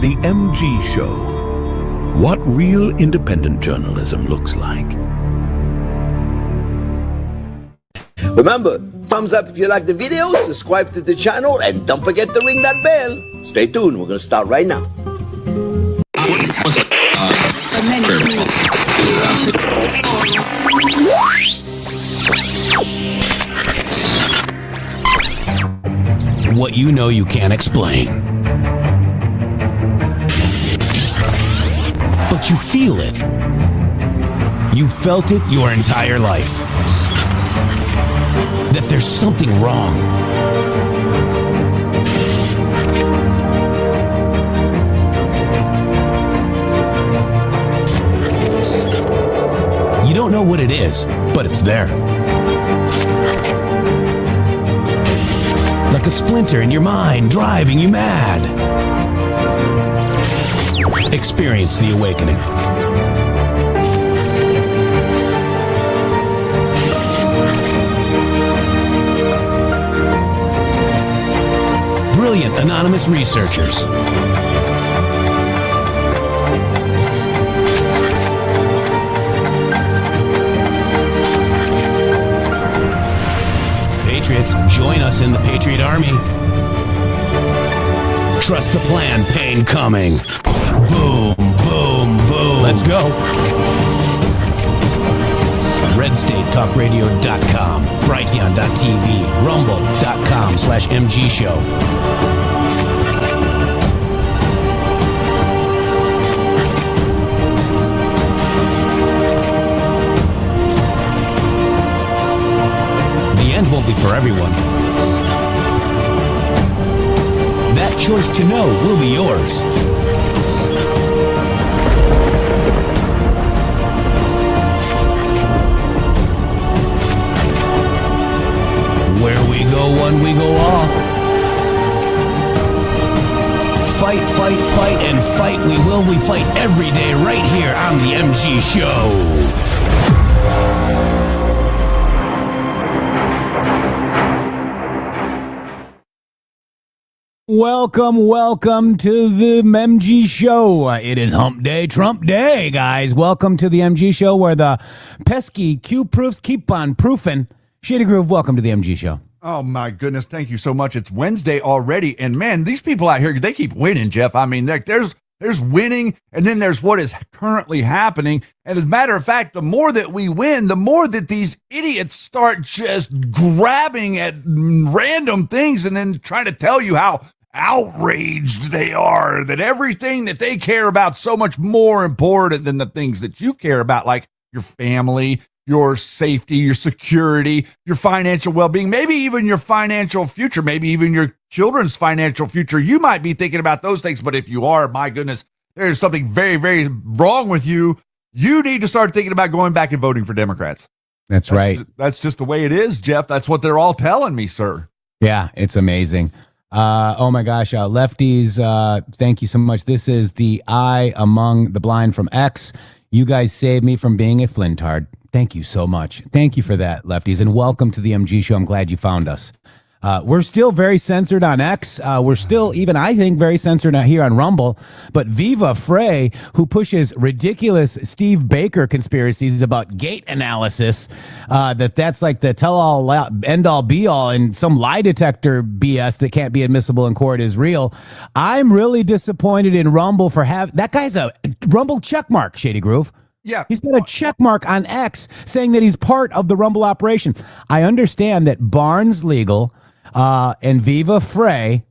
The MG Show. What real independent journalism looks like. Remember, thumbs up if you like the video, subscribe to the channel, and don't forget to ring that bell. Stay tuned, we're going to start right now. What you know you can't explain. But you feel it. You felt it your entire life. That there's something wrong. You don't know what it is, but it's there. Like a splinter in your mind, driving you mad. Experience the awakening. Brilliant anonymous researchers. Patriots, join us in the Patriot Army. Trust the plan, pain coming. Boom, boom, boom. Let's go. RedStateTalkRadio.com, Brighteon.tv, Rumble.com/MG Show. The end won't be for everyone. That choice to know will be yours. Where we go one, we go all. Fight, fight, fight, and fight we will. We fight every day right here on the MG Show. Welcome to the MG Show. It is Hump Day, Trump Day, guys. Welcome to the MG Show where the pesky Q proofs keep on proofing. Shady Groove, welcome to the MG Show. Oh, my goodness. Thank you so much. It's Wednesday already. And, man, these people out here, they keep winning, Jeff. I mean, there's winning, and then there's what is currently happening. And as a matter of fact, the more that we win, the more that these idiots start just grabbing at random things and then trying to tell you how outraged they are, that everything that they care about so much more important than the things that you care about, like your family, your safety, your security, your financial well-being, maybe even your financial future, maybe even your children's financial future. You might be thinking about those things, but if you are, my goodness, there's something very, very wrong with you. You need to start thinking about going back and voting for Democrats. That's right. That's just the way it is, Jeff. That's what they're all telling me, sir. Yeah, it's amazing. Oh my gosh, lefties, thank you so much. This is the eye among the blind from X. You guys saved me from being a flintard. Thank you so much. Thank you for that, lefties, and welcome to the MG Show. I'm glad you found us. We're still very censored on X. We're still, even I think, very censored here on Rumble. But Viva Frey, who pushes ridiculous Steve Baker conspiracies about gate analysis, that's like the tell-all, end-all, be-all, and some lie detector BS that can't be admissible in court is real. I'm really disappointed in Rumble for that guy's a Rumble checkmark, Shady Groove. Yeah. He's got a check mark on X saying that he's part of the Rumble operation. I understand that Barnes Legal and Viva Frey,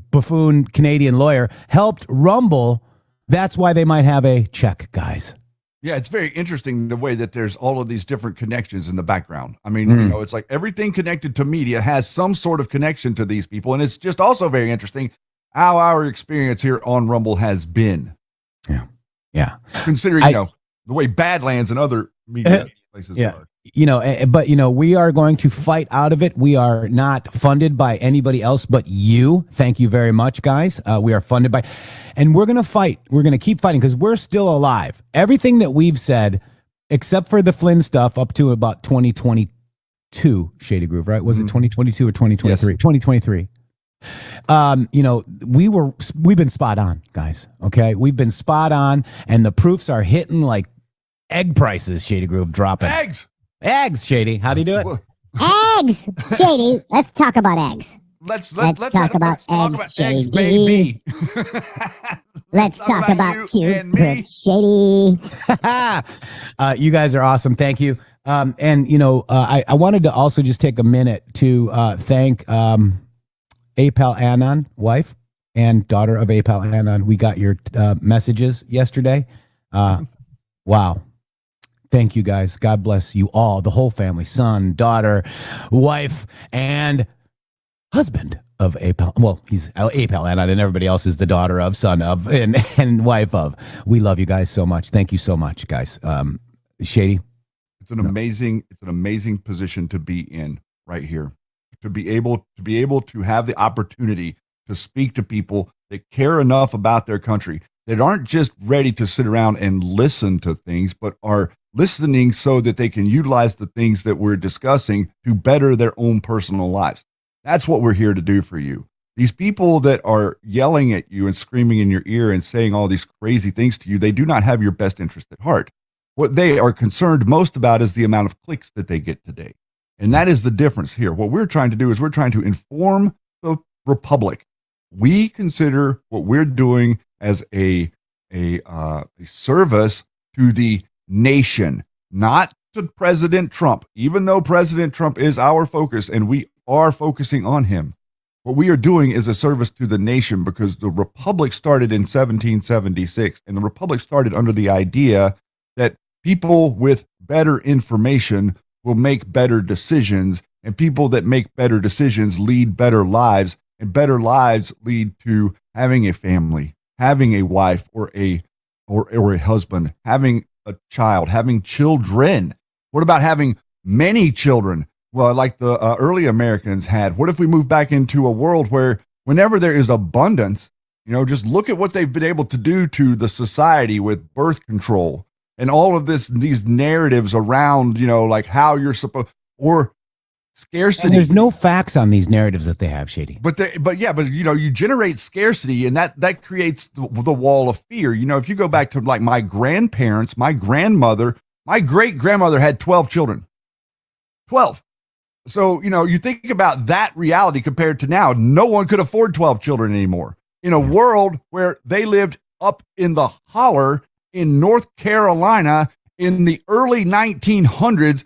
buffoon Canadian lawyer, helped Rumble. That's why they might have a check, guys. Yeah, it's very interesting the way that there's all of these different connections in the background. I mean, you know, it's like everything connected to media has some sort of connection to these people. And it's just also very interesting how our experience here on Rumble has been. Yeah. Yeah. Considering, you know, the way Badlands and other media places are. You know, but, you know, we are going to fight out of it. We are not funded by anybody else but you. Thank you very much, guys. We are funded by, and we're going to fight. We're going to keep fighting because we're still alive. Everything that we've said, except for the Flynn stuff up to about 2022, Shady Groove, right? Was it 2022 or 2023? Yes. 2023. We've been spot on, guys. Okay, we've been spot on, and the proofs are hitting like egg prices. Shady Groove dropping eggs. Shady, how do you do it? Eggs, Shady. Let's talk about eggs. Let's talk about eggs, Shady. Baby. Let's talk about you cute and me. puss, Shady. You guys are awesome. Thank you. I wanted to also just take a minute to thank Apal Anon, wife and daughter of Apal Anon. We got your messages yesterday. Wow. Thank you, guys. God bless you all, the whole family, son, daughter, wife, and husband of Apal. Well, he's Apal Anon, and everybody else is the daughter of, son of, and wife of. We love you guys so much. Thank you so much, guys. Shady. It's an amazing position to be in right here. To be able to have the opportunity to speak to people that care enough about their country, that aren't just ready to sit around and listen to things, but are listening so that they can utilize the things that we're discussing to better their own personal lives. That's what we're here to do for you. These people that are yelling at you and screaming in your ear and saying all these crazy things to you, they do not have your best interest at heart. What they are concerned most about is the amount of clicks that they get today. And that is the difference here. What we're trying to do is we're trying to inform the Republic. We consider what we're doing as a service to the nation, not to President Trump, even though President Trump is our focus and we are focusing on him. What we are doing is a service to the nation because the Republic started in 1776, and the Republic started under the idea that people with better information will make better decisions, and people that make better decisions lead better lives, and better lives lead to having a family, having a wife or a husband, having a child, having children. What about having many children? Well, like the early Americans had. What if we move back into a world where whenever there is abundance, just look at what they've been able to do to the society with birth control and all of these narratives around, like how you're supposed, or scarcity. And there's no facts on these narratives that they have, Shady. But you generate scarcity, and that creates the wall of fear. If you go back to like my grandparents, my grandmother, my great grandmother had 12 children. 12. So, you think about that reality compared to now, no one could afford 12 children anymore. In a world where they lived up in the holler in North Carolina in the early 1900s,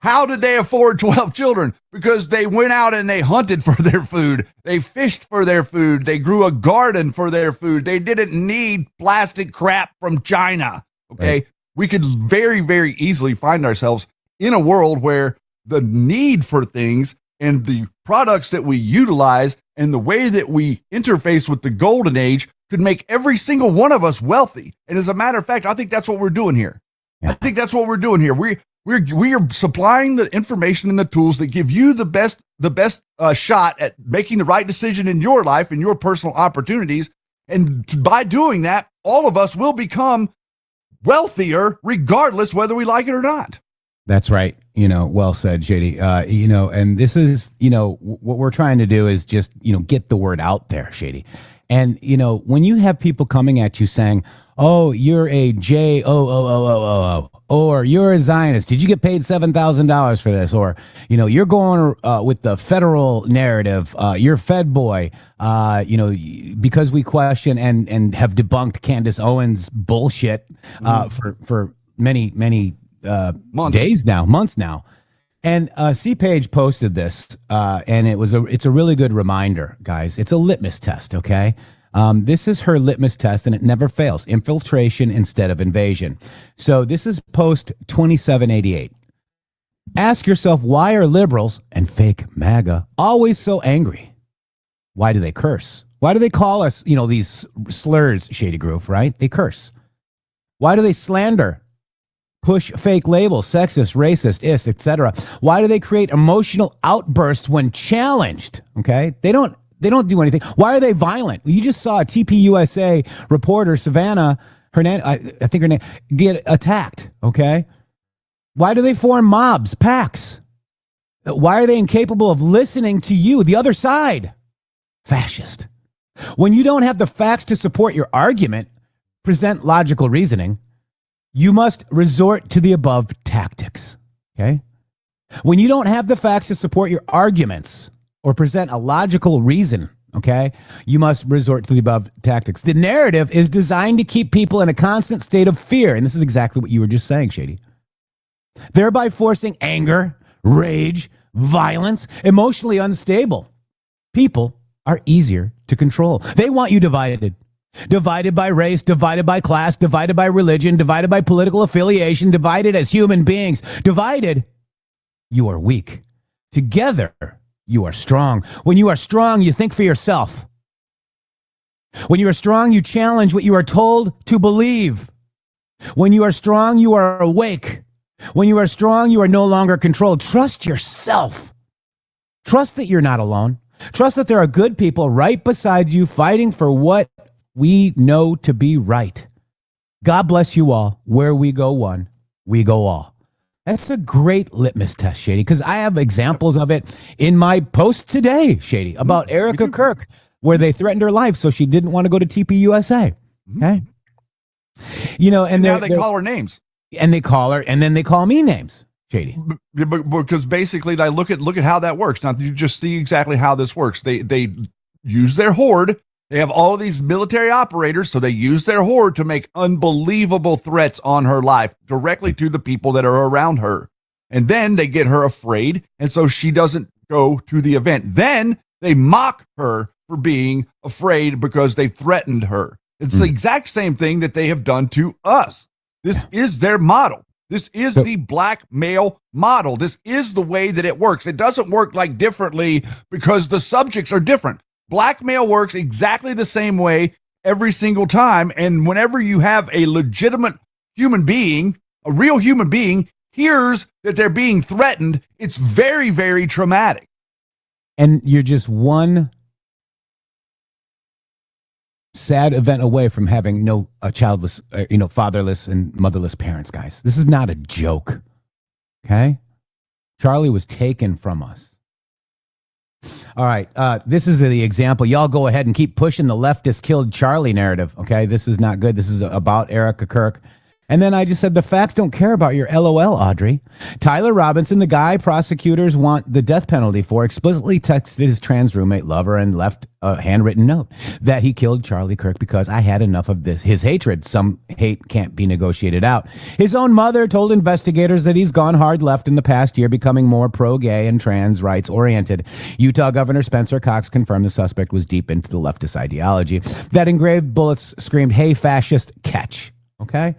how did they afford 12 children? Because they went out and they hunted for their food. They fished for their food. They grew a garden for their food. They didn't need plastic crap from China. Okay. Right. We could very, very easily find ourselves in a world where the need for things and the products that we utilize and the way that we interface with the golden age could make every single one of us wealthy. And as a matter of fact, I think that's what we're doing here. Yeah. I think that's what we're doing here. We are supplying the information and the tools that give you the best shot at making the right decision in your life and your personal opportunities. And by doing that, all of us will become wealthier, regardless whether we like it or not. That's right. Well said, Shady. And this is, what we're trying to do is just, get the word out there, Shady. And, when you have people coming at you saying, oh, you're a J-O-O-O-O-O-O, or you're a Zionist. Did you get paid $7,000 for this? Or, you're going with the federal narrative. You're Fed boy, because we question and have debunked Candace Owens bullshit for many, many months now. And C-Page posted this, and it's a really good reminder, guys. It's a litmus test, okay? This is her litmus test, and it never fails. Infiltration instead of invasion. So this is post 2788. Ask yourself, why are liberals and fake MAGA always so angry? Why do they curse? Why do they call us, these slurs, Shady Groove, right? They curse. Why do they slander? Push fake labels, sexist, racist, etc. Why do they create emotional outbursts when challenged? Okay, they don't do anything. Why are they violent? You just saw a TPUSA reporter, Savannah Hernandez, I think her name, get attacked. Okay, why do they form mobs, packs? Why are they incapable of listening to you, the other side? fascist. When you don't have the facts to support your argument, present logical reasoning, you must resort to the above tactics. Okay? When you don't have the facts to support your arguments or present a logical reason, okay, you must resort to the above tactics. The narrative is designed to keep people in a constant state of fear. And this is exactly what you were just saying, Shady. Thereby forcing anger, rage, violence, emotionally unstable people are easier to control. They want you divided. Divided by race, divided by class, divided by religion, divided by political affiliation, divided as human beings. Divided, you are weak. Together, you are strong. When you are strong, you think for yourself. When you are strong, you challenge what you are told to believe. When you are strong, you are awake. When you are strong, you are no longer controlled. Trust yourself. Trust that you're not alone. Trust that there are good people right beside you fighting for what we know to be right. God bless you all. Where we go one, we go all. That's a great litmus test, Shady, because I have examples of it in my post today, Shady, about Erica Kirk, where they threatened her life so she didn't want to go to TPUSA. Okay? You know, and now they call her names. And they call her, and then they call me names, Shady. Because basically, like, look at how that works. Now, you just see exactly how this works. They use their horde. They have all of these military operators, so they use their horde to make unbelievable threats on her life directly to the people that are around her. And then they get her afraid, and so she doesn't go to the event. Then they mock her for being afraid because they threatened her. It's the exact same thing that they have done to us. This is their model. This is the blackmail model. This is the way that it works. It doesn't work like differently because the subjects are different. Blackmail works exactly the same way every single time. And whenever you have a legitimate human being, a real human being, hears that they're being threatened, it's very, very traumatic. And you're just one sad event away from having no childless, fatherless and motherless parents, guys. This is not a joke. Okay? Charlie was taken from us. All right. This is the example. Y'all go ahead and keep pushing the leftist killed Charlie narrative. Okay? This is not good. This is about Erica Kirk. And then I just said, the facts don't care about your LOL, Audrey. Tyler Robinson, the guy prosecutors want the death penalty for, explicitly texted his trans roommate lover and left a handwritten note that he killed Charlie Kirk because I had enough of this. His hatred, some hate can't be negotiated out. His own mother told investigators that he's gone hard left in the past year, becoming more pro-gay and trans rights oriented. Utah Governor Spencer Cox confirmed the suspect was deep into the leftist ideology. That engraved bullets screamed, "Hey, fascist, catch." Okay?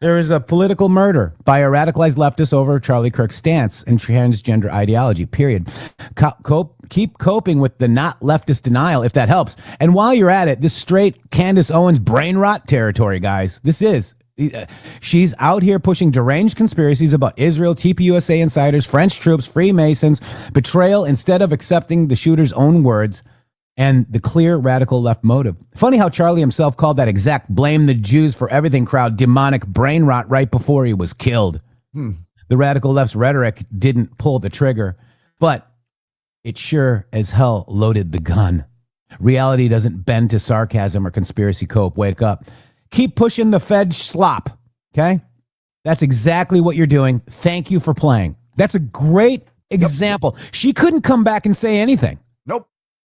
There is a political murder by a radicalized leftist over Charlie Kirk's stance and transgender ideology, period. Keep coping with the not leftist denial, if that helps. And while you're at it, this straight Candace Owens brain rot territory, guys. This is. She's out here pushing deranged conspiracies about Israel, TPUSA insiders, French troops, Freemasons, betrayal, instead of accepting the shooter's own words and the clear radical left motive. Funny how Charlie himself called that exact blame the Jews for everything crowd demonic brain rot right before he was killed. The radical left's rhetoric didn't pull the trigger, but it sure as hell loaded the gun. Reality doesn't bend to sarcasm or conspiracy cope. Wake up. Keep pushing the Fed slop, okay? That's exactly what you're doing. Thank you for playing. That's a great example. She couldn't come back and say anything.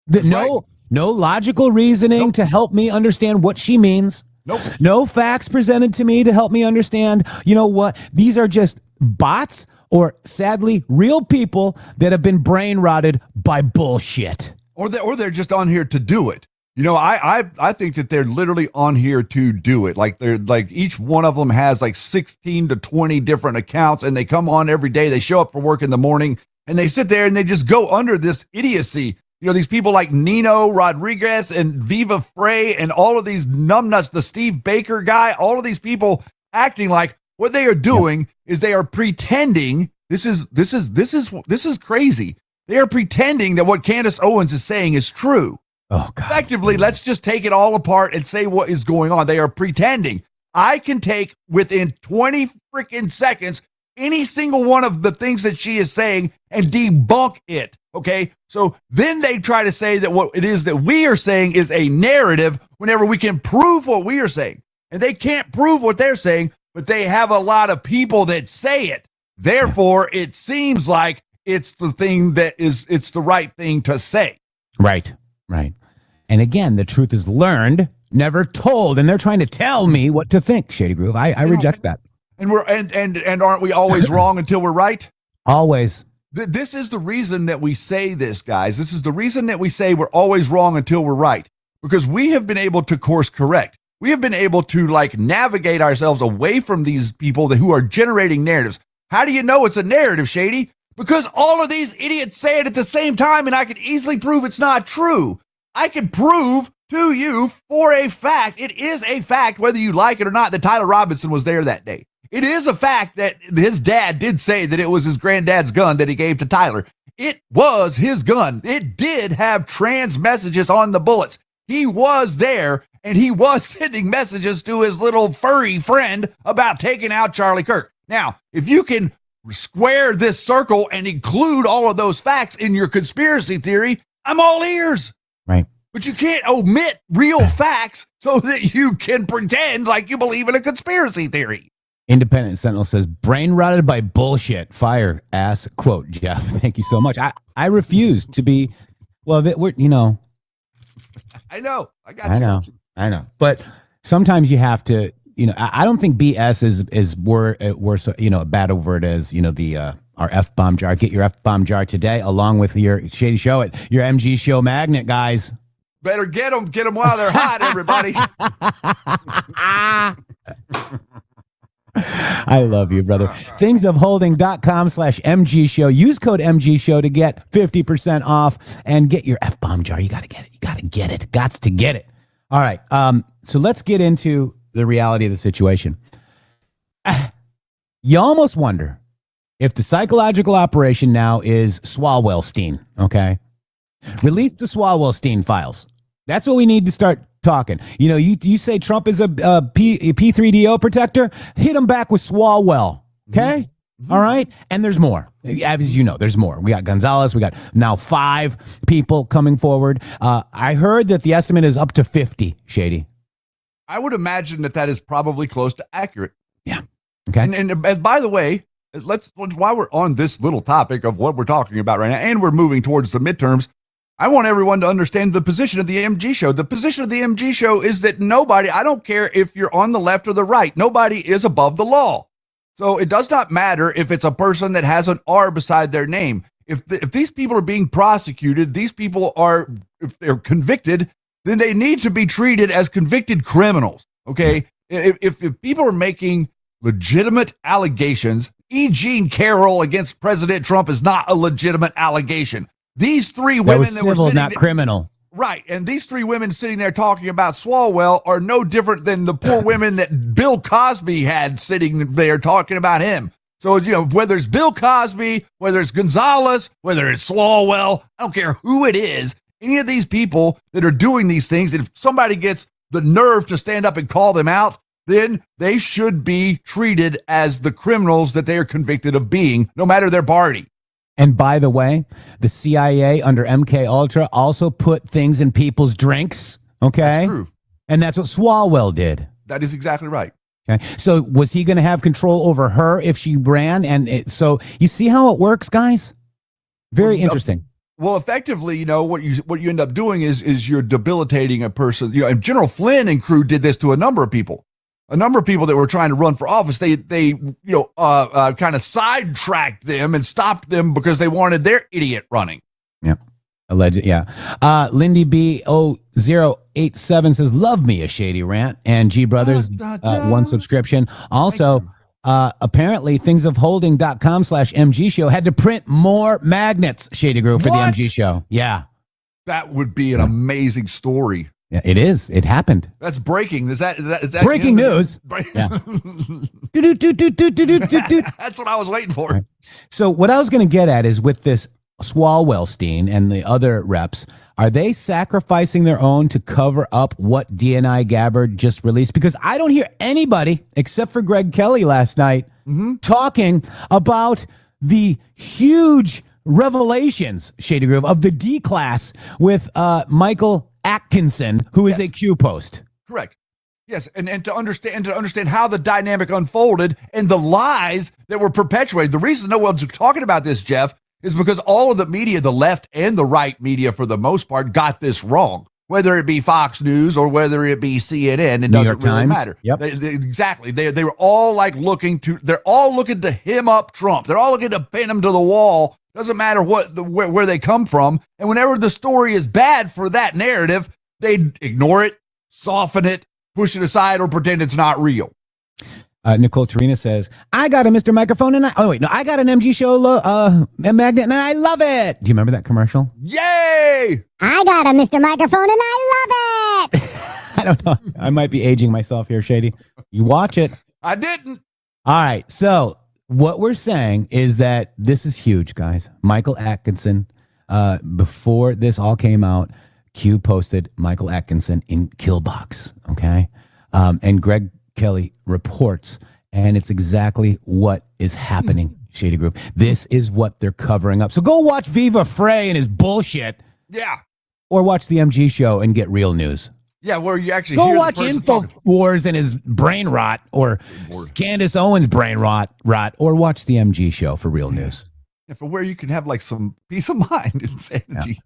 Nope. No logical reasoning to help me understand what she means. Nope. No facts presented to me to help me understand. You know what? These are just bots or, sadly, real people that have been brain rotted by bullshit. Or they're just on here to do it. You know, I think that they're literally on here to do it. Like, they're like, each one of them has like 16 to 20 different accounts, and they come on every day. They show up for work in the morning, and they sit there and they just go under this idiocy. You know, these people like Nino Rodriguez and Viva Frey and all of these numbnuts, the Steve Baker guy, all of these people acting like what they are doing is they are pretending. This is crazy. They are pretending that what Candace Owens is saying is true. Oh, God. Effectively, let's just take it all apart and say what is going on. They are pretending. I can take within 20 freaking seconds any single one of the things that she is saying and debunk it. Okay. So then they try to say that what it is that we are saying is a narrative whenever we can prove what we are saying. And they can't prove what they're saying, but they have a lot of people that say it. Therefore, it seems like it's the thing that is, it's the right thing to say. Right. And again, the truth is learned, never told. And they're trying to tell me what to think, Shady Groove. I reject that. And and aren't we always wrong until we're right? Always. This is the reason that we say this, guys. This is the reason that we say we're always wrong until we're right, because we have been able to course correct. We have been able to navigate ourselves away from these people who are generating narratives. How do you know it's a narrative, Shady? Because all of these idiots say it at the same time, and I can easily prove it's not true. I can prove to you for a fact, it is a fact, whether you like it or not, that Tyler Robinson was there that day. It is a fact that his dad did say that it was his granddad's gun that he gave to Tyler. It was his gun. It did have trans messages on the bullets. He was there, and he was sending messages to his little furry friend about taking out Charlie Kirk. Now, if you can square this circle and include all of those facts in your conspiracy theory, I'm all ears. Right. But you can't omit real facts so that you can pretend like you believe in a conspiracy theory. Independent Sentinel says, brain rotted by bullshit. Fire ass quote, Jeff. Thank you so much. I refuse to be, well, we're, I know. I got you. I know. But sometimes you have to, I don't think BS is worse, a bad word as, our F-bomb jar. Get your F-bomb jar today, along with your Shady Show your MG Show magnet, guys. Better get them while they're hot, everybody. I love you, brother. Thingsofholding.com/MG Show. Use code MG Show to get 50% off and get your F-bomb jar. You got to get it. You got to get it. Gots to get it. All right. So let's get into the reality of the situation. You almost wonder if the psychological operation now is Swalwellstein, okay? Release the Swalwellstein files. That's what we need to start talking. You say Trump is a P3DO protector? Hit him back with Swalwell, okay? Mm-hmm. All right? And there's more. As you know, there's more. We got Gonzalez. We got now 5 people coming forward. I heard that the estimate is up to 50, Shady. I would imagine that is probably close to accurate. Yeah. Okay. And by the way, while we're on this little topic of what we're talking about right now, and we're moving towards the midterms, I want everyone to understand the position of the MG Show. The position of the MG Show is that nobody, I don't care if you're on the left or the right, nobody is above the law. So it does not matter if it's a person that has an R beside their name. If these people are being prosecuted, these people are, if they're convicted, then they need to be treated as convicted criminals. Okay. If people are making legitimate allegations, E. Jean Carroll against President Trump is not a legitimate allegation. These 3 women that were sitting, not criminal. Right. And these 3 women sitting there talking about Swalwell are no different than the poor women that Bill Cosby had sitting there talking about him. So, whether it's Bill Cosby, whether it's Gonzalez, whether it's Swalwell, I don't care who it is, any of these people that are doing these things, if somebody gets the nerve to stand up and call them out, then they should be treated as the criminals that they are convicted of being, no matter their party. And by the way, the CIA under MK Ultra also put things in people's drinks. Okay. That's true. And that's what Swalwell did. That is exactly right. Okay. So was he going to have control over her if she ran? So you see how it works, guys? Very interesting. Well, effectively, what you end up doing is you're debilitating a person. And General Flynn and crew did this to a number of people. A number of people that were trying to run for office, they kind of sidetracked them and stopped them because they wanted their idiot running. Yeah. Alleged, yeah. Lindy B0087 says, love me a Shady rant. And G Brothers, 1 subscription. Also, apparently, thingsofholding.com/MG Show had to print more magnets, Shady Groove, for the MG Show. Yeah. That would be an amazing story. Yeah, it is. It happened. That's breaking. Is that breaking news? Yeah. That's what I was waiting for. Right. So what I was going to get at is with this Swalwellstein and the other reps, are they sacrificing their own to cover up what DNI Gabbard just released? Because I don't hear anybody except for Greg Kelly last night talking about the huge revelations, Shady Groove, of the Declass with Michael Atkinson, who is a Q post. Correct. Yes, and to understand how the dynamic unfolded and the lies that were perpetuated. The reason no one's talking about this, Jeff, is because all of the media, the left and the right media for the most part, got this wrong. Whether it be Fox News or whether it be CNN, it doesn't really matter. Yep. Exactly. They were all like they're all looking to hem up Trump. They're all looking to pin him to the wall. Doesn't matter where they come from. And whenever the story is bad for that narrative, they ignore it, soften it, push it aside, or pretend it's not real. Nicole Tarina says, I got a Mr. Microphone and I got an MG show magnet and I love it. Do you remember that commercial? Yay! I got a Mr. Microphone and I love it. I don't know. I might be aging myself here, Shady. You watch it. I didn't. All right. So what we're saying is that this is huge, guys. Michael Atkinson, before this all came out, Q posted Michael Atkinson in Killbox, okay? And Greg Kelly reports, and it's exactly what is happening, Shady Group. This is what they're covering up. So go watch Viva Frey and his bullshit. Yeah. Or watch the MG show and get real news. Yeah, where you actually go hear watch InfoWars and his brain rot, or Candace Owens' brain rot, or watch the MG show for real news. Yeah, for where you can have like some peace of mind and sanity.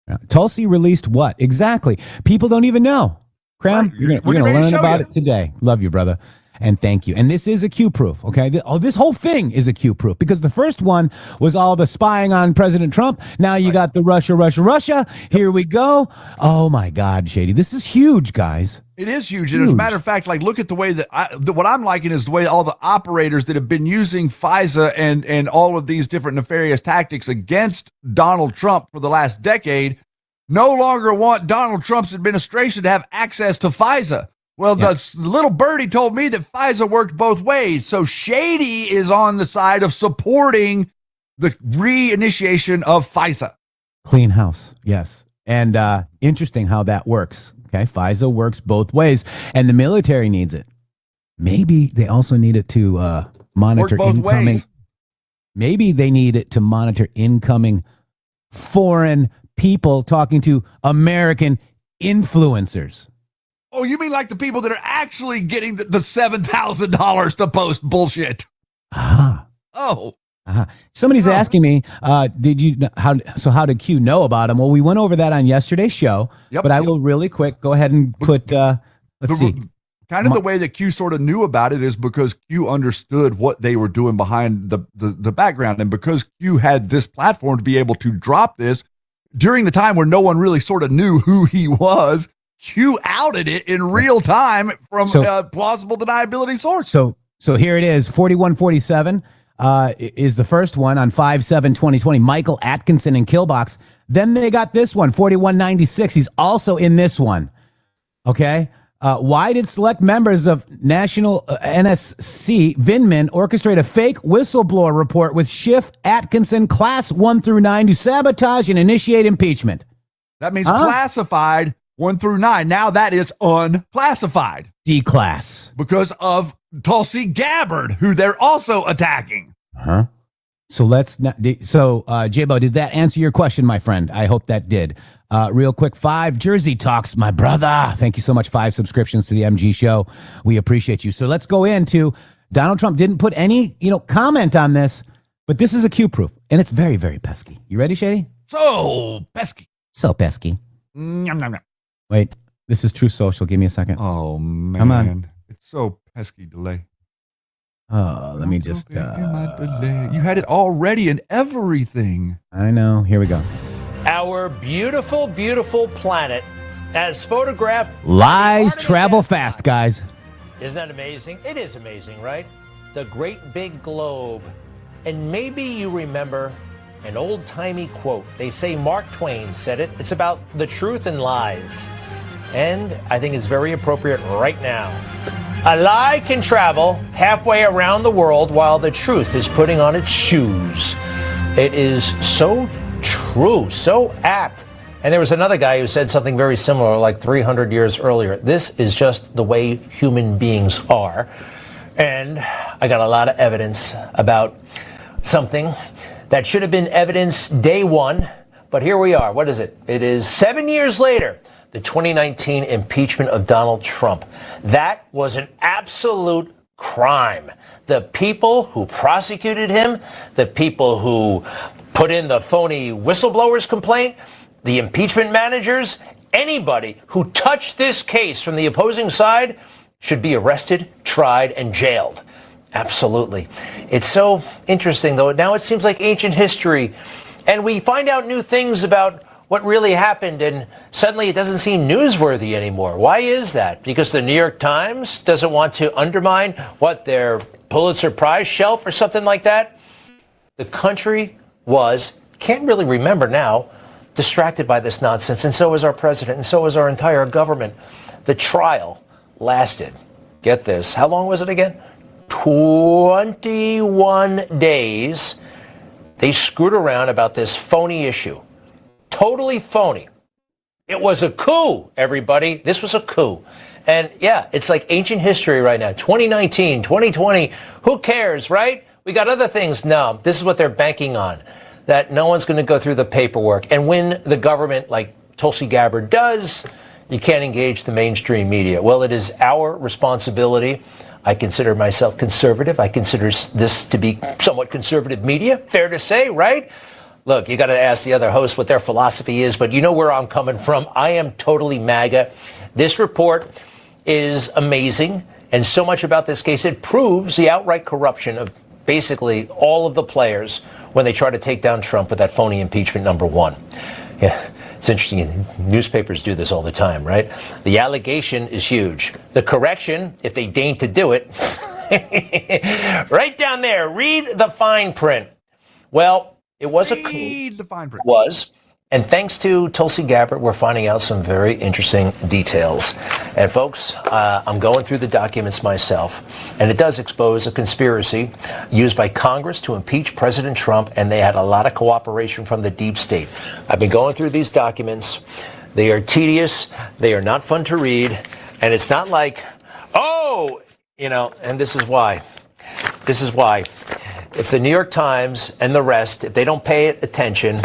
Yeah. Tulsi released what? Exactly. People don't even know. Cram, Right. you're going to learn about it today. Love you, brother. And thank you. And this is a Q proof, okay? This whole thing is a Q proof, because the first one was all the spying on President Trump. Now you got the Russia. Here we go. Oh, my God, Shady. This is huge, guys. It is huge. And as a matter of fact, like, look at the way what I'm liking is the way all the operators that have been using FISA and all of these different nefarious tactics against Donald Trump for the last decade no longer want Donald Trump's administration to have access to FISA. Well, the little birdie told me that FISA worked both ways. So Shady is on the side of supporting the reinitiation of FISA. Clean house, yes. And interesting how that works. Okay, FISA works both ways, and the military needs it. Maybe they also need it to monitor incoming. Ways. Maybe they need it to monitor incoming foreign people talking to American influencers. Oh, you mean like the people that are actually getting the $7,000 to post bullshit? Oh. Somebody's asking me, how did Q know about him? Well, we went over that on yesterday's show, but I will really quick go ahead and put, let's see. Kind of the way that Q sort of knew about it is because Q understood what they were doing behind the background. And because Q had this platform to be able to drop this during the time where no one really sort of knew who he was, Q outed it in real time from a plausible deniability source. So here it is, 4147 is the first one on 5/7/2020, Michael Atkinson in Killbox. Then they got this one, 4196. He's also in this one. Okay. Why did select members of National NSC Vindman orchestrate a fake whistleblower report with Schiff, Atkinson, class 1 through 9 to sabotage and initiate impeachment? That means classified 1 through 9. Now that is unclassified. Declass. Because of Tulsi Gabbard, who they're also attacking. So J-Bo, did that answer your question, my friend? I hope that did. Real quick, 5 Jersey Talks, my brother. Thank you so much. 5 subscriptions to the MG show. We appreciate you. So let's go into Donald Trump didn't put any, comment on this, but this is a Q proof, and it's very, very pesky. You ready, Shady? So pesky. So pesky. Yum, yum, yum. Wait, this is True Social. Give me a second. Oh, man. Come on. It's so pesky delay. Oh, let me just... You had it already and everything. I know. Here we go. Our beautiful, beautiful planet, as photographed... Lies travel fast, guys. Isn't that amazing? It is amazing, right? The great big globe. And maybe you remember an old-timey quote. They say Mark Twain said it. It's about the truth and lies. And I think it's very appropriate right now. A lie can travel halfway around the world while the truth is putting on its shoes. It is so true, so apt. And there was another guy who said something very similar like 300 years earlier. This is just the way human beings are. And I got a lot of evidence about something that should have been evidence day one, but here we are. What is it? It is 7 years later, the 2019 impeachment of Donald Trump. That was an absolute crime. The people who prosecuted him, the people who put in the phony whistleblowers complaint, the impeachment managers, anybody who touched this case from the opposing side should be arrested, tried, and jailed. Absolutely. It's so interesting, though. Now it seems like ancient history, and we find out new things about what really happened, and suddenly it doesn't seem newsworthy anymore. Why is that? Because the New York Times doesn't want to undermine, their Pulitzer Prize shelf or something like that? The country can't really remember now, distracted by this nonsense, and so was our president, and so was our entire government. The trial lasted, get this, how long was it again? 21 days. They screwed around about this phony issue. Totally phony. It was a coup, everybody. This was a coup. And yeah, it's like ancient history right now. 2019, 2020, who cares, right? We got other things. No, this is what they're banking on, that no one's going to go through the paperwork. And when the government, like Tulsi Gabbard, does, you can't engage the mainstream media. Well, it is our responsibility. I consider myself conservative. I consider this to be somewhat conservative media. Fair to say, right? Look, you got to ask the other hosts what their philosophy is, but you know where I'm coming from. I am totally MAGA. This report is amazing, and so much about this case, it proves the outright corruption of basically all of the players when they try to take down Trump with that phony impeachment number one. Yeah, it's interesting. Newspapers do this all the time, right? The allegation is huge. The correction, if they deign to do it, right down there, read the fine print. Well, it was a coup. Read the fine print. And thanks to Tulsi Gabbard, we're finding out some very interesting details. And folks, I'm going through the documents myself, and it does expose a conspiracy used by Congress to impeach President Trump, and they had a lot of cooperation from the deep state. I've been going through these documents. They are tedious. They are not fun to read. And it's not like, and this is why. If the New York Times and the rest, if they don't pay it attention,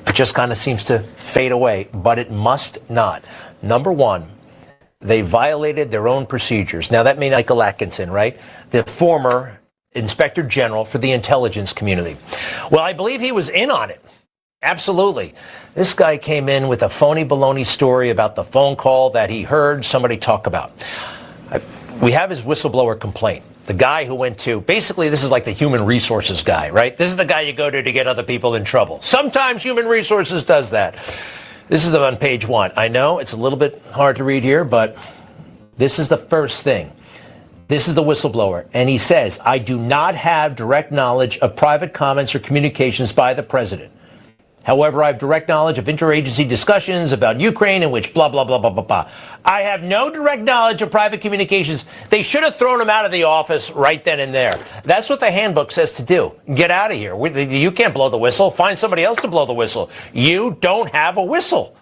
it just kind of seems to fade away, but it must not. Number one, they violated their own procedures. Now, that may not be Michael Atkinson, right? The former Inspector General for the intelligence community. Well, I believe he was in on it. Absolutely. This guy came in with a phony baloney story about the phone call that he heard somebody talk about. We have his whistleblower complaint. The guy who went to, basically, this is like the human resources guy, right? This is the guy you go to get other people in trouble. Sometimes human resources does that. This is on page one. I know it's a little bit hard to read here, but this is the first thing. This is the whistleblower. And he says, I do not have direct knowledge of private comments or communications by the president. However, I have direct knowledge of interagency discussions about Ukraine in which blah, blah, blah, blah, blah, blah. I have no direct knowledge of private communications. They should have thrown him out of the office right then and there. That's what the handbook says to do. Get out of here. You can't blow the whistle. Find somebody else to blow the whistle. You don't have a whistle.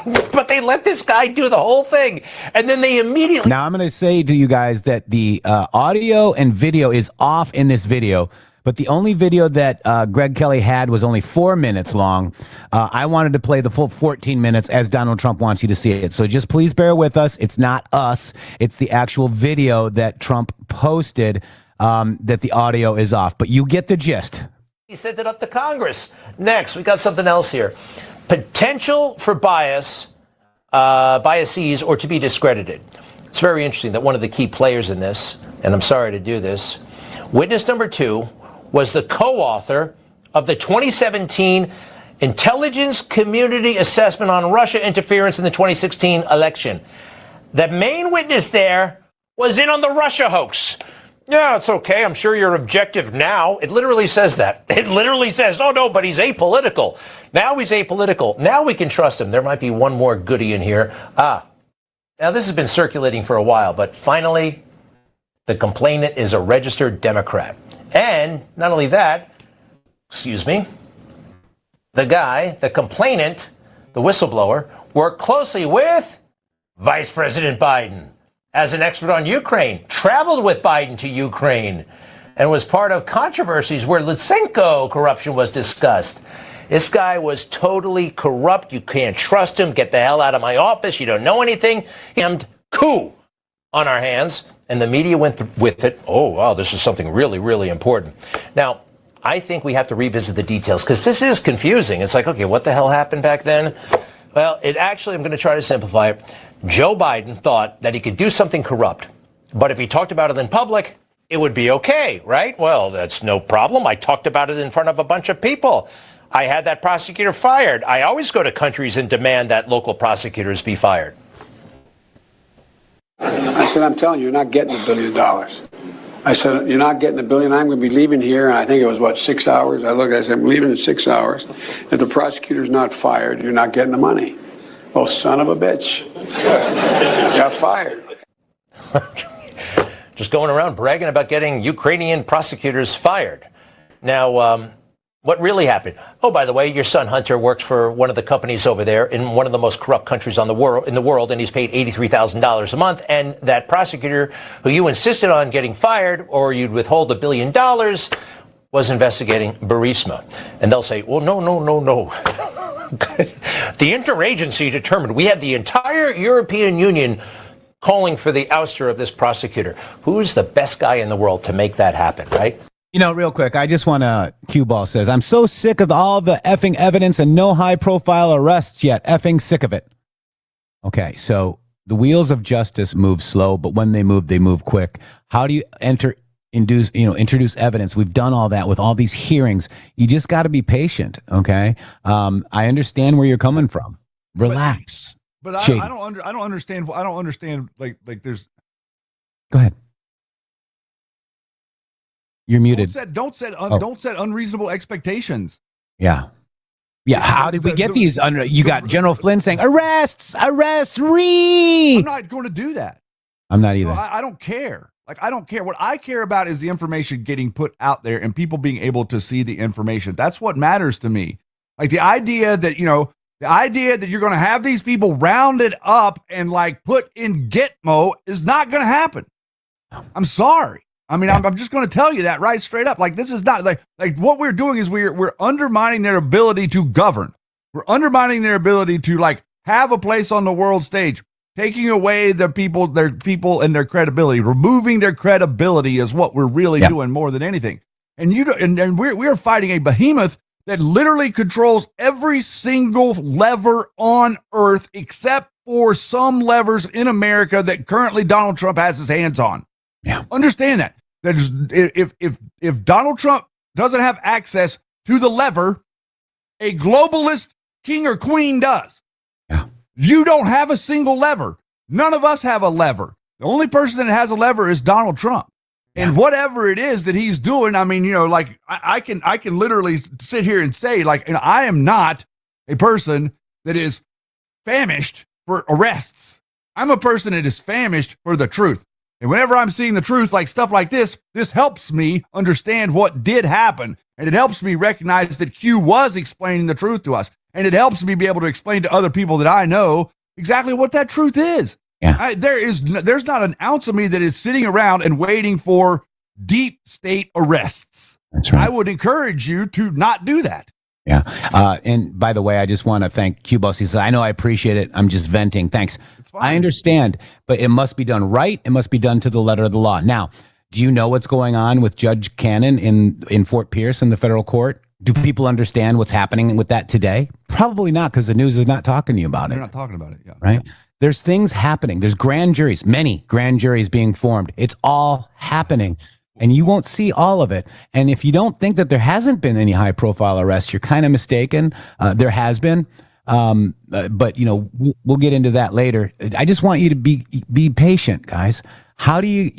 But they let this guy do the whole thing. And then they immediately... Now, I'm going to say to you guys that the audio and video is off in this video. But the only video that Greg Kelly had was only 4 minutes long. I wanted to play the full 14 minutes as Donald Trump wants you to see it. So just please bear with us. It's not us. It's the actual video that Trump posted that the audio is off. But you get the gist. He sent it up to Congress. Next, we got something else here. Potential for biases or to be discredited. It's very interesting that one of the key players in this, and I'm sorry to do this, witness number 2, was the co-author of the 2017 Intelligence Community Assessment on Russia Interference in the 2016 election. The main witness there was in on the Russia hoax. Yeah, it's okay. I'm sure you're objective now. It literally says that. It literally says, oh, no, but he's apolitical. Now he's apolitical. Now we can trust him. There might be one more goodie in here. Now this has been circulating for a while, but finally, the complainant is a registered Democrat. And not only that, the complainant, the whistleblower, worked closely with Vice President Biden. as an expert on Ukraine, traveled with Biden to Ukraine, and was part of controversies where Lysenko corruption was discussed. This guy was totally corrupt. You can't trust him. Get the hell out of my office. You don't know anything. And coup on our hands. And the media went with it. Oh, wow, this is something really, really important. Now, I think we have to revisit the details because this is confusing. It's like, okay, what the hell happened back then? Well, it actually, I'm going to try to simplify it. Joe Biden thought that he could do something corrupt, but if he talked about it in public, it would be okay, right? Well, that's no problem. I talked about it in front of a bunch of people. I had that prosecutor fired. I always go to countries and demand that local prosecutors be fired. I said, I'm telling you, you're not getting $1 billion. I said, you're not getting $1 billion. I'm going to be leaving here. And I think it was, 6 hours? I looked, I said, I'm leaving in 6 hours. If the prosecutor's not fired, you're not getting the money. Oh, son of a bitch. Got fired. Just going around bragging about getting Ukrainian prosecutors fired. Now, what really happened? Oh, by the way, your son Hunter works for one of the companies over there in one of the most corrupt countries in the world, and he's paid $83,000 a month. And that prosecutor who you insisted on getting fired, or you'd withhold $1 billion, was investigating Burisma. And they'll say, well, no. The interagency determined we had the entire European Union calling for the ouster of this prosecutor. Who's the best guy in the world to make that happen, right? You know, real quick, I just want to, Cue Ball says, I'm so sick of all the effing evidence and no high-profile arrests yet. Effing sick of it. Okay, so the wheels of justice move slow, but when they move quick. How do you introduce evidence? We've done all that with all these hearings. You just got to be patient, okay? I understand where you're coming from. Relax. But I don't understand. Like there's. Go ahead. You're muted. Don't set unreasonable expectations. Yeah. How did we get these? You got General Flynn saying arrests. I'm not going to do that. I'm not either. So I don't care. I don't care. What I care about is the information getting put out there and people being able to see the information. That's what matters to me. Like the idea that you're going to have these people rounded up and put in Gitmo is not going to happen. I'm sorry. I mean, I'm just going to tell you that right straight up. This is not like what we're doing is we're undermining their ability to govern. We're undermining their ability to have a place on the world stage, taking away their people and their credibility, removing their credibility is what we're really doing more than anything. And we're fighting a behemoth that literally controls every single lever on earth except for some levers in America that currently Donald Trump has his hands on. Yeah. Understand that. If Donald Trump doesn't have access to the lever, a globalist king or queen does. Yeah. You don't have a single lever. None of us have a lever. The only person that has a lever is Donald Trump. And whatever it is that he's doing, I mean, I can literally sit here and say, and I am not a person that is famished for arrests. I'm a person that is famished for the truth. And whenever I'm seeing the truth, stuff like this helps me understand what did happen. And it helps me recognize that Q was explaining the truth to us. And it helps me be able to explain to other people that I know exactly what that truth is. Yeah. There's not an ounce of me that is sitting around and waiting for deep state arrests. That's right. I would encourage you to not do that. Yeah. And by the way, I just want to thank Q-Boss. He said, I know, I appreciate it. I'm just venting. Thanks. I understand, but it must be done right. It must be done to the letter of the law. Now, do you know what's going on with Judge Cannon in Fort Pierce in the federal court? Do people understand what's happening with that today? Probably not, because the news is not talking to you about it. They're not talking about it. Yeah. Right. There's things happening. There's grand juries, many grand juries being formed. It's all happening. And you won't see all of it. And if you don't think that there hasn't been any high profile arrests, you're kind of mistaken. There has been. But we'll get into that later. I just want you to be patient, guys. How do you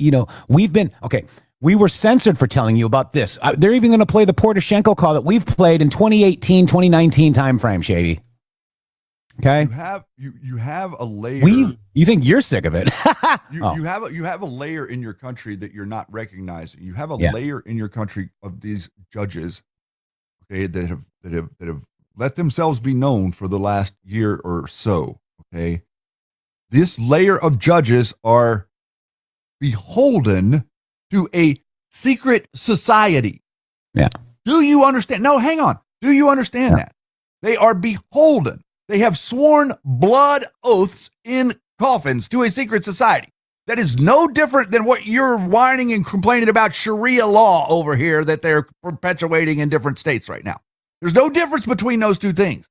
we were censored for telling you about this. They're even going to play the Poroshenko call that we've played in 2018, 2019 timeframe, Shavy. Okay. You have a layer. You think you're sick of it? You have a layer in your country that you're not recognizing. You have a layer in your country of these judges, okay, that have let themselves be known for the last year or so. Okay, this layer of judges are beholden to a secret society. Yeah. Do you understand? No, hang on. Do you understand that? They are beholden. They have sworn blood oaths in coffins to a secret society. That is no different than what you're whining and complaining about Sharia law over here that they're perpetuating in different states right now. There's no difference between those two things.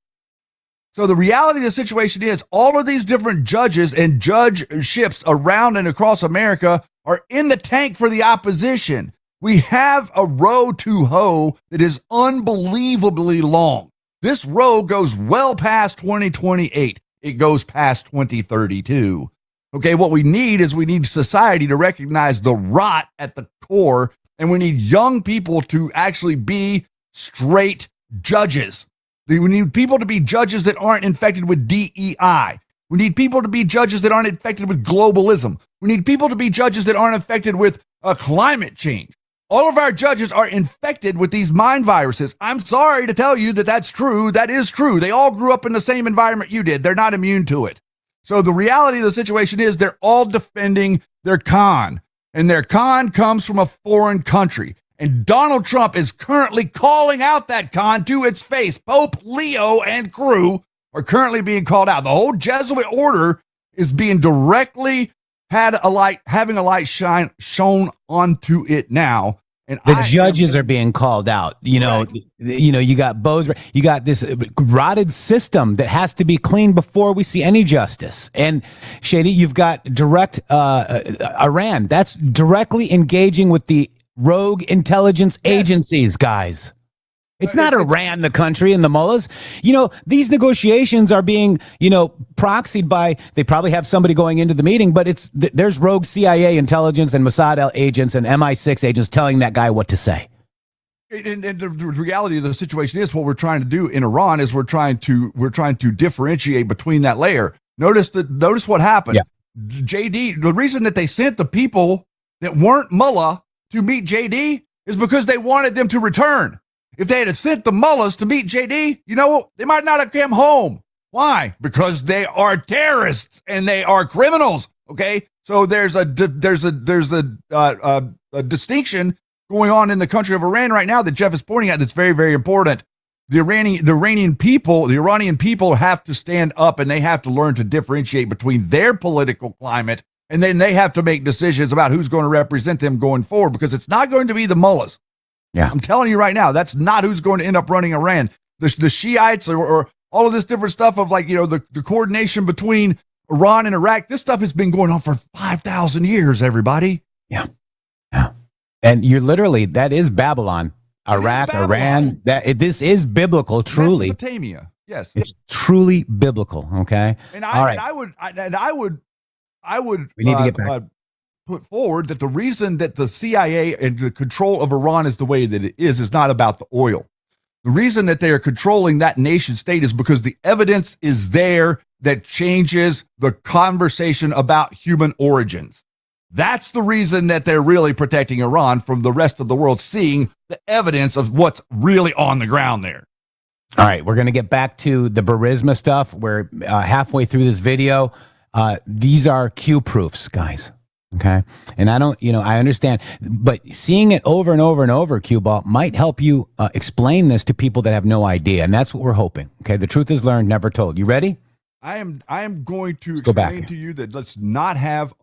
So the reality of the situation is all of these different judges and judgeships around and across America are in the tank for the opposition. We have a road to hoe that is unbelievably long. This road goes well past 2028. It goes past 2032. Okay, what we need is we need society to recognize the rot at the core, and we need young people to actually be straight judges. We need people to be judges that aren't infected with DEI. We need people to be judges that aren't infected with globalism. We need people to be judges that aren't infected with climate change. All of our judges are infected with these mind viruses. I'm sorry to tell you that that's true. That is true. They all grew up in the same environment you did. They're not immune to it. So the reality of the situation is they're all defending their con, and their con comes from a foreign country. And Donald Trump is currently calling out that con to its face. Pope Leo and crew are currently being called out. The whole Jesuit order is being directly having a light shone onto it now. And the judges are being called out. You know, you got you got this rotted system that has to be cleaned before we see any justice. And Shady, you've got direct Iran that's directly engaging with the rogue intelligence agencies, guys. It's not Iran, the country, and the mullahs. You know, these negotiations are being, proxied by, they probably have somebody going into the meeting, but there's rogue CIA intelligence and Mossad agents and MI6 agents telling that guy what to say. And the reality of the situation is what we're trying to do in Iran is we're trying to differentiate between that layer. Notice what happened. Yeah. JD, the reason that they sent the people that weren't mullah to meet JD is because they wanted them to return. If they had sent the mullahs to meet JD, they might not have come home. Why? Because they are terrorists and they are criminals. Okay, so there's a distinction going on in the country of Iran right now that Jeff is pointing at. That's very, very important. The Iranian people have to stand up and they have to learn to differentiate between their political climate, and then they have to make decisions about who's going to represent them going forward, because it's not going to be the mullahs. Yeah, I'm telling you right now, that's not who's going to end up running Iran. The Shiites or all of this different stuff of the coordination between Iran and Iraq. This stuff has been going on for 5,000 years, everybody. Yeah. And you're literally, that is Babylon, Iraq, Iran. This is biblical, truly. Mesopotamia. Yes. It's truly biblical. Okay. And I would we need to get back. Put forward that the reason that the CIA and the control of Iran is the way that it is not about the oil. The reason that they are controlling that nation state is because the evidence is there that changes the conversation about human origins. That's the reason that they're really protecting Iran from the rest of the world seeing the evidence of what's really on the ground there. All right, we're going to get back to the Burisma stuff. We're halfway through this video. These are Q proofs, guys. Okay. And I understand, but seeing it over and over and over, Q Ball, might help you explain this to people that have no idea. And that's what we're hoping. Okay. The truth is learned, never told. You ready? I am going to explain to you that let's not have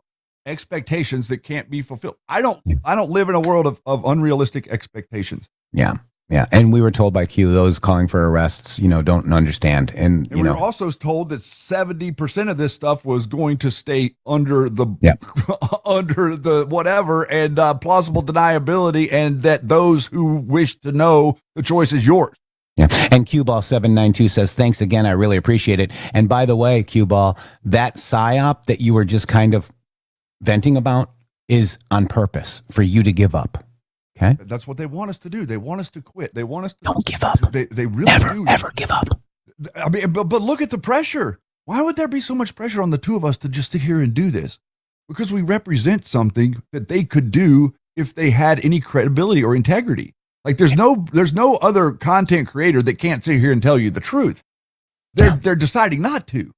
expectations that can't be fulfilled. I don't live in a world of unrealistic expectations. Yeah. Yeah. And we were told by Q, those calling for arrests, don't understand. And we were also told that 70% of this stuff was going to stay under the under the whatever and plausible deniability, and that those who wish to know, the choice is yours. Yeah. And Q-Ball792 says, thanks again. I really appreciate it. And by the way, Q-Ball, that PSYOP that you were just kind of venting about is on purpose for you to give up. Okay. That's what they want us to do. They want us to quit. They want us to don't give up. They really do. Never give up. I mean, but look at the pressure. Why would there be so much pressure on the two of us to just sit here and do this? Because we represent something that they could do if they had any credibility or integrity. Like there's no other content creator that can't sit here and tell you the truth. They're deciding not to.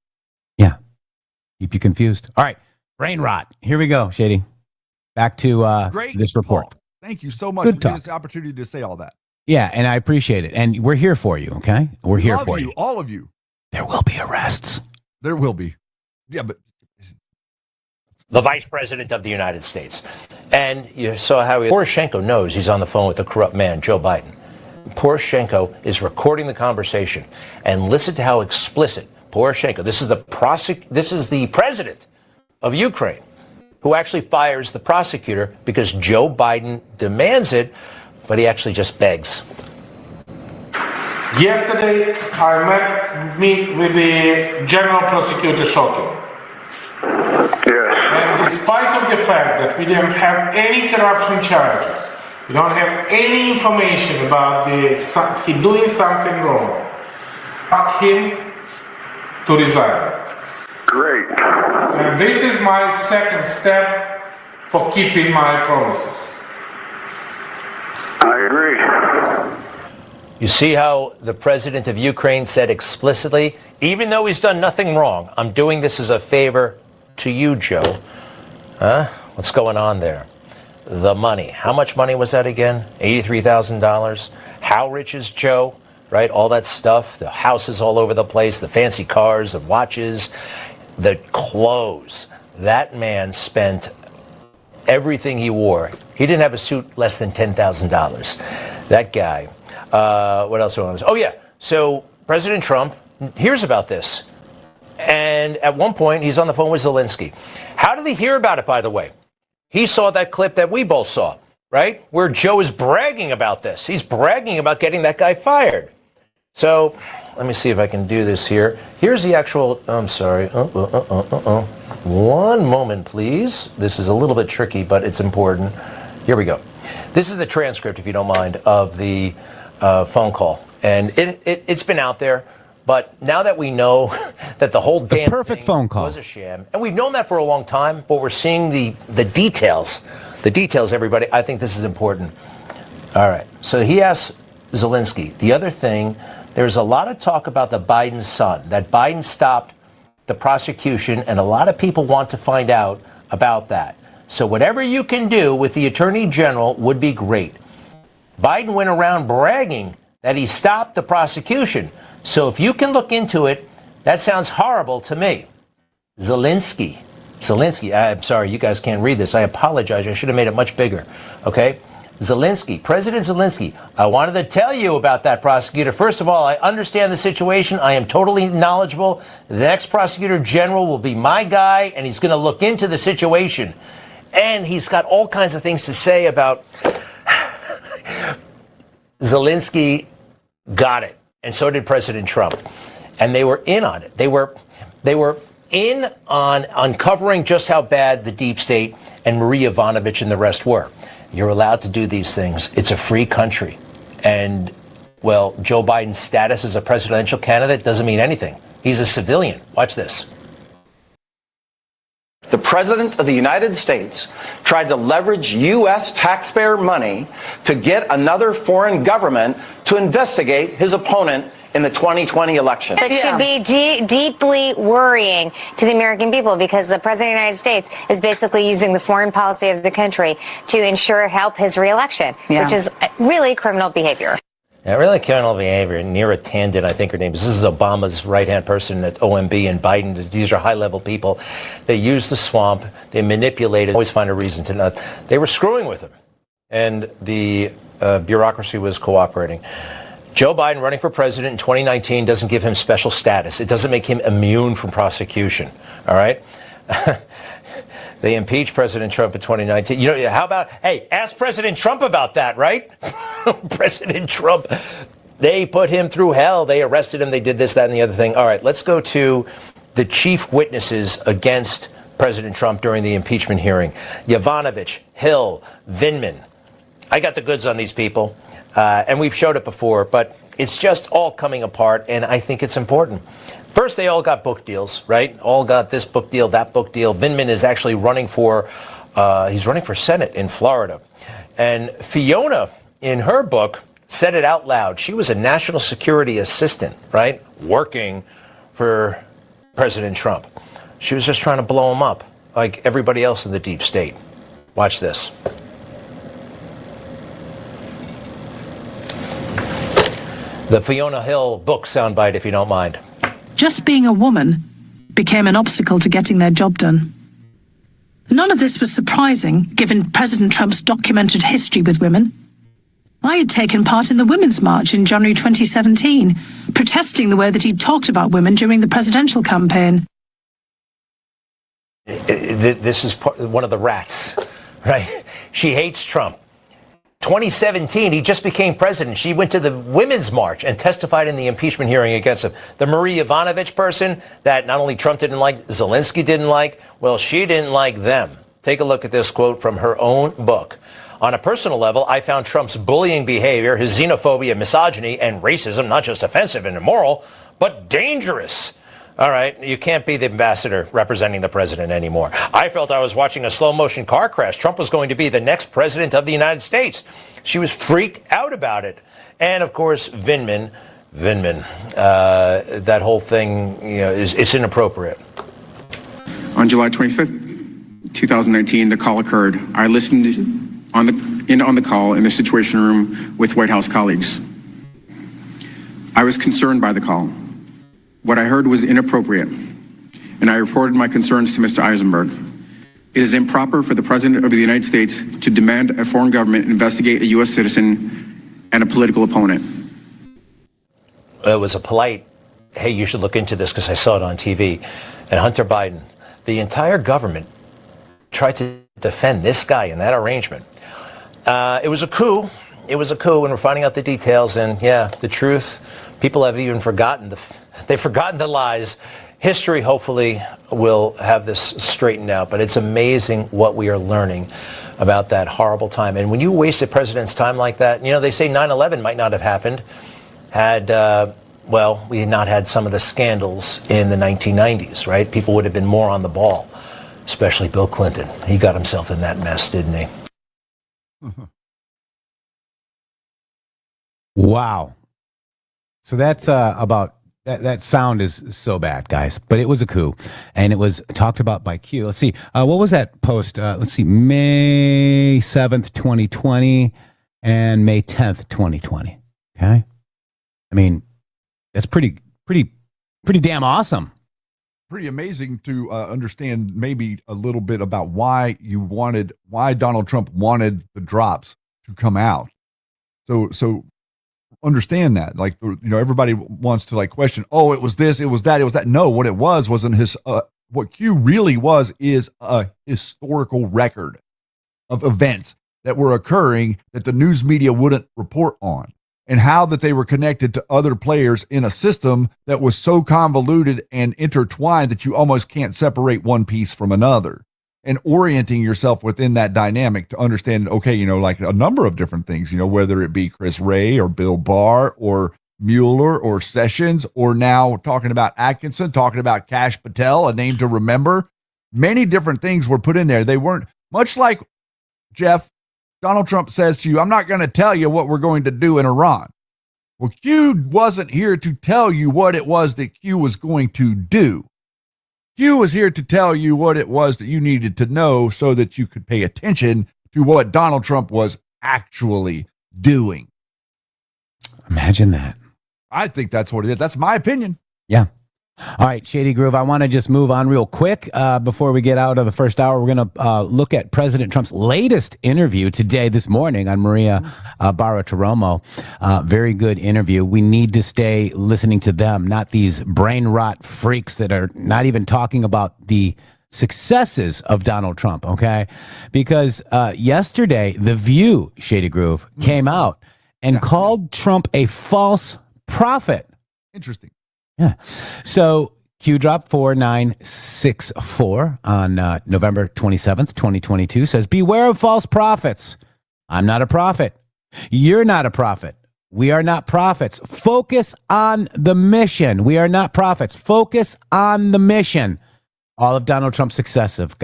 Yeah. Keep you confused. All right. Brain rot. Here we go, Shady. back to Great this report. talk. Thank you so much Good for giving talk. us the opportunity to say all that. Yeah, and I appreciate it. And we're here for you, okay? We're here Love for you, all of you. There will be arrests. There will be. Yeah, but the vice president of the United States. And you saw how Poroshenko knows he's on the phone with the corrupt man, Joe Biden. Poroshenko is recording the conversation. And listen to how explicit Poroshenko, this is the president of Ukraine, who actually fires the prosecutor because Joe Biden demands it, but he actually just begs. Yesterday, I meet with the General Prosecutor Shokin. And despite of the fact that we didn't have any corruption charges, we don't have any information about he doing something wrong, ask him to resign. Great. And this is my second step for keeping my promises. I agree. You see how the president of Ukraine said explicitly, even though he's done nothing wrong, I'm doing this as a favor to you, Joe. Huh? What's going on there? The money. How much money was that again? $83,000. How rich is Joe? Right? All that stuff. The houses all over the place, the fancy cars, the watches, the clothes. That man spent everything he wore. He didn't have a suit less than $10,000. That guy. What else do I want to say? Oh, yeah. So President Trump hears about this. And at one point, he's on the phone with Zelensky. How did he hear about it, by the way? He saw that clip that we both saw, right? Where Joe is bragging about this. He's bragging about getting that guy fired. So let me see if I can do this here. Here's the actual, I'm sorry. One moment, please. This is a little bit tricky, but it's important. Here we go. This is the transcript, if you don't mind, of the phone call. And it's been out there. But now that we know that the whole damn perfect thing phone call was a sham, and we've known that for a long time, but we're seeing the details. The details, everybody. I think this is important. All right. So he asked Zelensky. The other thing, there's a lot of talk about the Biden son, that Biden stopped the prosecution, and a lot of people want to find out about that. So whatever you can do with the Attorney General would be great. Biden went around bragging that he stopped the prosecution. So if you can look into it, that sounds horrible to me. Zelensky, I'm sorry, you guys can't read this. I apologize. I should have made it much bigger. Okay? Zelensky, President Zelensky, I wanted to tell you about that prosecutor. First of all, I understand the situation. I am totally knowledgeable. The next prosecutor general will be my guy, and he's going to look into the situation. And he's got all kinds of things to say about Zelensky got it. And so did President Trump. And they were in on it. They were in on uncovering just how bad the deep state and Marie Yovanovitch and the rest were. You're allowed to do these things. It's a free country. And, well, Joe Biden's status as a presidential candidate doesn't mean anything. He's a civilian. Watch this. The President of the United States tried to leverage U.S. taxpayer money to get another foreign government to investigate his opponent in the 2020 election. It should be deeply worrying to the American people because the President of the United States is basically using the foreign policy of the country to help his reelection, which is really criminal behavior. Yeah, really criminal behavior. Neera Tanden, I think her name is. This is Obama's right-hand person at OMB, and Biden. These are high-level people. They use the swamp. They manipulate it. Always find a reason to not. They were screwing with him, and the bureaucracy was cooperating. Joe Biden running for president in 2019 doesn't give him special status. It doesn't make him immune from prosecution. All right? They impeached President Trump in 2019. You know, how about, hey, ask President Trump about that, right? President Trump, they put him through hell. They arrested him. They did this, that, and the other thing. All right, let's go to the chief witnesses against President Trump during the impeachment hearing. Yovanovitch, Hill, Vindman. I got the goods on these people, and we've showed it before, but it's just all coming apart, and I think it's important. First, they all got book deals, right? All got this book deal, that book deal. Vindman is actually running for Senate in Florida. And Fiona, in her book, said it out loud. She was a national security assistant, right? Working for President Trump. She was just trying to blow him up, like everybody else in the deep state. Watch this. The Fiona Hill book soundbite, if you don't mind. Just being a woman became an obstacle to getting their job done. None of this was surprising, given President Trump's documented history with women. I had taken part in the Women's March in January 2017, protesting the way that he'd talked about women during the presidential campaign. This is one of the rats, right? She hates Trump. 2017, he just became president. She went to the Women's March and testified in the impeachment hearing against him. The Marie Yovanovitch person that not only Trump didn't like, Zelensky didn't like, well, she didn't like them. Take a look at this quote from her own book. On a personal level, I found Trump's bullying behavior, his xenophobia, misogyny, and racism not just offensive and immoral, but dangerous. All right, you can't be the ambassador representing the president anymore. I felt I was watching a slow-motion car crash. Trump was going to be the next president of the United States. She was freaked out about it. And, of course, Vindman, that whole thing, it's inappropriate. On July 25th, 2019, the call occurred. I listened on the call in the Situation Room with White House colleagues. I was concerned by the call. What I heard was inappropriate, and I reported my concerns to Mr. Eisenberg. It is improper for the President of the United States to demand a foreign government investigate a U.S. citizen and a political opponent. It was a polite, hey, you should look into this because I saw it on TV. And Hunter Biden, the entire government tried to defend this guy in that arrangement. It was a coup. It was a coup, and we're finding out the details. And, yeah, the truth, people have even forgotten they've forgotten the lies. History, hopefully, will have this straightened out. But it's amazing what we are learning about that horrible time. And when you waste a president's time like that, they say 9/11 might not have happened had, we had not had some of the scandals in the 1990s, right? People would have been more on the ball, especially Bill Clinton. He got himself in that mess, didn't he? Wow. So that's about that sound is so bad, guys. But it was a coup, and it was talked about by Q. Let's see. What was that post? Let's see. May 7th, 2020 and May 10th, 2020. Okay. I mean, that's pretty damn awesome. Pretty amazing to understand maybe a little bit about why Donald Trump wanted the drops to come out. So understand that, everybody wants to question, oh, it was this, it was that, it was that. No, what it wasn't his, what Q really was is a historical record of events that were occurring that the news media wouldn't report on, and how that they were connected to other players in a system that was so convoluted and intertwined that you almost can't separate one piece from another. And orienting yourself within that dynamic to understand, okay, a number of different things, whether it be Chris Wray or Bill Barr or Mueller or Sessions, or now talking about Atkinson, talking about Kash Patel, a name to remember. Many different things were put in there. They weren't, much like Jeff, Donald Trump says to you, I'm not going to tell you what we're going to do in Iran. Well, Q wasn't here to tell you what it was that Q was going to do. Q was here to tell you what it was that you needed to know so that you could pay attention to what Donald Trump was actually doing. Imagine that. I think that's what it is. That's my opinion. Yeah. All right, Shady Groove, I want to just move on real quick before we get out of the first hour. We're going to look at President Trump's latest interview this morning on Maria Bartiromo. Very good interview. We need to stay listening to them, not these brain rot freaks that are not even talking about the successes of Donald Trump, okay? Because yesterday, The View, Shady Groove, came out and called Trump a false prophet. Interesting. Yeah. So Q Drop 4964 on November 27th, 2022 says, beware of false prophets. I'm not a prophet. You're not a prophet. We are not prophets. Focus on the mission. We are not prophets. Focus on the mission. All of Donald Trump's successes,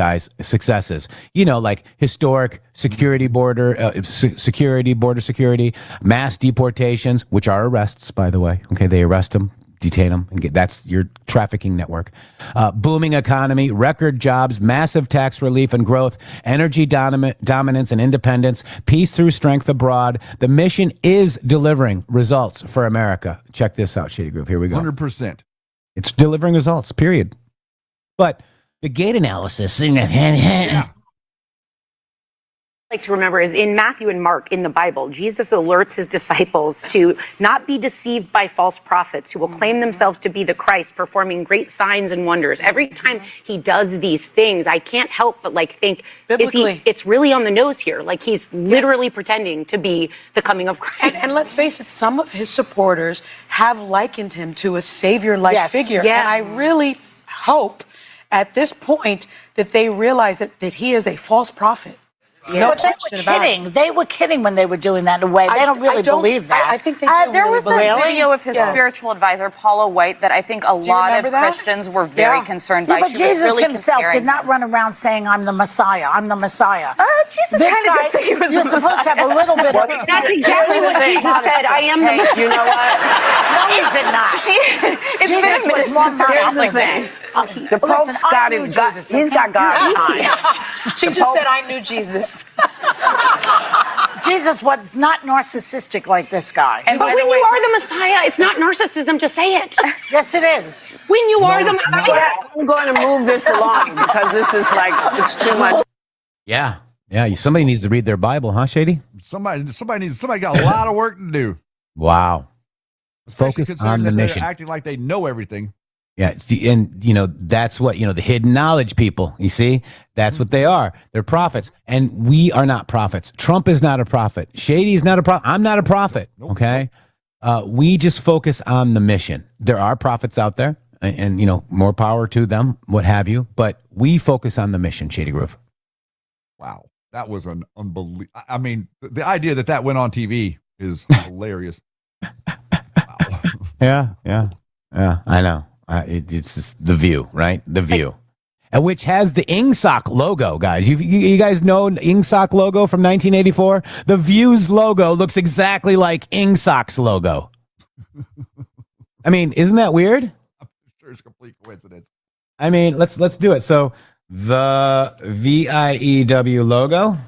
like historic border security, mass deportations, which are arrests, by the way. Okay, they arrest him, detain them and that's your trafficking network. Booming economy, record jobs, massive tax relief and growth, energy dominance and independence, peace through strength abroad. The mission is delivering results for America. Check this out, Shady Groove. Here we go. 100%. It's delivering results, period. But the gate analysis. Yeah. Like to remember is in Matthew and Mark in the Bible, Jesus alerts his disciples to not be deceived by false prophets who will claim themselves to be the Christ, performing great signs and wonders. Every time he does these things, I can't help but think, it's really on the nose here. Like he's literally pretending to be the coming of Christ. And let's face it, some of his supporters have likened him to a savior-like figure. Yeah. And I really hope at this point that they realize that he is a false prophet. Yeah. But they were kidding. They were kidding when they were doing that in a way. They don't really believe that. I think they do. There was really the video of his spiritual advisor, Paula White, that I think a lot of Christians were very concerned by. But Jesus himself did not run around saying, I'm the Messiah. I'm the Messiah. Jesus kind of did say he was the Messiah. You're supposed to have a little bit of... That's exactly what Jesus said. I am the Messiah. You know what? No, he did not. It's been a minute. Here's the thing. The Pope's got it. He's got God behind. She just said, I knew Jesus. Jesus was not narcissistic like this guy. But when you are the Messiah, it's not narcissism to say it. Yes, it is. When you are the Messiah. I'm going to move this along because this is it's too much. Yeah. Somebody needs to read their Bible, huh, Shady? Somebody got a lot of work to do. Wow. Especially Focus on the mission. They're acting like they know everything. Yeah, that's what, the hidden knowledge people, you see? That's what they are. They're prophets. And we are not prophets. Trump is not a prophet. Shady's not a prophet. I'm not a prophet, okay? We just focus on the mission. There are prophets out there, and more power to them, what have you. But we focus on the mission, Shady Groove. Wow. That was an unbelievable... I mean, the idea that went on TV is hilarious. Wow. Yeah, I know. It's just The View, right? The View. And which has the INGSOC logo, guys. You guys know INGSOC logo from 1984? The View's logo looks exactly like INGSOC's logo. I mean, isn't that weird? I'm sure it's a complete coincidence. I mean, let's do it. So the VIEW logo.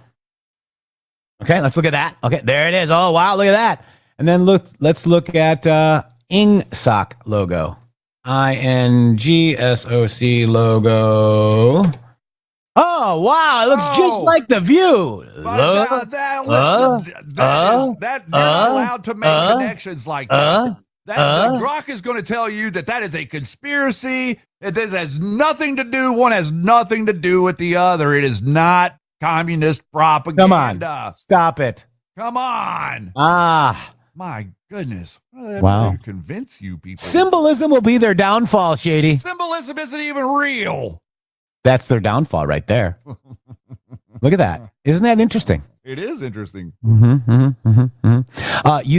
Okay, let's look at that. Okay, there it is. Oh, wow, look at that. And then let's look at INGSOC logo. INGSOC logo. Oh, wow. It looks just like The View. That you're not allowed to make connections like that. The Grok is going to tell you that is a conspiracy. This has nothing to do. One has nothing to do with the other. It is not communist propaganda. Come on. Stop it. Come on. My goodness. Wow. To convince you people. Symbolism will be their downfall, Shady. Symbolism isn't even real. That's their downfall right there. Look at that. Isn't that interesting? It is interesting. You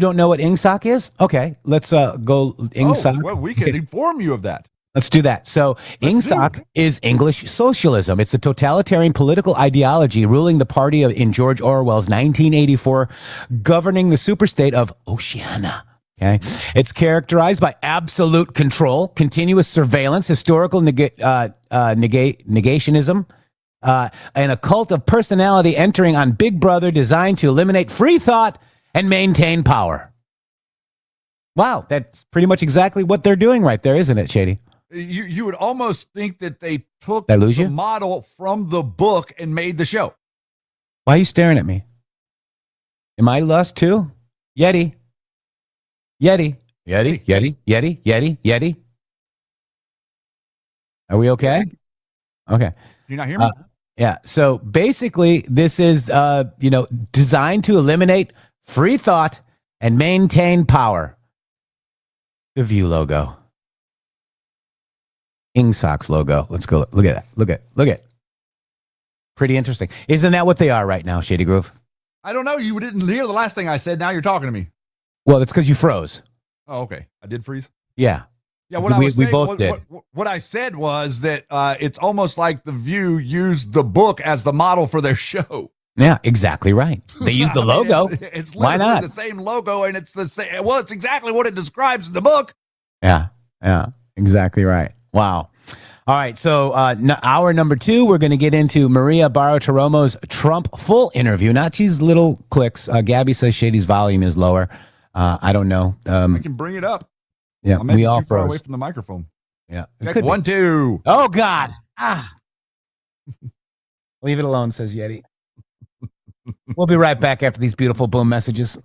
don't know what INGSOC is? Okay, let's go INGSOC. Well, we can inform you of that. Let's do that. So INGSOC is English socialism. It's a totalitarian political ideology ruling the party in George Orwell's 1984, governing the superstate of Oceania. Okay, it's characterized by absolute control, continuous surveillance, historical negationism, and a cult of personality entering on Big Brother designed to eliminate free thought and maintain power. Wow, that's pretty much exactly what they're doing right there, isn't it, Shady? You would almost think that they took the model from the book and made the show. Why are you staring at me? Am I lost too? Yeti. Are we okay? Okay. You not hear me? Yeah. So basically, this is designed to eliminate free thought and maintain power. The View logo. INGSOC's logo. Let's go. Look at that. Look at. Pretty interesting. Isn't that what they are right now, Shady Groove? I don't know. You didn't hear the last thing I said. Now you're talking to me. Well, it's because you froze. Oh, okay. I did freeze? Yeah. Yeah, what I said was that it's almost like The View used the book as the model for their show. Yeah, exactly right. They use the logo. It's Why not? the same logo, and it's the same. Well, it's exactly what it describes in the book. Yeah. Yeah, exactly right. Wow. All right, so hour number 2, we're going to get into Maria Bartiromo's Trump full interview, not these little clicks. Gabby says Shady's volume is lower. I don't know. I can bring it up. Yeah, I'm maybe we all too far froze away from the microphone. Yeah, Check 1, 2. Oh God! Leave it alone, says Yeti. We'll be right back after these beautiful boom messages.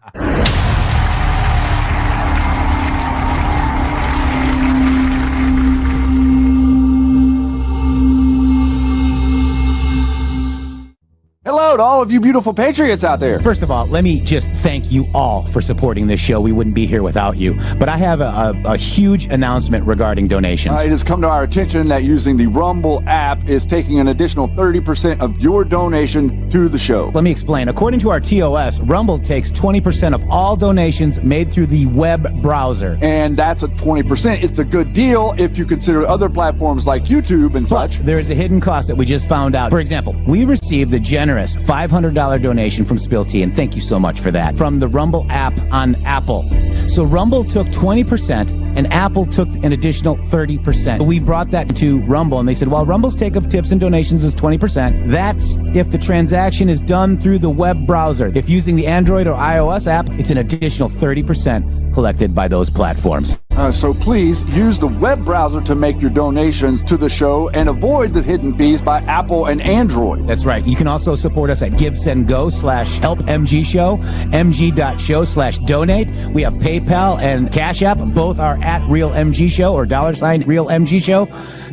Hello to all of you beautiful patriots out there. First of all, let me just thank you all for supporting this show. We wouldn't be here without you. But I have a huge announcement regarding donations. It has come to our attention that using the Rumble app is taking an additional 30% of your donation to the show. Let me explain. According to our TOS, Rumble takes 20% of all donations made through the web browser. And that's at 20%. It's a good deal if you consider other platforms like YouTube and such. There is a hidden cost that we just found out. For example, we received the generous $500 donation from Spill Tea, and thank you so much for that, from the Rumble app on Apple. So Rumble took 20% and Apple took an additional 30%. We brought that to Rumble and they said, well, Rumble's take of tips and donations is 20%. That's if the transaction is done through the web browser. If using the Android or iOS app, it's an additional 30% collected by those platforms. So please use the web browser to make your donations to the show and avoid the hidden fees by Apple and Android. That's right. You can also support us at GiveSendGo/HelpMGShow, mg.show/donate. We have PayPal and Cash App. Both are at RealMGShow or $RealMGShow.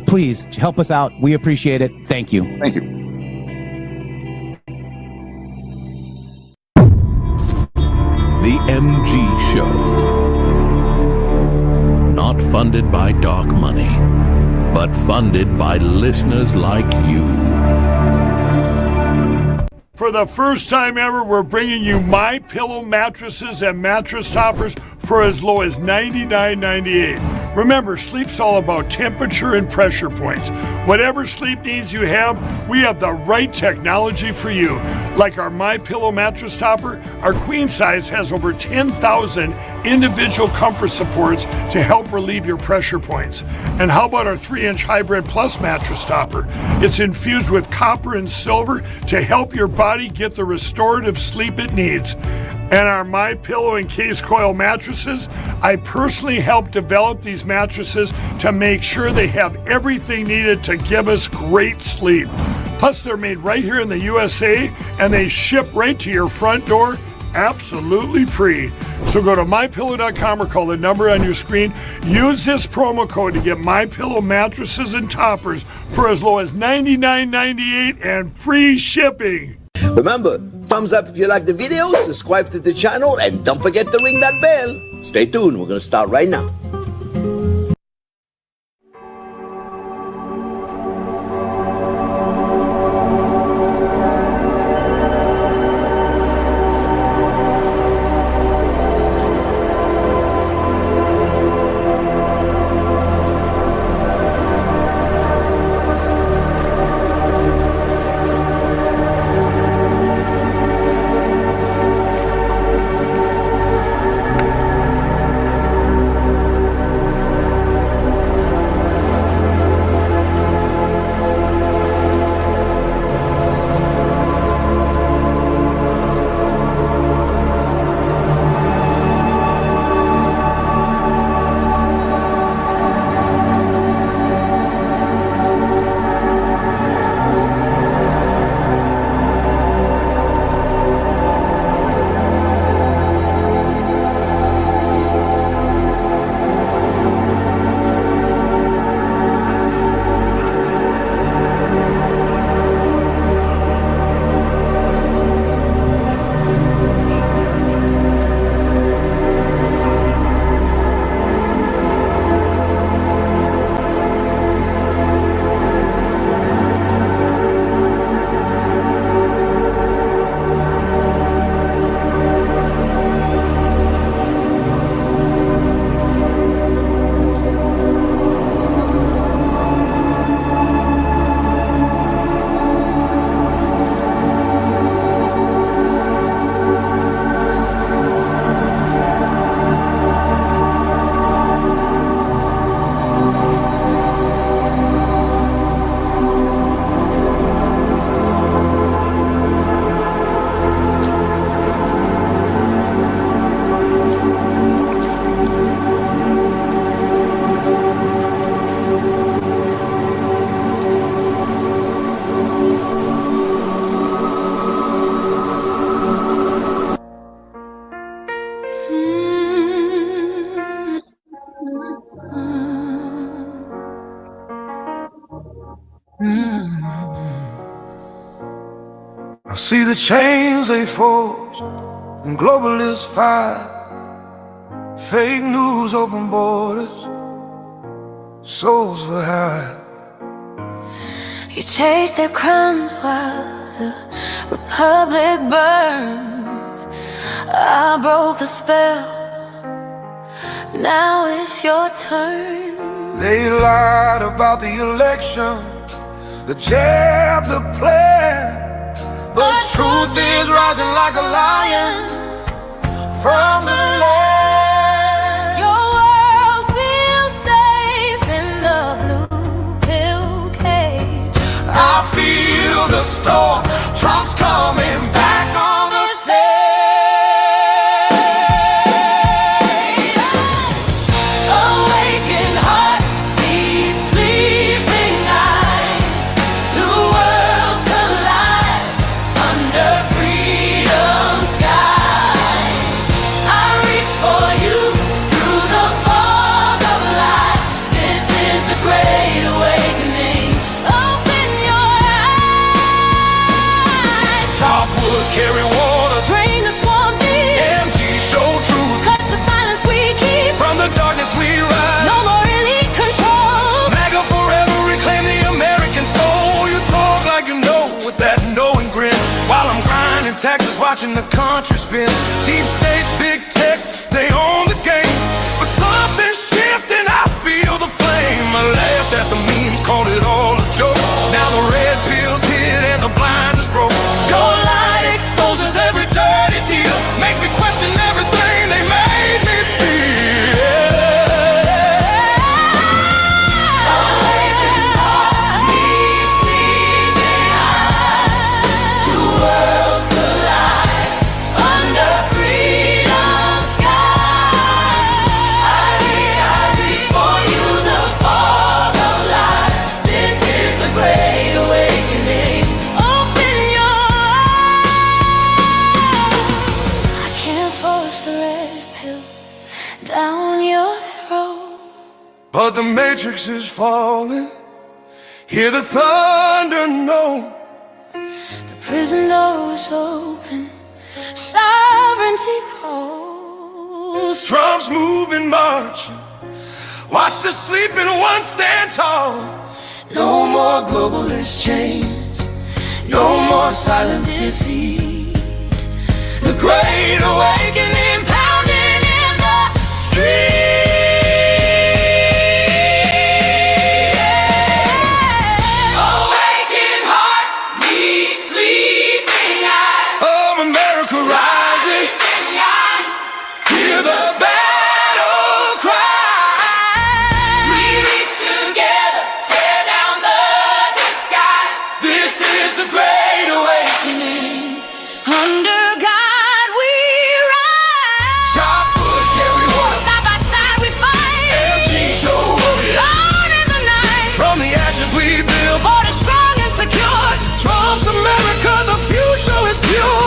Please help us out. We appreciate it. Thank you. Thank you. The MG Show. Not funded by dark money, but funded by listeners like you. For the first time ever, we're bringing you My Pillow mattresses and mattress toppers for as low as $99.98. Remember, sleep's all about temperature and pressure points. Whatever sleep needs you have, we have the right technology for you. Like our My Pillow mattress topper, our queen size has over 10,000 individual comfort supports to help relieve your pressure points. And how about our 3-inch Hybrid Plus mattress topper? It's infused with copper and silver to help your body get the restorative sleep it needs. And our My Pillow and Case Coil mattresses, I personally helped develop these mattresses to make sure they have everything needed to give us great sleep. Plus, they're made right here in the USA, and they ship right to your front door absolutely free. So go to MyPillow.com or call the number on your screen. Use this promo code to get MyPillow mattresses and toppers for as low as $99.98 and free shipping. Remember, thumbs up if you like the video, subscribe to the channel, and don't forget to ring that bell. Stay tuned, we're going to start right now. see the chains they forge and globalists fight. Fake news, open borders, souls will hide. You chase their crimes while the republic burns. I broke the spell, now it's your turn. They lied about the election, the jab, the plan, but truth is rising like a lion from the land. Your world feels safe in the blue pill cage. I feel the storm, Trump's coming back on the stage. Awakened heart, deep sleeping eyes. Two worlds collide under freedom skies. I reach for you through the fog of lies. This is the great awakening. Open your eyes. Chop wood, carry water, Drain the swamp deep. MG show truth. Cut the silence we keep. From the darkness we rise. No more elite control. MAGA forever, reclaim the American soul. You talk like you know with that knowing grin. While I'm grinding taxes, watching the country spin. Deep state, big tech, they own the game. But something's shifting, I feel the flame. I laughed at the memes, called it all a joke. Now the red pill's hit and the blind is broke. Your light exposes every dirty deal. Makes me question everything they made me feel. Awakened heart, deep sleeping eyes. Two worlds collide under freedom skies. I reach for you, the fog of life. This is the great awakening. Open your eyes. I can't force the red pill down your throat. But the matrix is falling. Hear the thunder know. The prison door is open. Sovereignty calls. Trump's moving, marching. Watch the sleeping ones stand tall. No more globalist chains. No more silent defeat. The great awakening pounding in the street. Awakened heart, deep sleeping eyes. Of America rising. Hear the battle cry. We reach together, tear down the disguise. This is the great awakening. Under God we rise. Chop wood, carry water. Side by side we fight. MG show warrior. On in the night. From the ashes we build. Border strong and secure. Trump's America, the future is pure.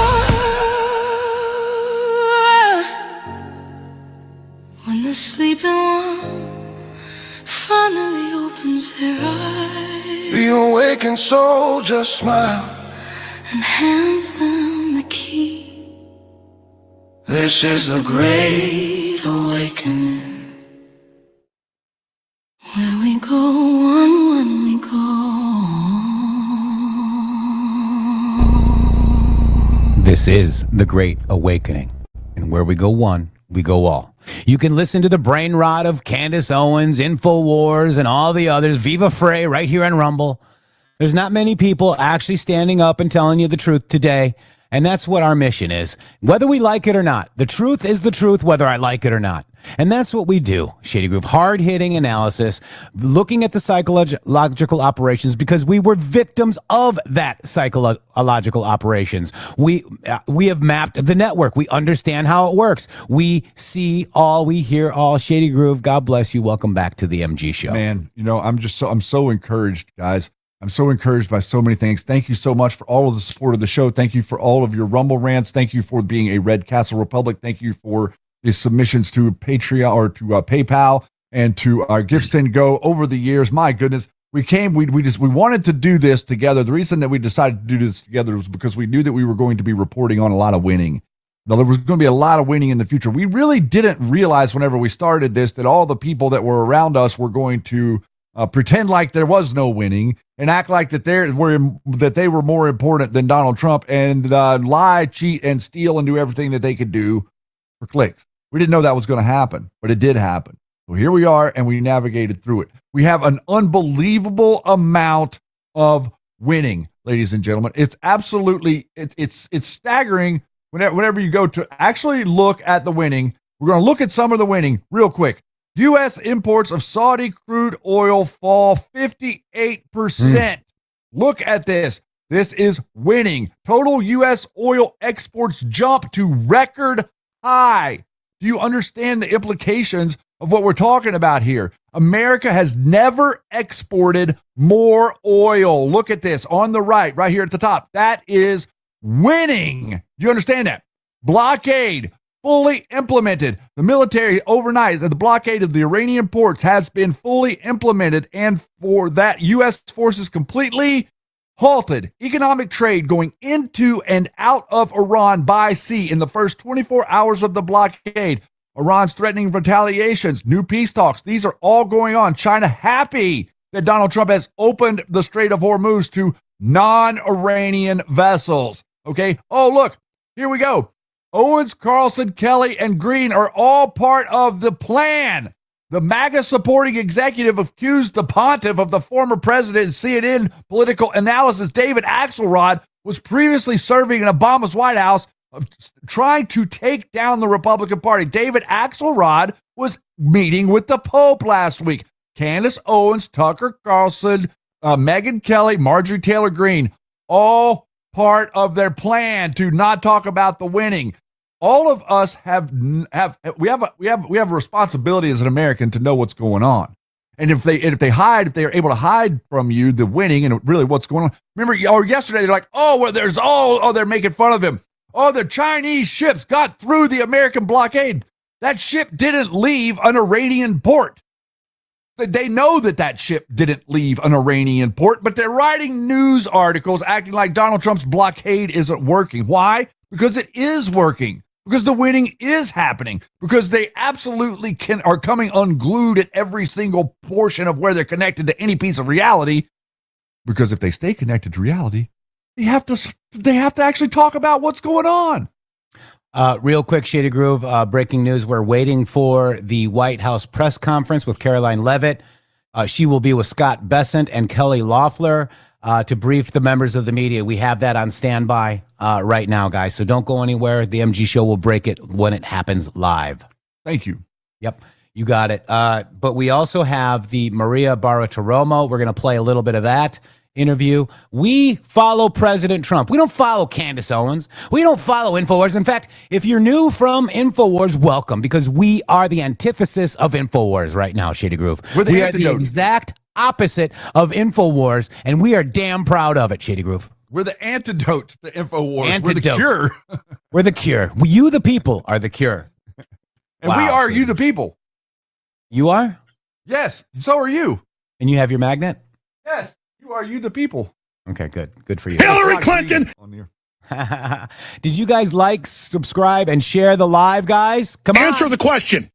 When the sleeping one finally opens their eyes The awakened soul just smile. and hands them the key. This is the great awakening. Where we go one, when we go. This is The Great Awakening. And where we go one, we go all. You can listen to the brain rot of Candace Owens, InfoWars, and all the others, Viva Frey, right here on Rumble. There's not many people actually standing up and telling you the truth today. And that's what our mission is. Whether we like it or not, the truth is the truth, whether I like it or not. And that's what we do, Shady Group. Hard-hitting analysis, looking at the psychological operations, because we were victims of that psychological operations. We have mapped the network. We understand how it works. We see all, we hear all. Shady Groove, God bless you. Welcome back to the MG Show. Man, you know, I'm so encouraged, guys. I'm so encouraged by so many things. Thank you so much for all of the support of the show. Thank you for all of your Rumble rants. Thank you for being a Red Castle Republic. Thank you for the submissions to Patreon or to PayPal and to our Gift Send Go over the years. My goodness, we wanted to do this together. The reason that we decided to do this together was because we knew that we were going to be reporting on a lot of winning. Now, there was going to be a lot of winning in the future. We really didn't realize whenever we started this that all the people that were around us were going to pretend like there was no winning and act like that they were more important than Donald Trump and lie, cheat, and steal and do everything that they could do for clicks. We didn't know that was going to happen, but it did happen. So here we are, and we navigated through it. We have an unbelievable amount of winning, ladies and gentlemen. It's absolutely, it's staggering whenever you go to actually look at the winning. We're going to look at some of the winning real quick. U.S. imports of Saudi crude oil fall 58%. Look at this. This is winning. Total U.S. oil exports jump to record high. Do you understand the implications of what we're talking about here? America has never exported more oil. Look at this on the right here at the top. That is winning. Do you understand that? Blockade fully implemented. The military overnight, the blockade of the Iranian ports has been fully implemented, and for that, U.S. forces completely halted economic trade going into and out of Iran by sea in the first 24 hours of the blockade. Iran's threatening retaliations, new peace talks. These are all going on. China happy that Donald Trump has opened the Strait of Hormuz to non-Iranian vessels. Okay. Oh, look, here we go. Owens, Carlson, Kelly, and Green are all part of the plan. The MAGA supporting executive accused the pontiff of the former president. CNN political analysis David Axelrod was previously serving in Obama's White House, trying to take down the Republican Party. David Axelrod was meeting with the Pope last week. Candace Owens, Tucker Carlson, Megyn Kelly, Marjorie Taylor Greene, all part of their plan to not talk about the winning. All of us have a responsibility as an American to know what's going on. And if they are able to hide from you the winning and really what's going on. Remember, yesterday they're like, they're making fun of him. Oh, the Chinese ships got through the American blockade. That ship didn't leave an Iranian port. They know that ship didn't leave an Iranian port, but they're writing news articles acting like Donald Trump's blockade isn't working. Why? Because it is working. Because the winning is happening. Because they absolutely are coming unglued at every single portion of where they're connected to any piece of reality. Because if they stay connected to reality, they have to actually talk about what's going on. Real quick, Shady Groove, breaking news. We're waiting for the White House press conference with Karoline Leavitt. She will be with Scott Bessent and Kelly Loeffler to brief the members of the media. We have that on standby right now, guys. So don't go anywhere. The MG Show will break it when it happens live. Thank you. Yep, you got it. But we also have the Maria Bartiromo. We're going to play a little bit of that interview. We follow President Trump. We don't follow Candace Owens. We don't follow InfoWars. In fact, if you're new from InfoWars, welcome, because we are the antithesis of InfoWars right now, Shady Groove. We are the exact opposite of InfoWars, and we are damn proud of it, Shady Groove. We're the antidote to InfoWars. We're the cure. We're the cure. You, the people, are the cure. And we are you, the people. You are? Yes. So are you. And you have your magnet? Yes. You are you, the people. Okay, good. Good for you. Hillary Clinton! Did you guys like, subscribe, and share the live, guys? Come on. Answer the question.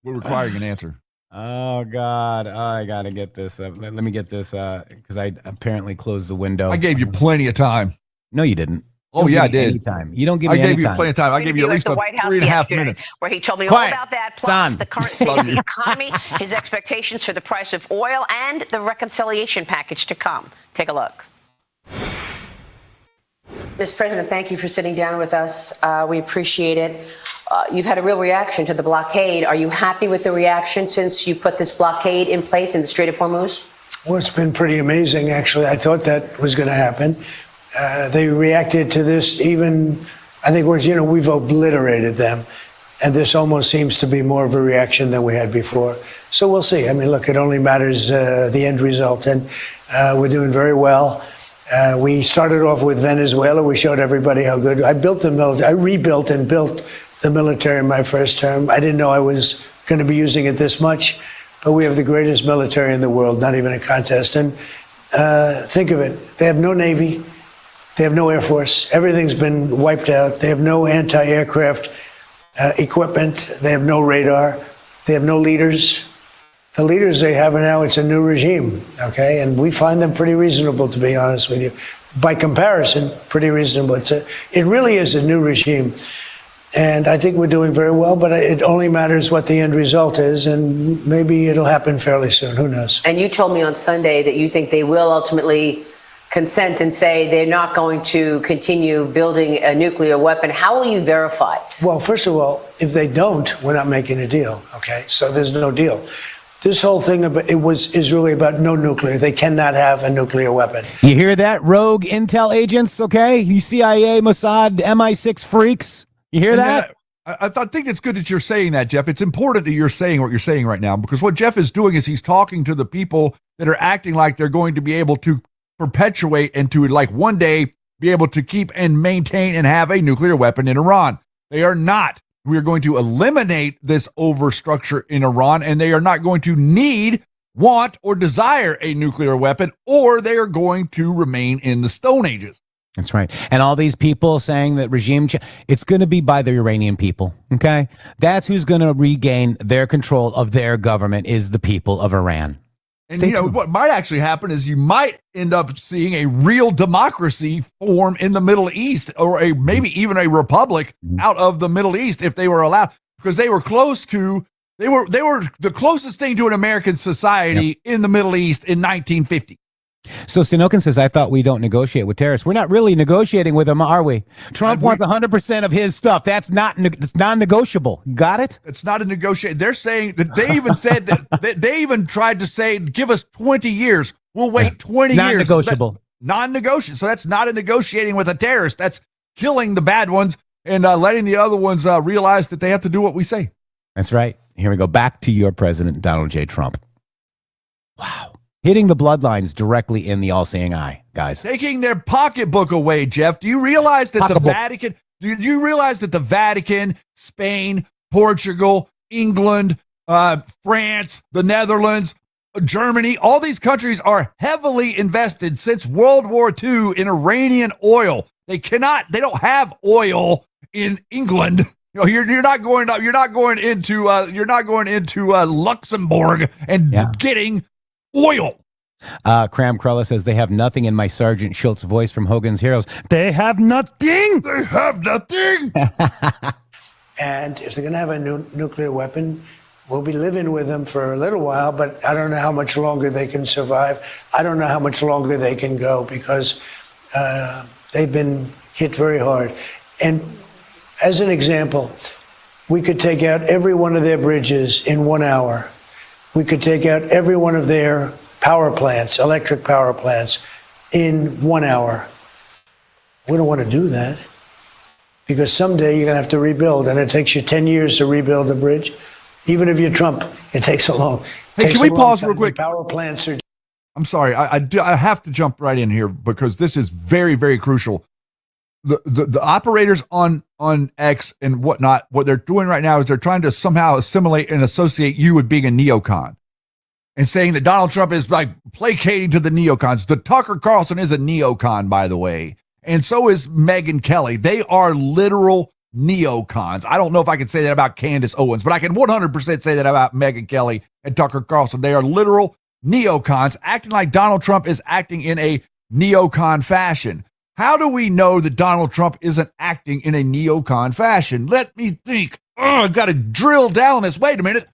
We're requiring an answer. Oh, God. I got to get this. Let me get this because I apparently closed the window. I gave you plenty of time. No, you didn't. Oh, yeah, I did. Anytime. You don't give me any time. I gave you plenty of time. I gave you at least 3.5 minutes. Where he told me all about that, plus the current state of the economy, his expectations for the price of oil, and the reconciliation package to come. Take a look. Mr. President, thank you for sitting down with us. We appreciate it. You've had a real reaction to the blockade. Are you happy with the reaction since you put this blockade in place in the Strait of Hormuz? Well, it's been pretty amazing, actually. I thought that was going to happen. They reacted to this even, I think, we've obliterated them. And this almost seems to be more of a reaction than we had before. So we'll see. I mean, look, it only matters the end result. And we're doing very well. We started off with Venezuela. We showed everybody how good. I rebuilt and built the military in my first term. I didn't know I was going to be using it this much. but we have the greatest military in the world, not even a contest. And think of it. They have no Navy. They have no Air Force. Everything's been wiped out. They have no anti-aircraft equipment. They have no radar. They have no leaders. The leaders they have now, it's a new regime, okay? And we find them pretty reasonable, to be honest with you. By comparison, pretty reasonable. It really is a new regime. And I think we're doing very well, but it only matters what the end result is, and maybe it'll happen fairly soon. Who knows? And you told me on Sunday that you think they will ultimately consent and say they're not going to continue building a nuclear weapon. How will you verify? Well, first of all, if they don't, we're not making a deal, okay? So there's no deal. This whole thing is really about no nuclear. They cannot have a nuclear weapon. You hear that, rogue intel agents, okay? You CIA, Mossad, MI6 freaks. You hear that? I think it's good that you're saying that, Jeff. It's important that you're saying what you're saying right now, because what Jeff is doing is he's talking to the people that are acting like they're going to be able to perpetuate and to, like, one day be able to keep and maintain and have a nuclear weapon in Iran. They are not. We are going to eliminate this overstructure in Iran, and they are not going to need, want, or desire a nuclear weapon, or they are going to remain in the Stone Ages. That's right. And all these people saying that regime it's going to be by the Iranian people, okay? That's who's going to regain their control of their government, is the people of Iran. And what might actually happen is you might end up seeing a real democracy form in the Middle East, or maybe even a republic out of the Middle East if they were allowed, because they were they were the closest thing to an American society in the Middle East in 1950. So Sinokin says, I thought we don't negotiate with terrorists. We're not really negotiating with them, are we? Trump wants 100% of his stuff. That's it's non-negotiable. Got it? It's not a negotiation. They're saying that they even said that they even tried to say, give us 20 years. We'll wait 20 years. Non-negotiable. Non-negotiable. So that's not a negotiating with a terrorist. That's killing the bad ones and letting the other ones realize that they have to do what we say. That's right. Here we go. Back to your president, Donald J. Trump. Wow. Hitting the bloodlines directly in the all-seeing eye, guys. Taking their pocketbook away, Jeff. Do you realize that the Vatican, do you realize that the Vatican, Spain, Portugal, England, France, the Netherlands, Germany, all these countries are heavily invested since World War II in Iranian oil. They don't have oil in England. You know, you're not going into Luxembourg and getting oil. Cram Krella says they have nothing in my Sergeant Schultz voice from Hogan's Heroes. They have nothing. They have nothing. And if they're going to have a nuclear weapon, we'll be living with them for a little while, but I don't know how much longer they can survive. I don't know how much longer they can go, because they've been hit very hard. And as an example, we could take out every one of their bridges in 1 hour. We could take out every one of their power plants, electric power plants, in 1 hour. We don't want to do that, because someday you're going to have to rebuild, and it takes you 10 years to rebuild a bridge. Even if you're Trump, it takes a long. Hey, can we pause real quick? The power plants are. I'm sorry, I have to jump right in here because this is very, very crucial. The operators on X and whatnot, what they're doing right now is they're trying to somehow assimilate and associate you with being a neocon, and saying that Donald Trump is like placating to the neocons. The Tucker Carlson is a neocon, by the way, and so is Megyn Kelly. They are literal neocons. I don't know if I can say that about Candace Owens, but I can 100% say that about Megyn Kelly and Tucker Carlson. They are literal neocons, acting like Donald Trump is acting in a neocon fashion. How do we know that Donald Trump isn't acting in a neocon fashion? Let me think. I've got to drill down this. Wait a minute.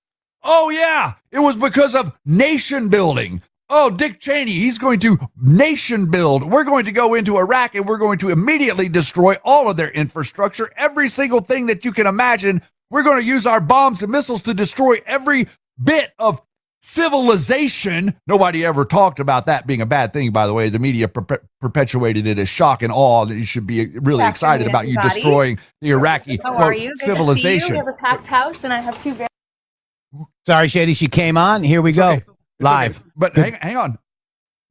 Oh, yeah. It was because of nation building. Oh, Dick Cheney, he's going to nation build. We're going to go into Iraq and we're going to immediately destroy all of their infrastructure. Every single thing that you can imagine. We're going to use our bombs and missiles to destroy every bit of civilization. Nobody ever talked about that being a bad thing, by the way. The media perpetuated it as shock and awe that you should be really excited about you destroying the Iraqi civilization. We have a packed house, and I have two. Sorry, Shady, she came on. Here we go. Live. Okay. But hang on.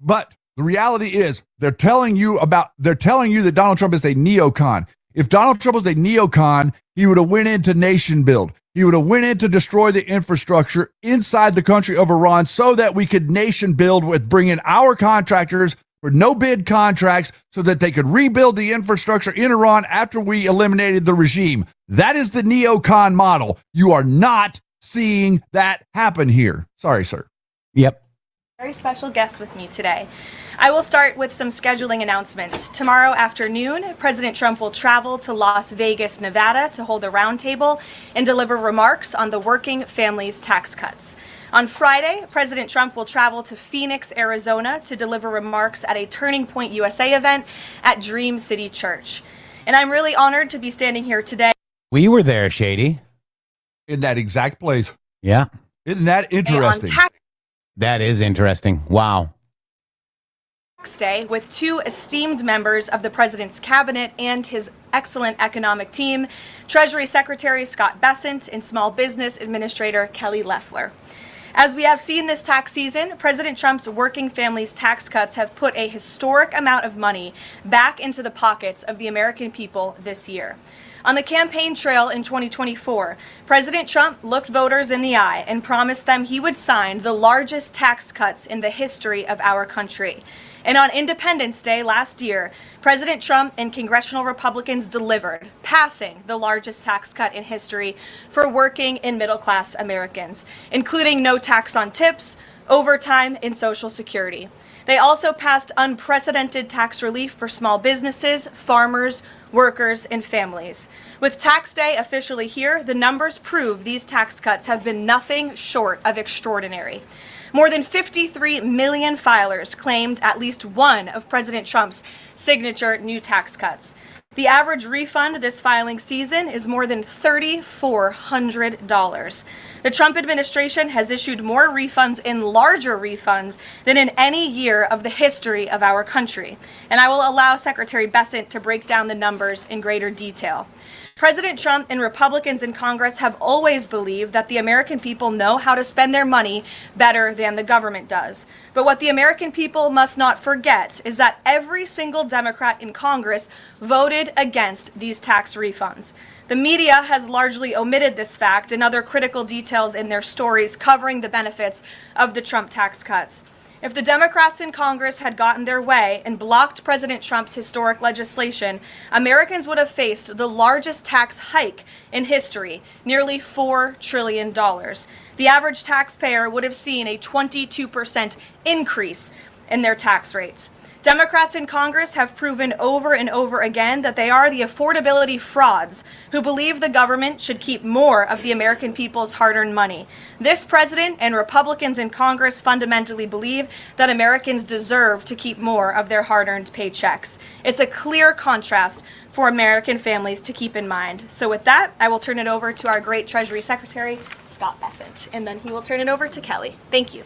But the reality is they're telling you that Donald Trump is a neocon. If Donald Trump was a neocon, he would have went into nation build. He would have went in to destroy the infrastructure inside the country of Iran so that we could nation build with bringing our contractors for no bid contracts so that they could rebuild the infrastructure in Iran after we eliminated the regime. That is the neocon model. You are not seeing that happen here. Sorry, sir. Yep. Very special guest with me today. I will start with some scheduling announcements. Tomorrow afternoon, President Trump will travel to Las Vegas, Nevada to hold a roundtable and deliver remarks on the working families tax cuts. On Friday, President Trump will travel to Phoenix, Arizona to deliver remarks at a Turning Point USA event at Dream City Church. And I'm really honored to be standing here today. We were there, Shady. In that exact place. Yeah. Isn't that interesting? That is interesting. Wow. Day with two esteemed members of the president's cabinet and his excellent economic team, Treasury Secretary Scott Bessent and Small Business Administrator Kelly Loeffler. As we have seen this tax season, President Trump's working families tax cuts have put a historic amount of money back into the pockets of the American people this year. On the campaign trail in 2024, President Trump looked voters in the eye and promised them he would sign the largest tax cuts in the history of our country. And on Independence Day last year, President Trump and congressional Republicans delivered, passing the largest tax cut in history for working and middle-class Americans, including no tax on tips, overtime, and Social Security. They also passed unprecedented tax relief for small businesses, farmers, workers, and families. With tax day officially here, the numbers prove these tax cuts have been nothing short of extraordinary. More than 53 million filers claimed at least one of President Trump's signature new tax cuts. The average refund this filing season is more than $3,400. The Trump administration has issued more refunds and larger refunds than in any year of the history of our country. And I will allow Secretary Bessent to break down the numbers in greater detail. President Trump and Republicans in Congress have always believed that the American people know how to spend their money better than the government does. But what the American people must not forget is that every single Democrat in Congress voted against these tax refunds. The media has largely omitted this fact and other critical details in their stories covering the benefits of the Trump tax cuts. If the Democrats in Congress had gotten their way and blocked President Trump's historic legislation, Americans would have faced the largest tax hike in history, nearly $4 trillion. The average taxpayer would have seen a 22% increase in their tax rates. Democrats in Congress have proven over and over again that they are the affordability frauds who believe the government should keep more of the American people's hard-earned money. This president and Republicans in Congress fundamentally believe that Americans deserve to keep more of their hard-earned paychecks. It's a clear contrast for American families to keep in mind. So with that, I will turn it over to our great Treasury Secretary, Scott Bessent, and then he will turn it over to Kelly. Thank you.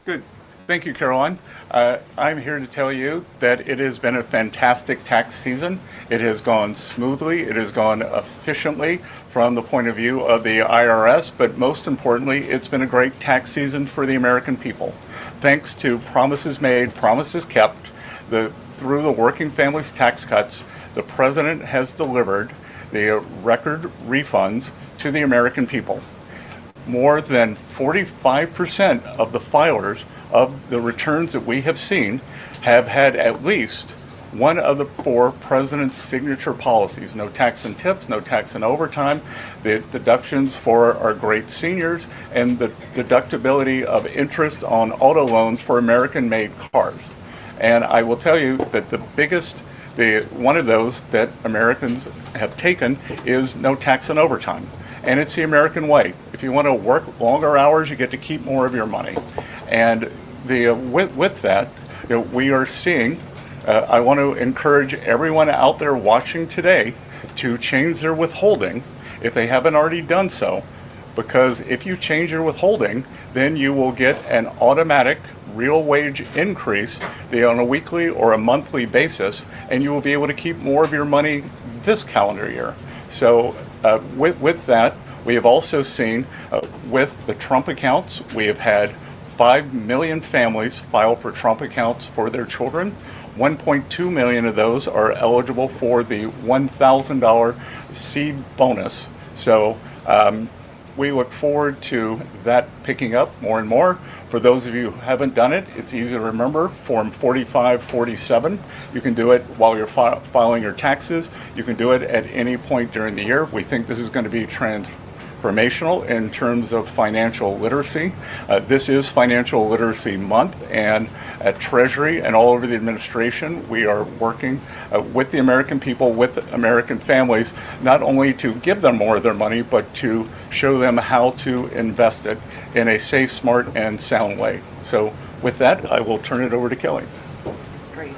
Good. Thank you, Karoline. I'm here to tell you that it has been a fantastic tax season. It has gone smoothly. It has gone efficiently from the point of view of the IRS, but most importantly, it's been a great tax season for the American people. Thanks to promises made, promises kept, through the working families tax cuts, the president has delivered the record refunds to the American people. More than 45% of the filers of the returns that we have seen have had at least one of the four president's signature policies: no tax on tips, no tax on overtime, the deductions for our great seniors, and the deductibility of interest on auto loans for American-made cars. And I will tell you that the biggest, one of those that Americans have taken is no tax on overtime. And it's the American way. If you want to work longer hours, you get to keep more of your money. And with that, we are seeing, I want to encourage everyone out there watching today to change their withholding if they haven't already done so. Because if you change your withholding, then you will get an automatic real wage increase on a weekly or a monthly basis, and you will be able to keep more of your money this calendar year. So with that, we have also seen with the Trump accounts, we have had 5 million families file for Trump accounts for their children. 1.2 million of those are eligible for the $1,000 seed bonus. So we look forward to that picking up more and more. For those of you who haven't done it, it's easy to remember, Form 4547. You can do it while you're filing your taxes. You can do it at any point during the year. We think this is going to be transformational in terms of financial literacy. This is Financial Literacy Month, and at Treasury and all over the administration, we are working with the American people, with American families, not only to give them more of their money, but to show them how to invest it in a safe, smart, and sound way. So with that, I will turn it over to Kelly. Great.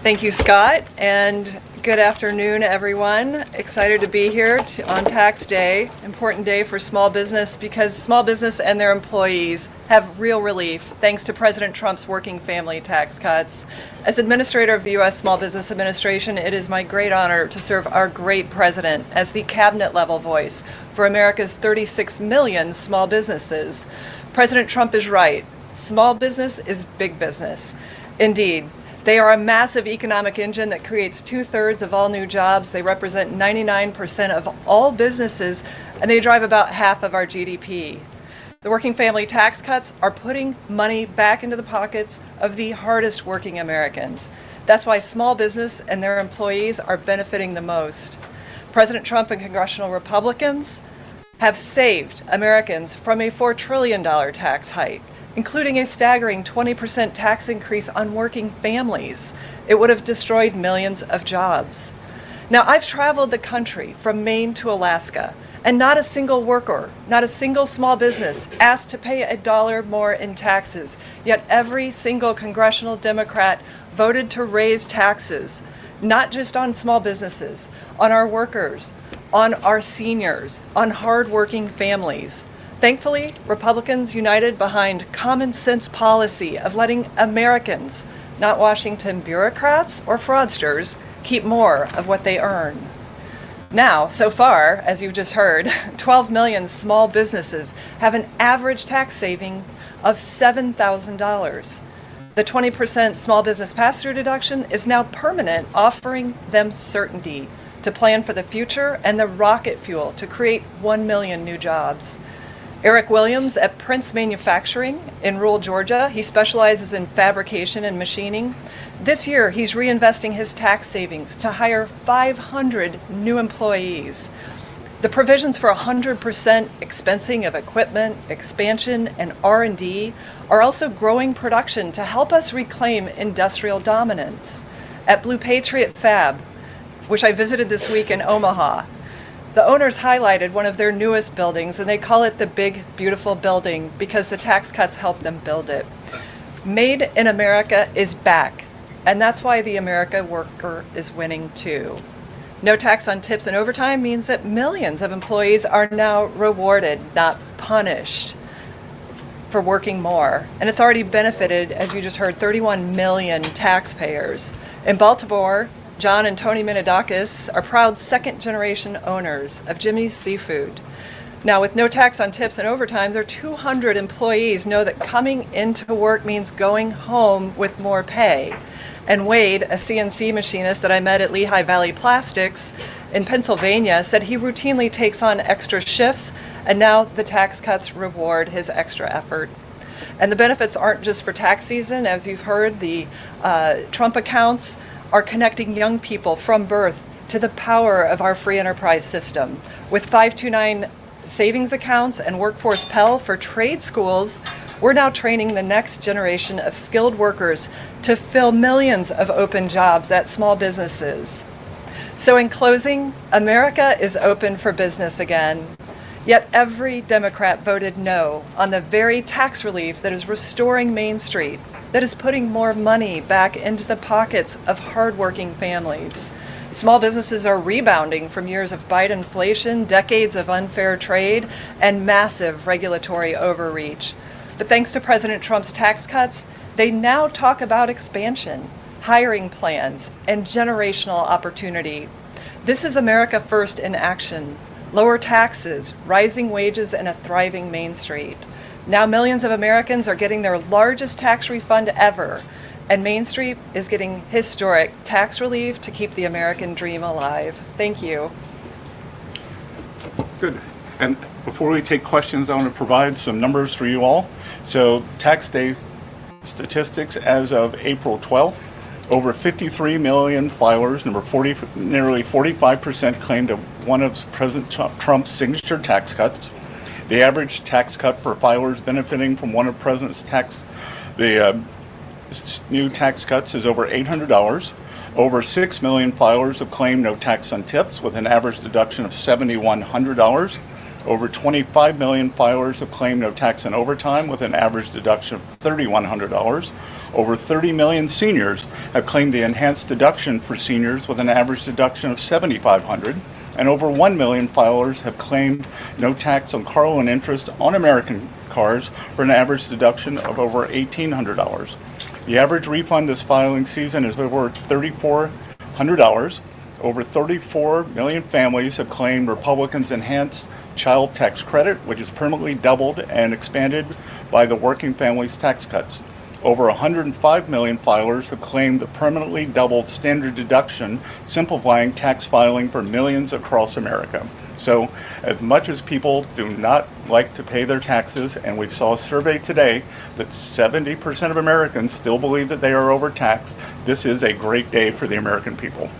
Thank you, Scott, and good afternoon, everyone. Excited to be here on Tax Day, important day for small business because small business and their employees have real relief thanks to President Trump's working family tax cuts. As administrator of the U.S. Small Business Administration, it is my great honor to serve our great president as the cabinet-level voice for America's 36 million small businesses. President Trump is right. Small business is big business. Indeed. They are a massive economic engine that creates 2/3 of all new jobs. They represent 99% of all businesses, and they drive about half of our GDP. The working family tax cuts are putting money back into the pockets of the hardest working Americans. That's why small business and their employees are benefiting the most. President Trump and congressional Republicans have saved Americans from a $4 trillion tax hike, including a staggering 20% tax increase on working families. It would have destroyed millions of jobs. Now, I've traveled the country from Maine to Alaska, and not a single worker, not a single small business asked to pay $1 more in taxes, yet every single congressional Democrat voted to raise taxes, not just on small businesses, on our workers, on our seniors, on hardworking families. Thankfully, Republicans united behind common sense policy of letting Americans, not Washington bureaucrats or fraudsters, keep more of what they earn. Now, so far, as you just heard, 12 million small businesses have an average tax saving of $7,000. The 20% small business pass-through deduction is now permanent, offering them certainty to plan for the future and the rocket fuel to create 1 million new jobs. Eric Williams at Prince Manufacturing in rural Georgia. He specializes in fabrication and machining. This year, he's reinvesting his tax savings to hire 500 new employees. The provisions for 100% expensing of equipment, expansion, and R&D are also growing production to help us reclaim industrial dominance. At Blue Patriot Fab, which I visited this week in Omaha, the owners highlighted one of their newest buildings, and they call it the Big Beautiful Building because the tax cuts helped them build it. Made in America is back, and that's why the America worker is winning too. No tax on tips and overtime means that millions of employees are now rewarded, not punished, for working more. And it's already benefited, as you just heard, 31 million taxpayers. In Baltimore, John and Tony Minidakis are proud second-generation owners of Jimmy's Seafood. Now, with no tax on tips and overtime, their 200 employees know that coming into work means going home with more pay. And Wade, a CNC machinist that I met at Lehigh Valley Plastics in Pennsylvania, said he routinely takes on extra shifts, and now the tax cuts reward his extra effort. And the benefits aren't just for tax season. As you've heard, the Trump accounts are connecting young people from birth to the power of our free enterprise system. With 529 savings accounts and Workforce Pell for trade schools, we're now training the next generation of skilled workers to fill millions of open jobs at small businesses. So in closing, America is open for business again. Yet every Democrat voted no on the very tax relief that is restoring Main Street, that is putting more money back into the pockets of hardworking families. Small businesses are rebounding from years of Biden inflation, decades of unfair trade, and massive regulatory overreach. But thanks to President Trump's tax cuts, they now talk about expansion, hiring plans, and generational opportunity. This is America First in action. Lower taxes, rising wages, and a thriving Main Street. Now millions of Americans are getting their largest tax refund ever. And Main Street is getting historic tax relief to keep the American dream alive. Thank you. Good. And before we take questions, I want to provide some numbers for you all. So tax day statistics as of April 12th, over 53 million filers, nearly 45% claimed one of President Trump's signature tax cuts. The average tax cut per filer is benefiting from one of President's new tax cuts is over $800. Over 6 million filers have claimed no tax on tips with an average deduction of $7,100. Over 25 million filers have claimed no tax on overtime with an average deduction of $3,100. Over 30 million seniors have claimed the enhanced deduction for seniors with an average deduction of $7,500. And over 1 million filers have claimed no tax on car loan interest on American cars for an average deduction of over $1,800. The average refund this filing season is over $3,400. Over 34 million families have claimed Republicans' enhanced child tax credit, which is permanently doubled and expanded by the working families tax cuts. Over 105 million filers have claimed the permanently doubled standard deduction, simplifying tax filing for millions across America. So as much as people do not like to pay their taxes, and we saw a survey today that 70% of Americans still believe that they are overtaxed, this is a great day for the American people.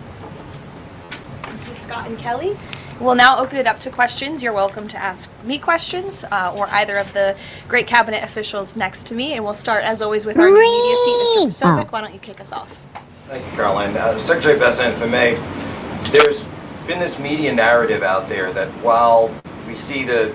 Thank you, Scott and Kelly. We'll now open it up to questions. You're welcome to ask me questions or either of the great cabinet officials next to me. And we'll start, as always, with our new media seat, Mr. Posobiec. Why don't you kick us off? Thank you, Karoline. Secretary Bessent, if I may, there's been this media narrative out there that while we see the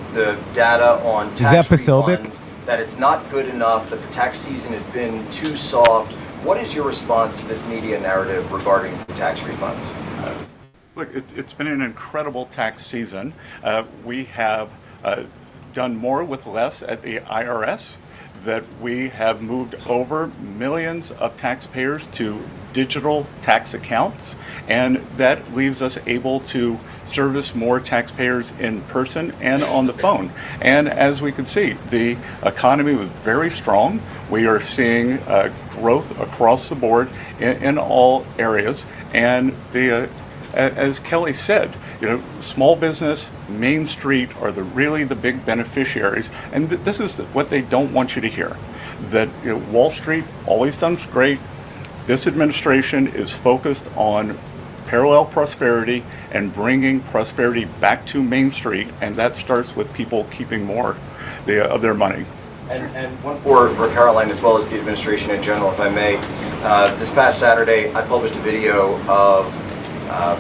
data on tax refunds, that it's not good enough, that the tax season has been too soft. What is your response to this media narrative regarding tax refunds? Look, it's been an incredible tax season. We have done more with less at the IRS, that we have moved over millions of taxpayers to digital tax accounts, and that leaves us able to service more taxpayers in person and on the phone. And as we can see, the economy was very strong. We are seeing growth across the board in all areas, and as Kelly said, small business, Main Street are really the big beneficiaries, and this is what they don't want you to hear. That Wall Street always done great. This administration is focused on parallel prosperity and bringing prosperity back to Main Street, and that starts with people keeping more of their money. And one for Karoline as well as the administration in general, if I may. This past Saturday, I published a video of now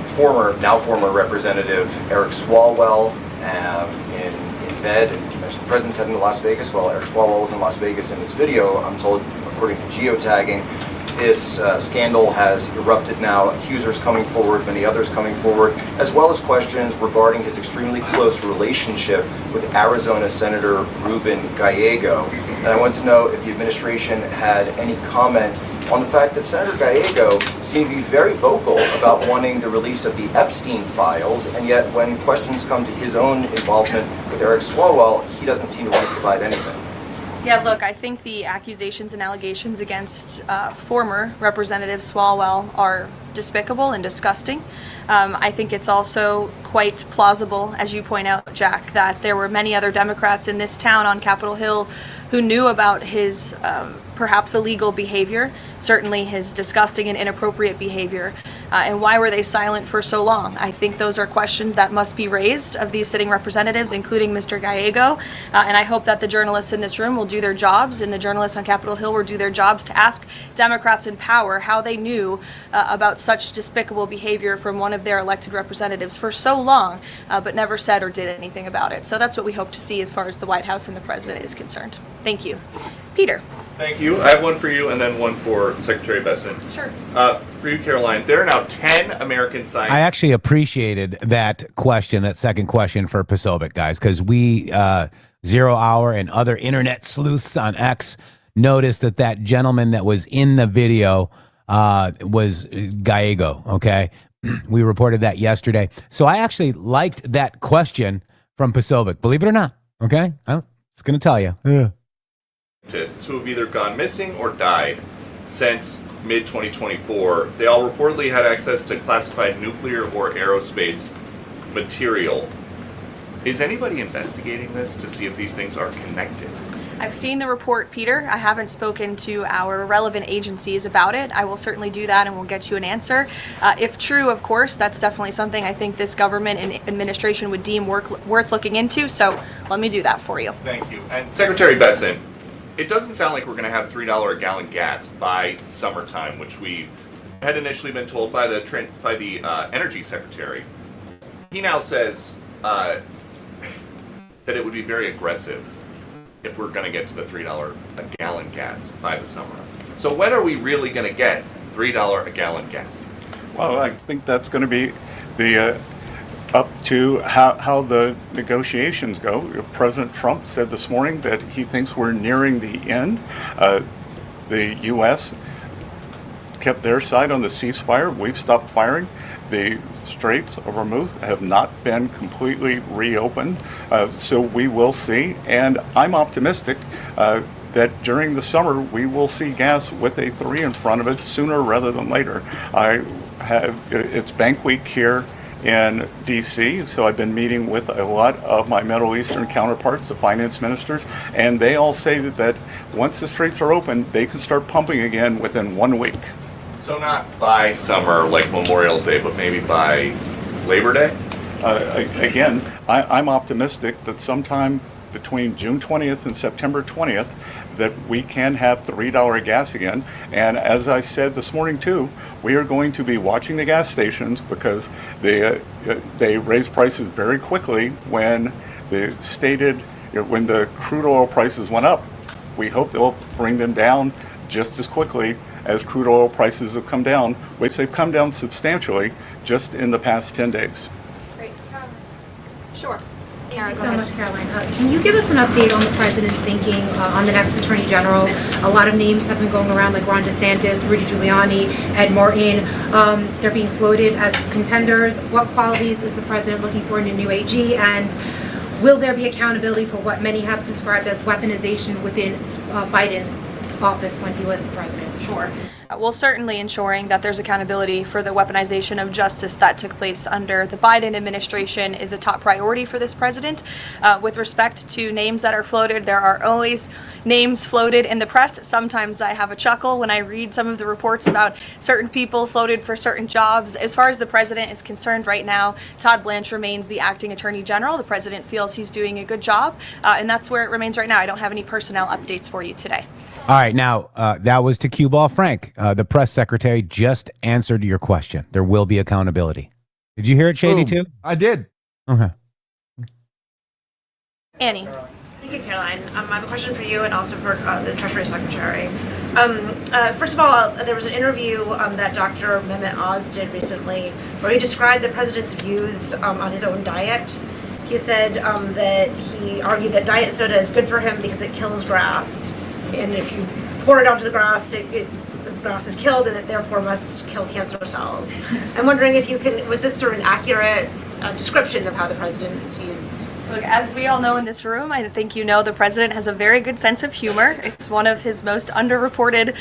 former Representative Eric Swalwell in bed. The president's heading to Las Vegas. Well, Eric Swalwell was in Las Vegas in this video. I'm told, according to geotagging, this scandal has erupted now. Accusers coming forward, many others coming forward, as well as questions regarding his extremely close relationship with Arizona Senator Ruben Gallego. And I want to know if the administration had any comment on the fact that Senator Gallego seemed to be very vocal about wanting the release of the Epstein files, and yet when questions come to his own involvement with Eric Swalwell, he doesn't seem to want to provide anything. Yeah, look, I think the accusations and allegations against former Representative Swalwell are despicable and disgusting. I think it's also quite plausible, as you point out, Jack, that there were many other Democrats in this town on Capitol Hill who knew about his perhaps illegal behavior, certainly his disgusting and inappropriate behavior. And why were they silent for so long? I think those are questions that must be raised of these sitting representatives, including Mr. Gallego. And I hope that the journalists in this room will do their jobs, and the journalists on Capitol Hill will do their jobs to ask Democrats in power how they knew about such despicable behavior from one of their elected representatives for so long, but never said or did anything about it. So that's what we hope to see as far as the White House and the president is concerned. Thank you. Peter. Thank you. I have one for you and then one for Secretary Bessent. Sure. For you, Karoline, there are now 10 American scientists. I actually appreciated that question, that second question for Posobiec, guys, because we, 0 Hour and other internet sleuths on X, noticed that gentleman that was in the video was Gallego, okay? We reported that yesterday. So I actually liked that question from Posobiec, believe it or not, okay? I'm just going to tell you. Yeah. Who have either gone missing or died. since mid-2024, they all reportedly had access to classified nuclear or aerospace material. Is anybody investigating this to see if these things are connected? I've seen the report, Peter. I haven't spoken to our relevant agencies about it. I will certainly do that and we'll get you an answer. If true, of course, that's definitely something I think this government and administration would deem worth looking into. So let me do that for you. Thank you. And Secretary Bessent, it doesn't sound like we're going to have $3 a gallon gas by summertime, which we had initially been told by the Energy Secretary. He now says that it would be very aggressive if we're going to get to the $3 a gallon gas by the summer. So when are we really going to get $3 a gallon gas? Well, I think that's going to be the up to how the negotiations go. President Trump said this morning that he thinks we're nearing the end. The U.S. kept their side on the ceasefire. We've stopped firing. The Straits of Hormuz have not been completely reopened, so we will see. And I'm optimistic that during the summer we will see gas with a 3 in front of it sooner rather than later. It's Bank Week here in D.C., so I've been meeting with a lot of my Middle Eastern counterparts, the finance ministers, and they all say that once the straits are open, they can start pumping again within 1 week. So not by summer, like Memorial Day, but maybe by Labor Day? Again, I'm optimistic that sometime between June 20th and September 20th that we can have $3 gas again. And as I said this morning too, we are going to be watching the gas stations because they raise prices very quickly when when the crude oil prices went up. We hope they'll bring them down just as quickly as crude oil prices have come down, which they've come down substantially just in the past 10 days. Great. Sure. Thank you so much, Karoline. Can you give us an update on the president's thinking on the next attorney general? A lot of names have been going around, like Ron DeSantis, Rudy Giuliani, Ed Martin. They're being floated as contenders. What qualities is the president looking for in a new AG? And will there be accountability for what many have described as weaponization within Biden's office when he was the president? Sure. Well, certainly ensuring that there's accountability for the weaponization of justice that took place under the Biden administration is a top priority for this president. With respect to names that are floated, there are always names floated in the press. Sometimes I have a chuckle when I read some of the reports about certain people floated for certain jobs. As far as the president is concerned right now, Todd Blanche remains the acting attorney general. The president feels he's doing a good job, and that's where it remains right now. I don't have any personnel updates for you today. All right, now, that was to Cue Ball Frank. The press secretary just answered your question. There will be accountability. Did you hear it, Shady, too? I did. Okay. Annie. Thank you, Karoline. I have a question for you and also for the Treasury Secretary. First of all, there was an interview that Dr. Mehmet Oz did recently where he described the president's views on his own diet. He said that he argued that diet soda is good for him because it kills grass. And if you pour it onto the grass, the grass is killed, and it therefore must kill cancer cells. I'm wondering if you can, was this sort of an accurate description of how the president sees? Look, as we all know in this room, I think you know the president has a very good sense of humor. It's one of his most underreported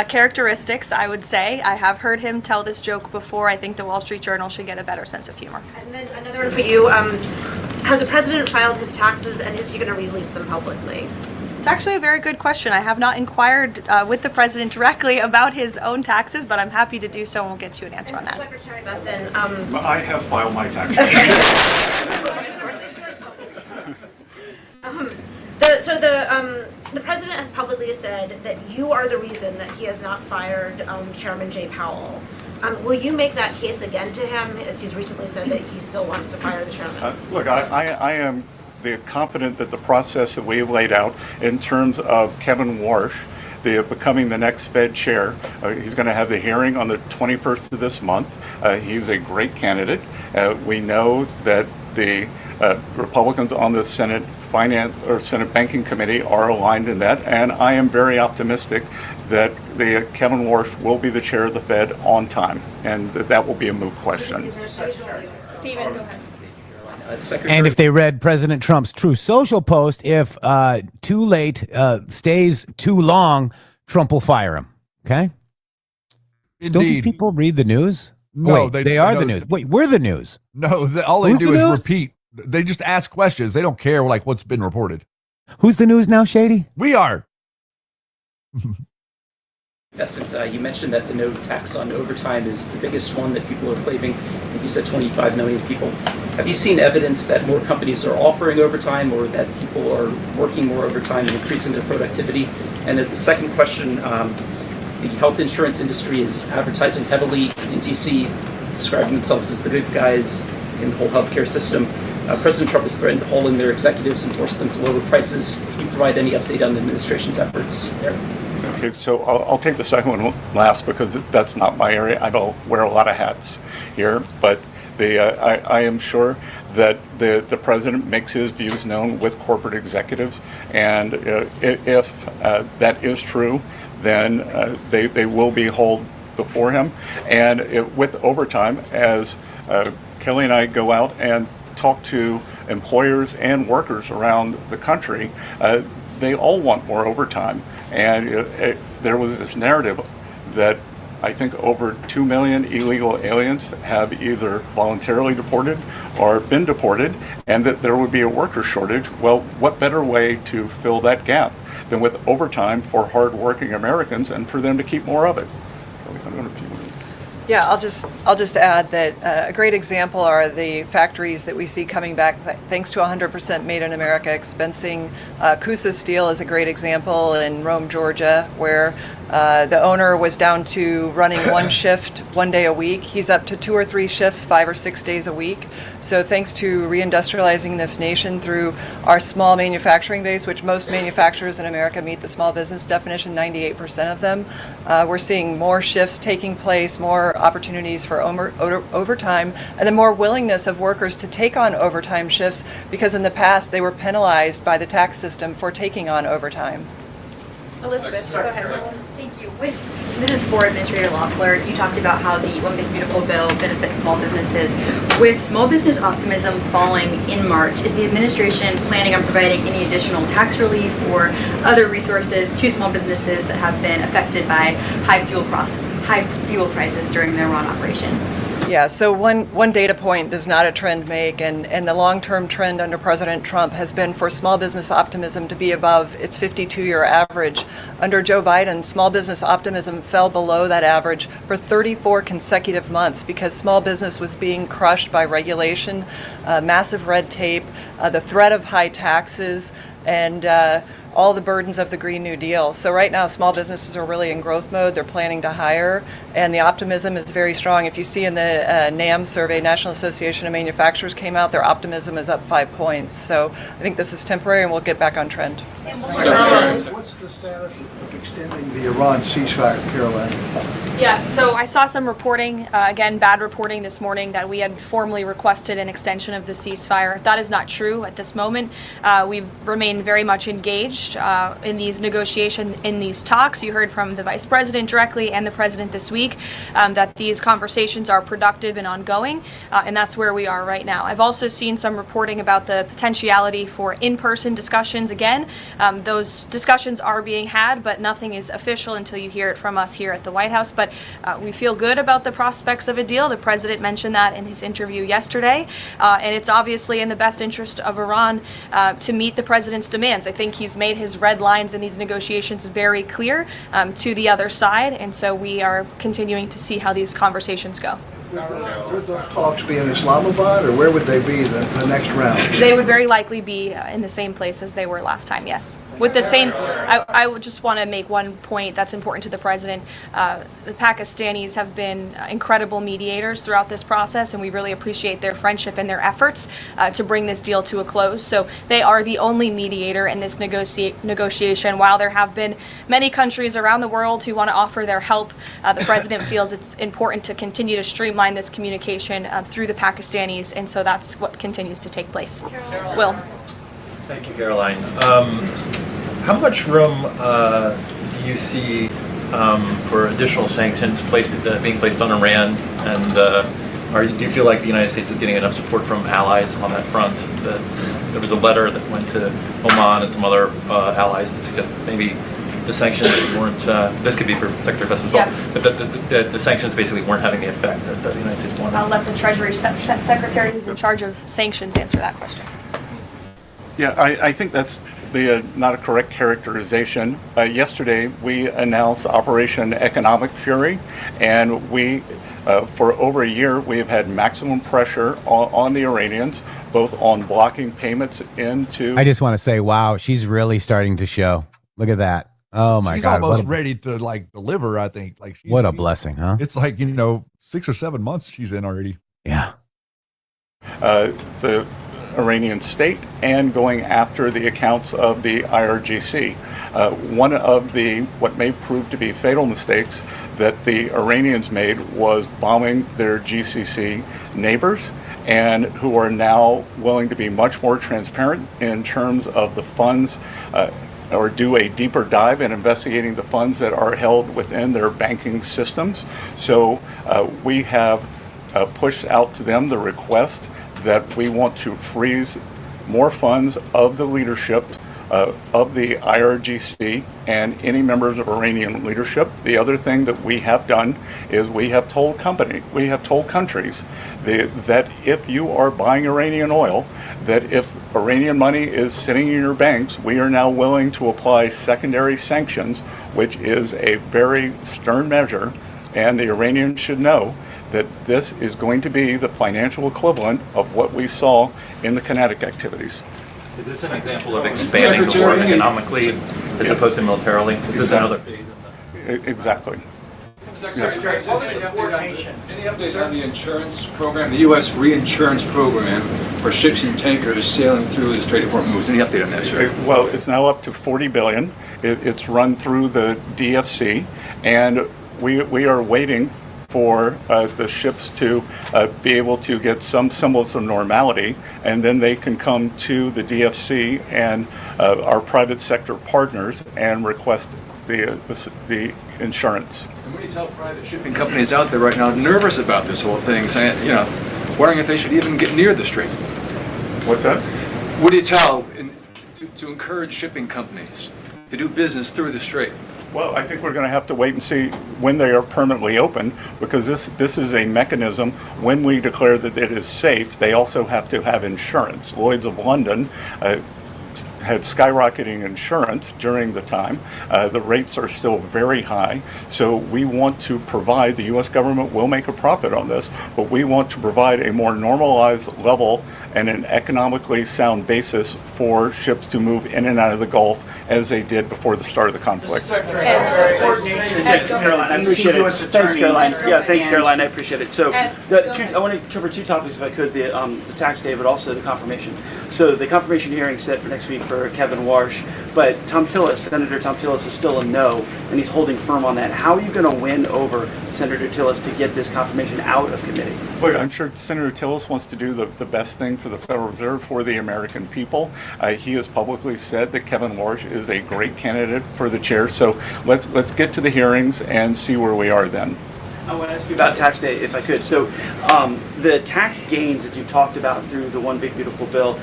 characteristics, I would say. I have heard him tell this joke before. I think the Wall Street Journal should get a better sense of humor. And then another one for you. Has the president filed his taxes, and is he going to release them publicly? It's actually a very good question. I have not inquired with the president directly about his own taxes, but I'm happy to do so, and we'll get you an answer on that. Secretary Bessent, I have filed my taxes. The president has publicly said that you are the reason that he has not fired Chairman Jay Powell. Will you make that case again to him, as he's recently said that he still wants to fire the chairman? Look, I am confident that the process that we have laid out in terms of Kevin Warsh, becoming the next Fed chair, he's going to have the hearing on the 21st of this month. He's a great candidate. We know that the Republicans on the Senate Banking Committee are aligned in that, and I am very optimistic that Kevin Warsh will be the chair of the Fed on time, and that will be a moot question. Stephen, go ahead. And if they read President Trump's True Social post, if too late stays too long, Trump will fire him. Okay? Don't these people read the news? No, wait, they are the news. Wait, we're the news. No, all they Who's do the is news? repeat. They just ask questions. They don't care like what's been reported. Who's the news now, Shady? We are. Bessent, you mentioned that the no tax on overtime is the biggest one that people are claiming. I think you said 25 million people. Have you seen evidence that more companies are offering overtime or that people are working more overtime and increasing their productivity? And the second question, the health insurance industry is advertising heavily in D.C., describing themselves as the good guys in the whole healthcare system. President Trump has threatened to haul in their executives and force them to lower prices. Can you provide any update on the administration's efforts there? Okay, so I'll take the second one last because that's not my area. I don't wear a lot of hats here, but I am sure that the president makes his views known with corporate executives, and if that is true, then they will be hauled before him. And with overtime, as Kelly and I go out and talk to employers and workers around the country, they all want more overtime. And there was this narrative that I think over 2 million illegal aliens have either voluntarily deported or been deported, and that there would be a worker shortage. Well, what better way to fill that gap than with overtime for hardworking Americans and for them to keep more of it? Yeah, I'll just add that a great example are the factories that we see coming back thanks to 100% Made in America expensing. Coosa Steel is a great example in Rome, Georgia, where the owner was down to running one shift 1 day a week. He's up to 2 or 3 shifts 5 or 6 days a week. So thanks to reindustrializing this nation through our small manufacturing base, which most manufacturers in America meet the small business definition, 98% of them, we're seeing more shifts taking place, more opportunities for overtime, and then more willingness of workers to take on overtime shifts, because in the past they were penalized by the tax system for taking on overtime. Elizabeth, go ahead. Thank you. This is for Administrator Loeffler. You talked about how the One Big Beautiful Bill benefits small businesses. With small business optimism falling in March, is the administration planning on providing any additional tax relief or other resources to small businesses that have been affected by high fuel prices during their run operation? Yeah, so one data point does not a trend make, and the long-term trend under President Trump has been for small business optimism to be above its 52-year average. Under Joe Biden, small business optimism fell below that average for 34 consecutive months because small business was being crushed by regulation, massive red tape, the threat of high taxes, and all the burdens of the Green New Deal. So right now, small businesses are really in growth mode. They're planning to hire, and the optimism is very strong. If you see in the NAM survey, National Association of Manufacturers came out, their optimism is up 5 points. So I think this is temporary, and we'll get back on trend. What's the status of extending the Iran ceasefire, Karoline? Yes, so I saw some reporting, again, bad reporting this morning, that we had formally requested an extension of the ceasefire. That is not true at this moment. We've remained very much engaged in these negotiations, in these talks. You heard from the Vice President directly and the President this week that these conversations are productive and ongoing, and that's where we are right now. I've also seen some reporting about the potentiality for in-person discussions again. Those discussions are being had, but nothing is official until you hear it from us here at the White House. But we feel good about the prospects of a deal. The President mentioned that in his interview yesterday, and it's obviously in the best interest of Iran to meet the President's demands. I think he's made his red lines in these negotiations very clear to the other side, and so we are continuing to see how these conversations go. Would those talks be in Islamabad, or where would they be the next round? They would very likely be in the same place as they were last time, yes. With the same, I would just want to make one point that's important to the President. The Pakistanis have been incredible mediators throughout this process, and we really appreciate their friendship and their efforts to bring this deal to a close. So they are the only mediator in this negotiation. While there have been many countries around the world who want to offer their help, the President feels it's important to continue to streamline this communication through the Pakistanis, and so that's what continues to take place. Will. Thank you, Karoline. How much room do you see for additional sanctions being placed on Iran, and do you feel like the United States is getting enough support from allies on that front? There was a letter that went to Oman and some other allies that suggested maybe the sanctions weren't, this could be for Secretary Bessent as well, but the sanctions basically weren't having the effect that the United States wanted. I'll let the Treasury Secretary who's in charge of sanctions answer that question. Yeah, I think that's not a correct characterization. Yesterday, we announced Operation Economic Fury, and we, for over a year, we have had maximum pressure on the Iranians, both on blocking payments into... I just want to say, wow, she's really starting to show. Look at that. Oh, my she's God. She's almost ready to, like, deliver, I think. Like, what a blessing, huh? It's like, 6 or 7 months she's in already. Yeah. The Iranian state and going after the accounts of the IRGC. One of what may prove to be fatal mistakes that the Iranians made was bombing their GCC neighbors, and who are now willing to be much more transparent in terms of the funds or do a deeper dive in investigating the funds that are held within their banking systems. So we have pushed out to them the request that we want to freeze more funds of the leadership of the IRGC and any members of Iranian leadership. The other thing that we have done is we have told countries that if you are buying Iranian oil, that if Iranian money is sitting in your banks, we are now willing to apply secondary sanctions, which is a very stern measure, and the Iranians should know that this is going to be the financial equivalent of what we saw in the kinetic activities. Is this an example of expanding the war economically as opposed to militarily? Is this another phase in Exactly. Secretary, what was the coordination? Any update on the insurance program, the U.S. reinsurance program for ships and tankers sailing through the Strait of Hormuz? Any update on that, sir? Well, it's now up to $40 billion. It's run through the DFC, and we are waiting for the ships to be able to get some semblance of normality, and then they can come to the DFC and our private sector partners and request the insurance. And what do you tell private shipping companies out there right now nervous about this whole thing, saying, wondering if they should even get near the strait? What's that? What do you tell to encourage shipping companies to do business through the strait? Well, I think we're going to have to wait and see when they are permanently open, because this is a mechanism. When we declare that it is safe, they also have to have insurance. Lloyd's of London had skyrocketing insurance during the time. The rates are still very high. So we want to provide, the U.S. government will make a profit on this, but we want to provide a more normalized level and an economically sound basis for ships to move in and out of the Gulf as they did before the start of the conflict. Thanks, Caroline. I appreciate it. Thanks, Caroline. Yeah, thanks, Caroline. I appreciate it. So, I want to cover two topics, if I could: the tax day, but also the confirmation. So, the confirmation hearing set for next week for Kevin Warsh, but Senator Tom Tillis is still a no, and he's holding firm on that. How are you going to win over Senator Tillis to get this confirmation out of committee? Look, I'm sure Senator Tillis wants to do the best thing for the Federal Reserve, for the American people. He has publicly said that Kevin Warsh is a great candidate for the chair. So let's get to the hearings and see where we are then. I want to ask you about tax day, if I could. So the tax gains that you talked about through the One Big Beautiful Bill,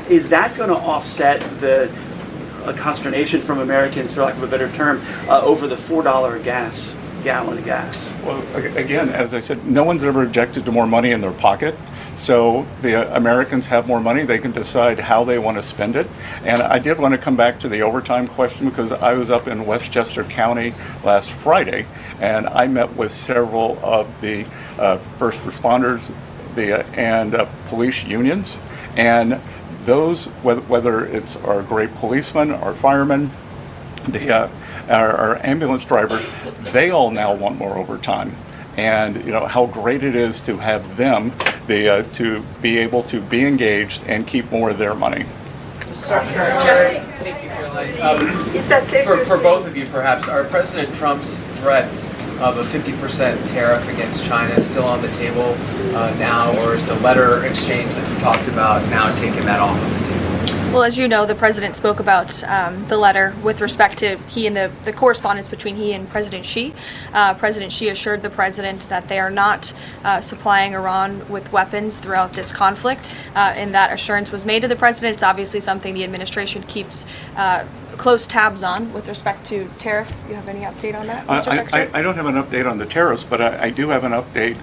is that going to offset the consternation from Americans, for lack of a better term, over the $4 gallon of gas? Well, again, as I said, no one's ever objected to more money in their pocket. So the Americans have more money. They can decide how they want to spend it. And I did want to come back to the overtime question, because I was up in Westchester County last Friday, and I met with several of the first responders and police unions. And those, whether it's our great policemen, our firemen, our ambulance drivers, they all now want more overtime. And how great it is to have them to be able to be engaged and keep more of their money. Thank you, Caroline. For both of you, perhaps, are President Trump's threats of a 50% tariff against China still on the table now, or is the letter exchange that we talked about now taking that off of the table? Well, as you know, the president spoke about the letter with respect to he and the correspondence between he and President Xi. President Xi assured the president that they are not supplying Iran with weapons throughout this conflict, and that assurance was made to the president. It's obviously something the administration keeps close tabs on with respect to tariff. You have any update on that, Mr. Secretary? I don't have an update on the tariffs, but I do have an update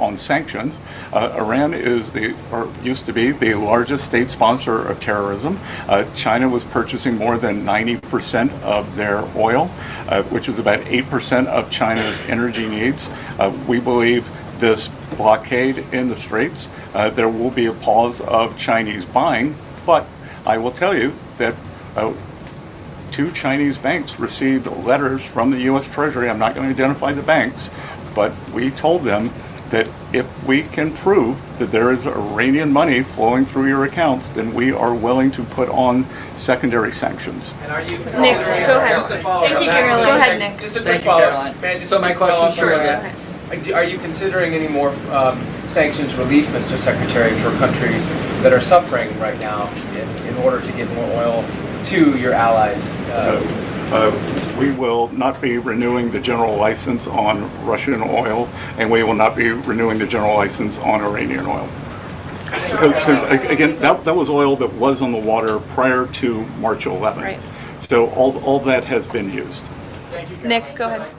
on sanctions. Iran used to be the largest state sponsor of terrorism. China was purchasing more than 90% of their oil, which is about 8% of China's energy needs. We believe this blockade in the Straits, there will be a pause of Chinese buying, but I will tell you that 2 Chinese banks received letters from the U.S. Treasury. I'm not going to identify the banks, but we told them that if we can prove that there is Iranian money flowing through your accounts, then we are willing to put on secondary sanctions. And are you, Nick, go ahead. Thank you, Caroline. Go ahead, Nick. Just a quick follow-up. So my question is, are you considering any more sanctions relief, Mr. Secretary, for countries that are suffering right now in order to get more oil to your allies? We will not be renewing the general license on Russian oil, and we will not be renewing the general license on Iranian oil. Because again, that was oil that was on the water prior to March 11th. Right. So all that has been used. Thank you, Nick, go ahead.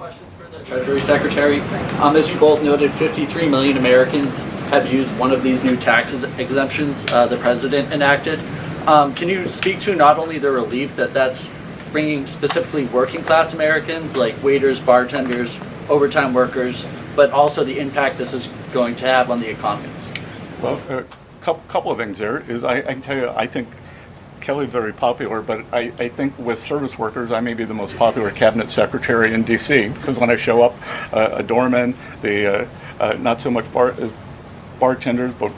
Treasury Secretary, as you both noted, 53 million Americans have used one of these new tax exemptions the president enacted. Can you speak to not only the relief that's bringing specifically working class Americans like waiters, bartenders, overtime workers, but also the impact this is going to have on the economy? Well, a couple of things there is I can tell you, I think Kelly's very popular, but I think with service workers, I may be the most popular cabinet secretary in D.C. because when I show up, a doorman, not so much bartenders, but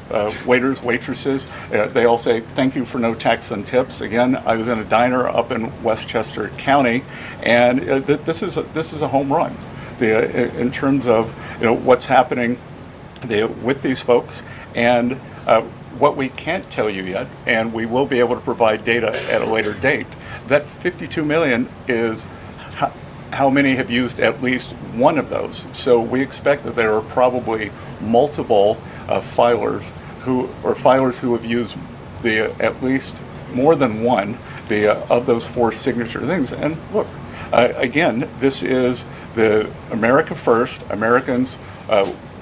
waiters, waitresses, they all say thank you for no tax on tips. Again, I was in a diner up in Westchester County, and this is a home run. In terms of what's happening with these folks, and what we can't tell you yet, and we will be able to provide data at a later date. That 52 million is how many have used at least one of those. So we expect that there are probably multiple filers who have used at least more than one of those 4 signature things. And look, again, this is the America First, Americans,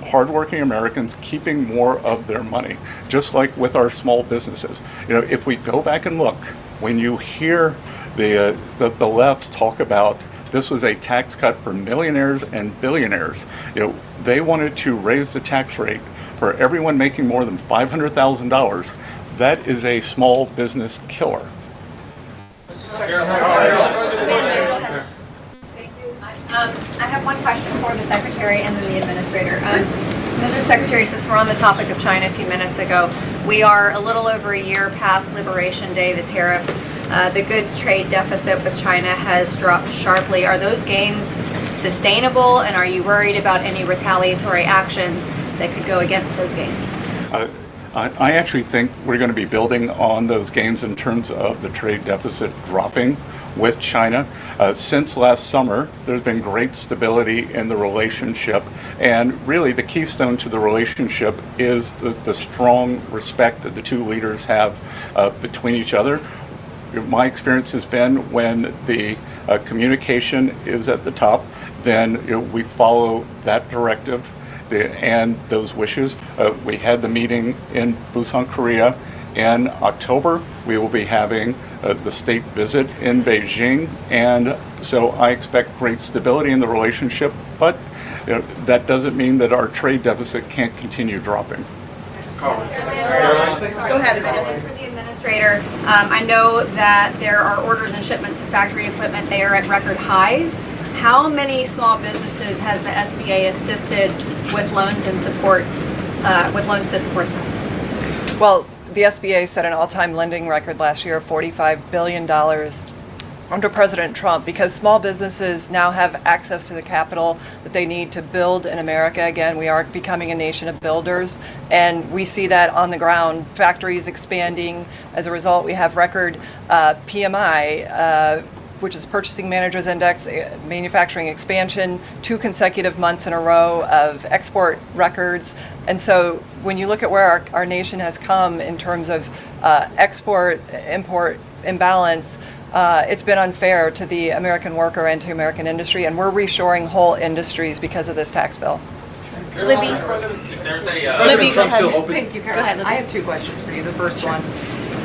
hardworking Americans keeping more of their money, just like with our small businesses. If we go back and look, when you hear the left talk about this was a tax cut for millionaires and billionaires, they wanted to raise the tax rate for everyone making more than $500,000. That is a small business killer. I have one question for the Secretary and then the Administrator. Mr. Secretary, since we're on the topic of China a few minutes ago, we are a little over a year past Liberation Day, the tariffs. The goods trade deficit with China has dropped sharply. Are those gains sustainable, and are you worried about any retaliatory actions that could go against those gains? I actually think we're going to be building on those gains in terms of the trade deficit dropping with China. Since last summer, there's been great stability in the relationship, and really the keystone to the relationship is the strong respect that the two leaders have between each other. My experience has been when the communication is at the top, then we follow that directive and those wishes. We had the meeting in Busan, Korea. In October, we will be having the state visit in Beijing, and so I expect great stability in the relationship, but that doesn't mean that our trade deficit can't continue dropping. Go ahead. For the Administrator, I know that there are orders and shipments of factory equipment. They are at record highs. How many small businesses has the SBA assisted with loans and supports, with loans to support them? Well, the SBA set an all-time lending record last year of $45 billion under President Trump, because small businesses now have access to the capital that they need to build in America. Again, we are becoming a nation of builders, and we see that on the ground. Factories expanding. As a result, we have record PMI, which is Purchasing Managers Index, manufacturing expansion, 2 consecutive months in a row of export records. And so when you look at where our nation has come in terms of export-import imbalance, it's been unfair to the American worker and to American industry, and we're reshoring whole industries because of this tax bill. Libby. Libby, go ahead. Thank you, Caroline. I have two questions for you. The first one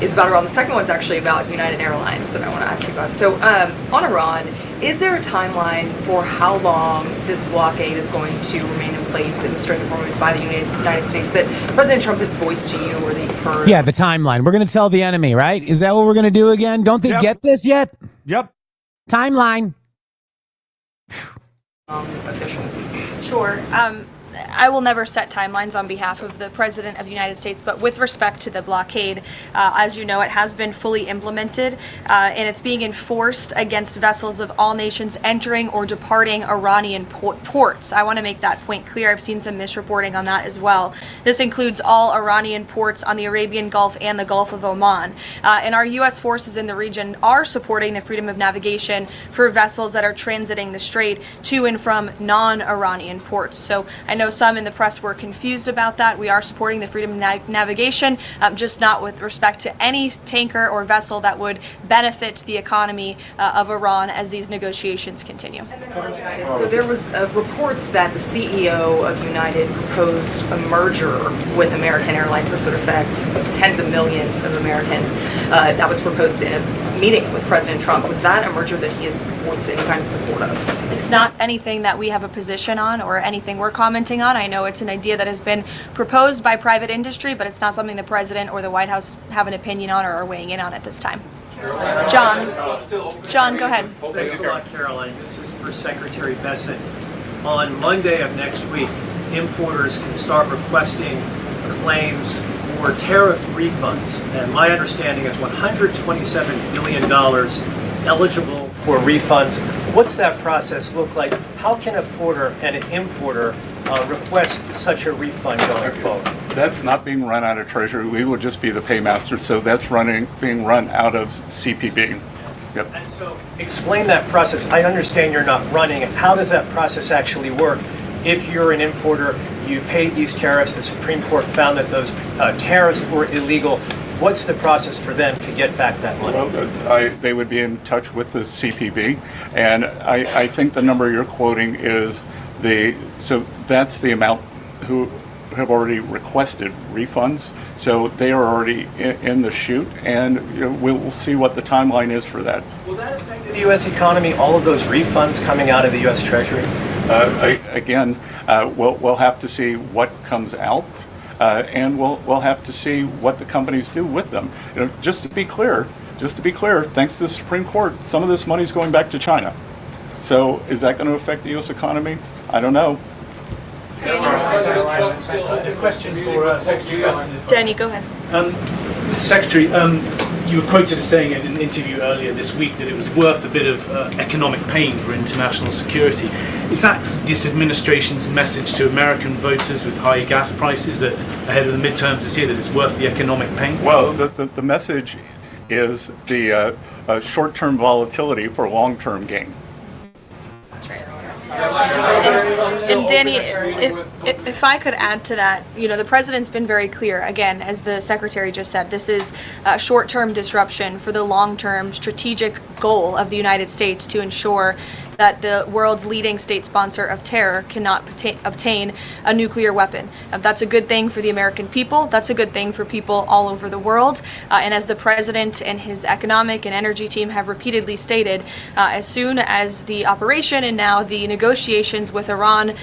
is about Iran. The second one's actually about United Airlines that I want to ask you about. So on Iran, is there a timeline for how long this blockade is going to remain in place in the Strait of Hormuz by the United States that President Trump has voiced to you or that you've heard? Yeah, the timeline. We're going to tell the enemy, right? Is that what we're going to do again? Don't they get this yet? Yep. Timeline. Officials. Sure. I will never set timelines on behalf of the President of the United States, but with respect to the blockade, as you know, it has been fully implemented, and it's being enforced against vessels of all nations entering or departing Iranian ports. I want to make that point clear. I've seen some misreporting on that as well. This includes all Iranian ports on the Arabian Gulf and the Gulf of Oman. And our U.S. forces in the region are supporting the freedom of navigation for vessels that are transiting the strait to and from non-Iranian ports. So I know some in the press were confused about that. We are supporting the freedom of navigation, just not with respect to any tanker or vessel that would benefit the economy of Iran as these negotiations continue. So there was reports that the CEO of United proposed a merger with American Airlines. This would affect tens of millions of Americans. That was proposed in a meeting with President Trump. Was that a merger that he has voiced any kind of support of? It's not anything that we have a position on or anything we're commenting on. I know it's an idea that has been proposed by private industry, but it's not something the President or the White House have an opinion on or are weighing in on at this time. John, go ahead. Thanks a lot, Caroline. This is for Secretary Bessent. On Monday of next week, importers can start requesting claims for tariff refunds. And my understanding is $127 billion eligible for refunds. What's that process look like? How can a porter and an importer request such a refund going forward? That's not being run out of Treasury. We will just be the paymaster. So that's being run out of CPB. Yep. And so explain that process. I understand you're not running it. How does that process actually work? If you're an importer, you paid these tariffs, the Supreme Court found that those tariffs were illegal. What's the process for them to get back that money? Well, they would be in touch with the CPB, and I think the number you're quoting is so that's the amount who have already requested refunds. So they are already in the chute, and we'll see what the timeline is for that. Will that affect the U.S. economy, all of those refunds coming out of the U.S. Treasury? We'll have to see what comes out. And we'll have to see what the companies do with them. Just to be clear, thanks to the Supreme Court, some of this money is going back to China. So is that going to affect the U.S. economy? I don't know. A question for Secretary Bessent. Danny, go ahead. Secretary, you were quoted as saying in an interview earlier this week that it was worth a bit of economic pain for international security. Is that this administration's message to American voters with high gas prices that ahead of the midterms this year that it's worth the economic pain? Well, the message is the short-term volatility for long-term gain. And Danny, if I could add to that, the president's been very clear, again, as the secretary just said, this is a short-term disruption for the long-term strategic goal of the United States to ensure that the world's leading state sponsor of terror cannot obtain a nuclear weapon. That's a good thing for the American people. That's a good thing for people all over the world. And as the president and his economic and energy team have repeatedly stated, as soon as the operation and now the negotiations with Iran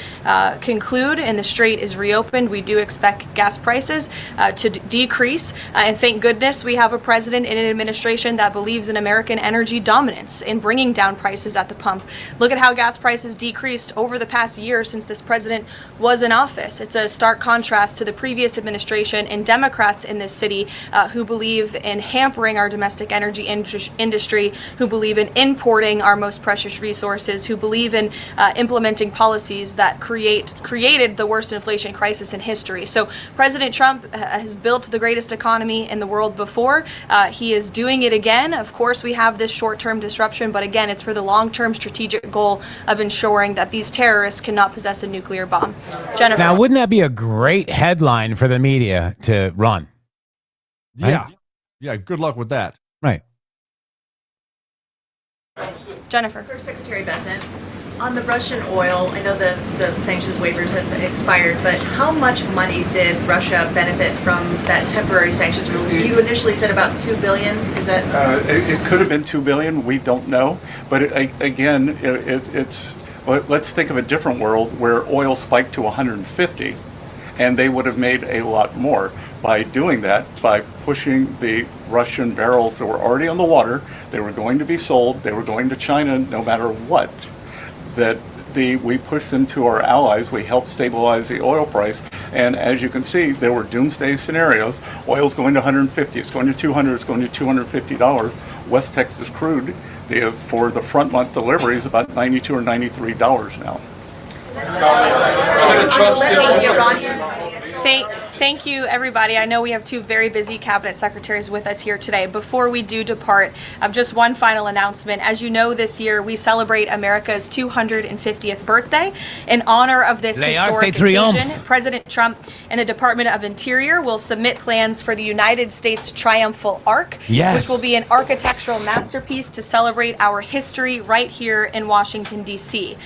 conclude and the strait is reopened, we do expect gas prices to decrease. And thank goodness we have a president and an administration that believes in American energy dominance in bringing down prices at the pump. Look at how gas prices decreased over the past year since this president was in office. It's a stark contrast to the previous administration and Democrats in this city who believe in hampering our domestic energy industry, who believe in importing our most precious resources, who believe in implementing policies that created the worst inflation crisis in history. So President Trump has built the greatest economy in the world before. He is doing it again. Of course, we have this short-term disruption, but again, it's for the long-term strategic goal of ensuring that these terrorists cannot possess a nuclear bomb. Jennifer. Now, wouldn't that be a great headline for the media to run? Yeah. Right? Yeah, good luck with that. Right. Jennifer. For Secretary Bessent, on the Russian oil, I know the sanctions waivers have expired, but how much money did Russia benefit from that temporary sanctions rules? You initially said about $2 billion. Is that? It could have been $2 billion. We don't know. But it's let's think of a different world where oil spiked to 150, and they would have made a lot more by doing that, by pushing the Russian barrels that were already on the water. They were going to be sold. They were going to China no matter what. We pushed them to our allies. We helped stabilize the oil price. And as you can see, there were doomsday scenarios. Oil's going to 150. It's going to 200. It's going to $250. West Texas crude for the front month delivery is about $92 or $93 now. Thank you, everybody. I know we have two very busy cabinet secretaries with us here today. Before we do depart, just one final announcement. As you know, this year we celebrate America's 250th birthday. In honor of this historic occasion, President Trump and the Department of Interior will submit plans for the United States Triumphal Arch, which will be an architectural masterpiece to celebrate our history right here in Washington, D.C.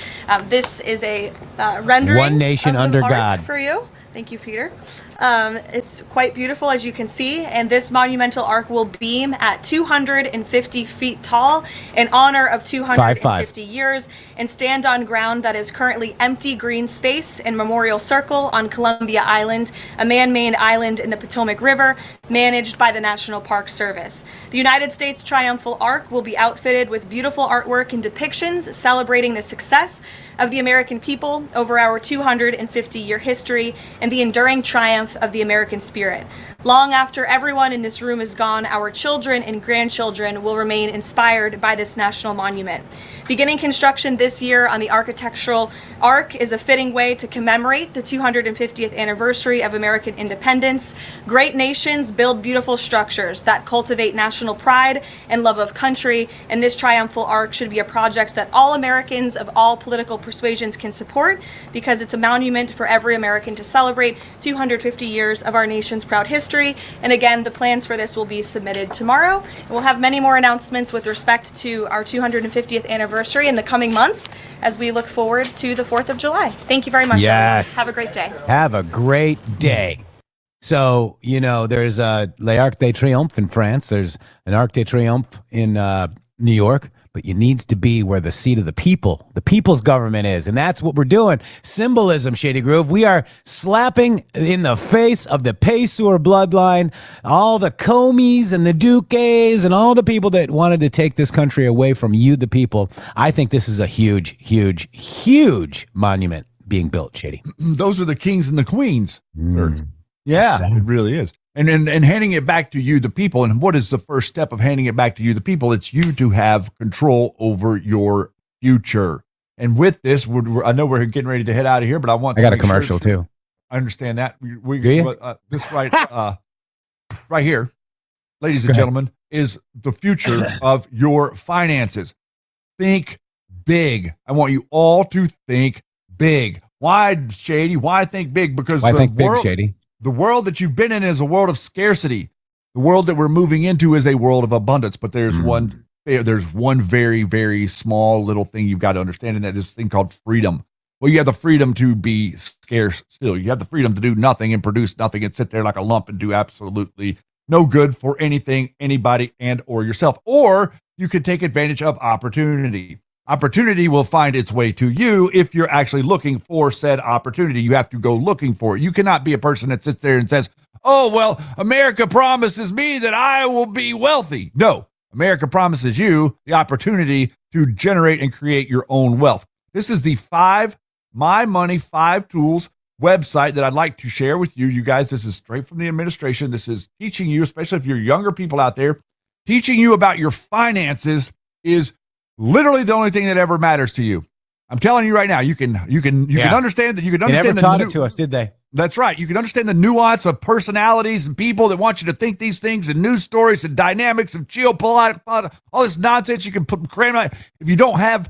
This is a rendering One nation of under the God. for you. Thank you, Peter. It's quite beautiful, as you can see, and this monumental arch will beam at 250 feet tall in honor of 250 years and stand on ground that is currently empty green space in Memorial Circle on Columbia Island, a man-made island in the Potomac River, managed by the National Park Service. The United States Triumphal Arch will be outfitted with beautiful artwork and depictions celebrating the success of the American people over our 250-year history and the enduring triumph of the American spirit. Long after everyone in this room is gone, our children and grandchildren will remain inspired by this national monument. Beginning construction this year on the architectural arch is a fitting way to commemorate the 250th anniversary of American independence. Great nations build beautiful structures that cultivate national pride and love of country, and this triumphal arch should be a project that all Americans of all political persuasions can support, because it's a monument for every American to celebrate 250 years of our nation's proud history. And again, the plans for this will be submitted tomorrow. And we'll have many more announcements with respect to our 250th anniversary in the coming months as we look forward to the 4th of July. Thank you very much, Yes. everyone. Have a great day. Have a great day. So, there's a l'Arc de Triomphe in France. There's an Arc de Triomphe in New York. But it needs to be where the seat of the people's government is. And that's what we're doing. Symbolism, Shady Groove. We are slapping in the face of the Pesur bloodline, all the Comeys and the Duques and all the people that wanted to take this country away from you, the people. I think this is a huge, huge, huge monument being built, Shady. Those are the kings and the queens. Yeah, it really is. And handing it back to you, the people. And what is the first step of handing it back to you, the people? It's you to have control over your future. And with this, I know we're getting ready to head out of here, but I got a commercial too. I understand that. This right here, ladies and gentlemen, is the future of your finances. Think big. I want you all to think big. Why, Shady? Why think big? Because big, Shady? The world that you've been in is a world of scarcity. The world that we're moving into is a world of abundance. But there's one very, very small little thing you've got to understand, and that is this thing called freedom. Well, you have the freedom to be scarce still. You have the freedom to do nothing and produce nothing and sit there like a lump and do absolutely no good for anything, anybody, and or yourself. Or you could take advantage of opportunity. Opportunity will find its way to you if you're actually looking for said opportunity. You have to go looking for it. You cannot be a person that sits there and says, oh, well, America promises me that I will be wealthy. No, America promises you the opportunity to generate and create your own wealth. This is the My Money 5 Tools website that I'd like to share with you. You guys, this is straight from the administration. This is teaching you, especially if you're younger people out there, teaching you about your finances is literally the only thing that ever matters to you. I'm telling you right now, you can understand that. You can understand. They never taught it to us, did they? That's right. You can understand the nuance of personalities and people that want you to think these things and news stories and dynamics of geopolitics, all this nonsense. You can cram out. If you don't have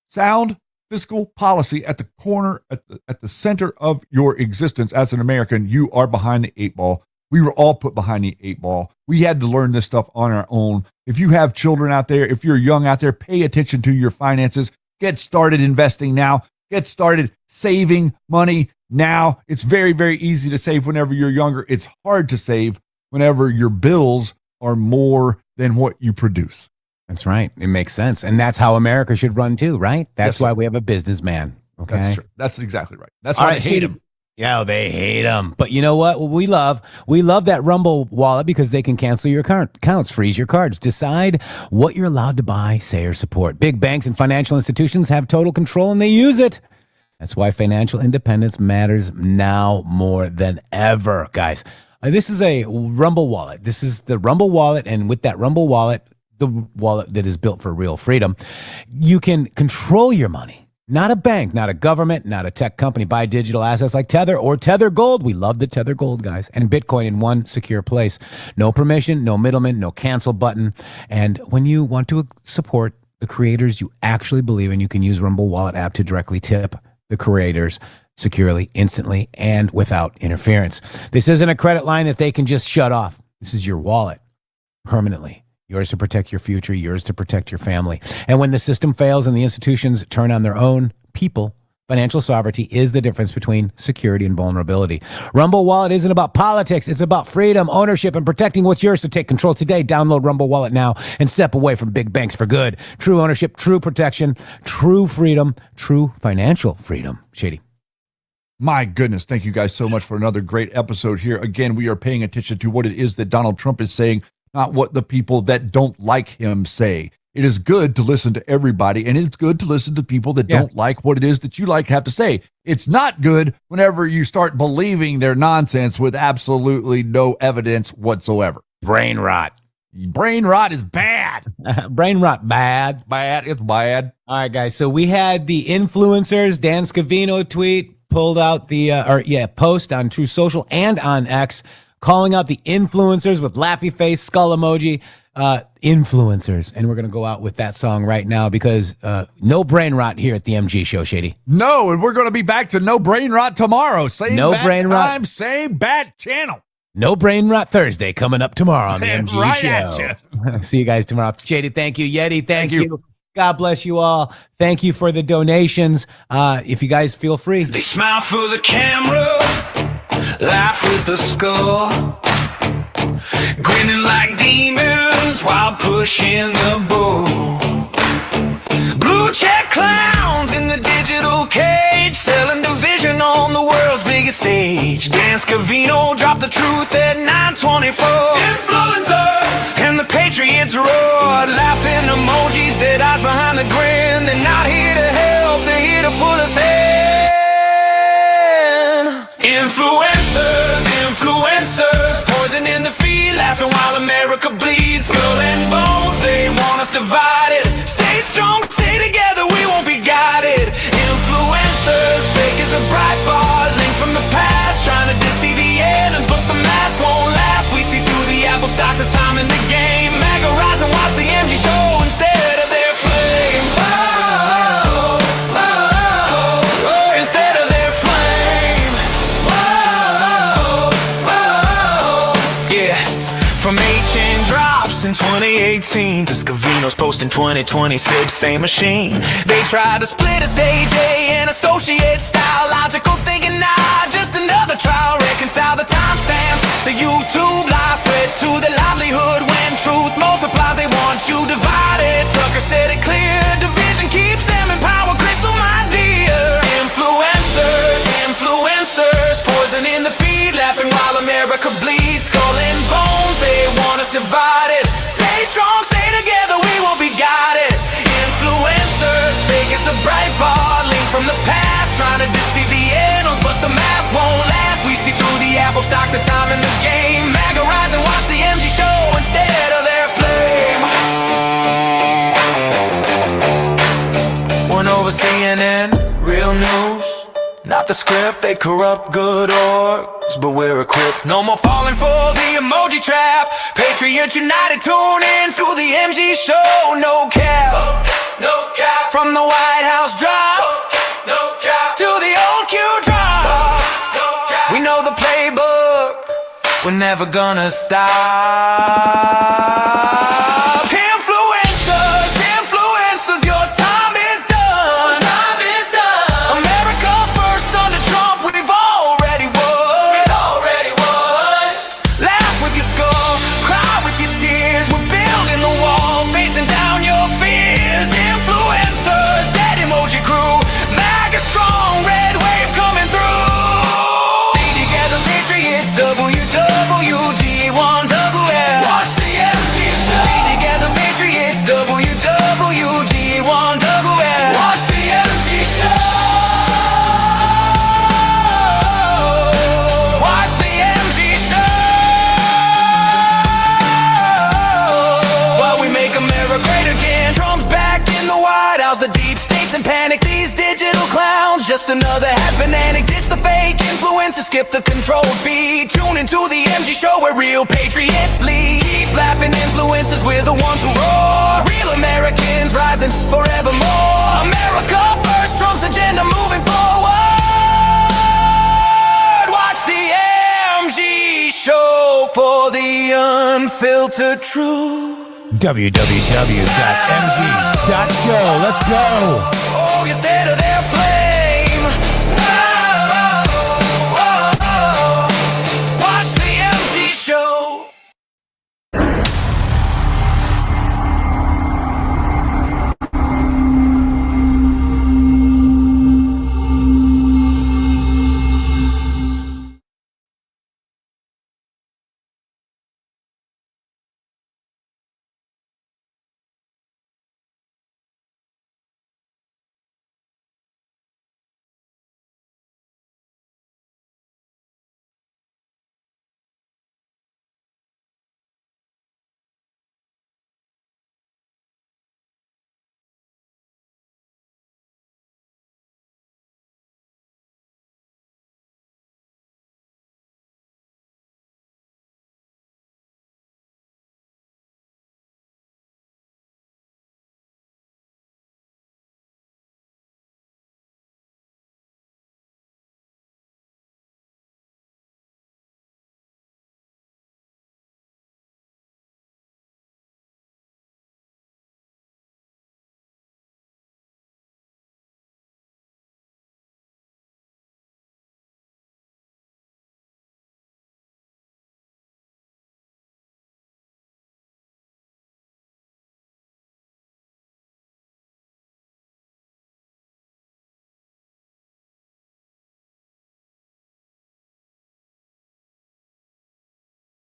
sound fiscal policy at the corner, at the center of your existence as an American, you are behind the 8 ball. We were all put behind the 8 ball. We had to learn this stuff on our own. If you have children out there, if you're young out there, pay attention to your finances. Get started investing now. Get started saving money now. It's very, very easy to save whenever you're younger. It's hard to save whenever your bills are more than what you produce. That's right. It makes sense. And that's how America should run too, right? That's Yes, why sir. we have a businessman. Okay. That's true. That's exactly right. That's All why right, they hate Shady. him. Yeah, they hate him. But you know what? We love that Rumble wallet because they can cancel your accounts, freeze your cards, decide what you're allowed to buy, say, or support. Big banks and financial institutions have total control and they use it. That's why financial independence matters now more than ever, guys. This is a Rumble wallet. This is the Rumble wallet. And with that Rumble wallet, the wallet that is built for real freedom, you can control your money. Not a bank, not a government, not a tech company. Buy digital assets like Tether or Tether Gold. We love the Tether Gold, guys. And Bitcoin in one secure place. No permission, no middleman, no cancel button. And when you want to support the creators you actually believe in, you can use Rumble Wallet app to directly tip the creators securely, instantly, and without interference. This isn't a credit line that they can just shut off. This is your wallet permanently. Yours to protect your future, yours to protect your family. And when the system fails and the institutions turn on their own people, financial sovereignty is the difference between security and vulnerability. Rumble Wallet isn't about politics. It's about freedom, ownership, and protecting what's yours. So take control today. Download Rumble Wallet now and step away from big banks for good. True ownership, true protection, true freedom, true financial freedom. Shady. My goodness, thank you guys so much for another great episode here. Again, we are paying attention to what it is that Donald Trump is saying, not what the people that don't like him say. It is good to listen to everybody, and it's good to listen to people that don't like what it is that you like have to say. It's not good whenever you start believing their nonsense with absolutely no evidence whatsoever. Brain rot. Brain rot is bad. Brain rot, bad. Bad. It's bad. All right, guys. So we had the influencers, Dan Scavino tweet, pulled out the post on True Social and on X, calling out the influencers with laughy face, skull emoji, influencers. And we're going to go out with that song right now because no brain rot here at the MG Show, Shady. No, and we're going to be back to no brain rot tomorrow. Same No bat brain rot. time, same bat channel. No brain rot Thursday coming up tomorrow on the MG Right at Show. See you guys tomorrow. Shady, thank you. Yeti, thank you. God bless you all. Thank you for the donations. If you guys feel free. They smile for the camera, laugh with the skull, grinning like demons while pushing the bull. Blue check clowns in the digital cage, selling division on the world's biggest stage. Dan Scavino dropped the truth at 9:24. Influencers and the patriots roared, laughing emojis, dead eyes behind the grin. They're not here to help, they're here to pull us in. Influencers, influencers, poison in the feed, laughing while America bleeds. Skull and bones, they want us divided. Stay strong, stay together, we won't be guided. Influencers, fake as a bright bar, link from the past, trying to deceive the aliens, but the mask won't last. We see through the apple stock, the time in the game. MAGA rise and watch the MG show instead of their flame. Whoa, whoa, whoa, instead of their flame. Whoa, whoa, yeah. From H&M drops in 2018 to Scavino's post in 2020, said same machine. They tried to split us, AJ and associate style, logical thinking, nah, just another trial. Reconcile the timestamps, the YouTube lies threat to the livelihood. When truth multiplies, they want you divided. Tucker said it clear, division keeps them in power. Crystal, my dear. Influencers, influencers, poison in the feed, laughing while America bleeds. Skull and bones, they want us divided. Stay strong, stay together, we won't be guided. Influencers, fake as a bright bar, link from the past, trying to deceive the annals, but the mask won't last. We see through the apple stock, the time in the game. MAGA rise and watch the MG show instead of their flame. Went over CNN, real news. Not the script, they corrupt good orgs, but we're equipped. No more falling for the emoji trap. Patriots united, tune in to the MG show. No cap, no cap. From the White House drop, no cap. To the old Q drop, no cap. We know the playbook, we're never gonna stop. just another has-been addict. Ditch the fake influencers, skip the control feed. Tune into the MG show where real patriots lead. Keep laughing, influencers, we're the ones who roar. Real Americans rising forevermore. America first, Trump's agenda moving forward. Watch the MG show for the unfiltered truth. www.mg.show. Let's go. Oh, you said of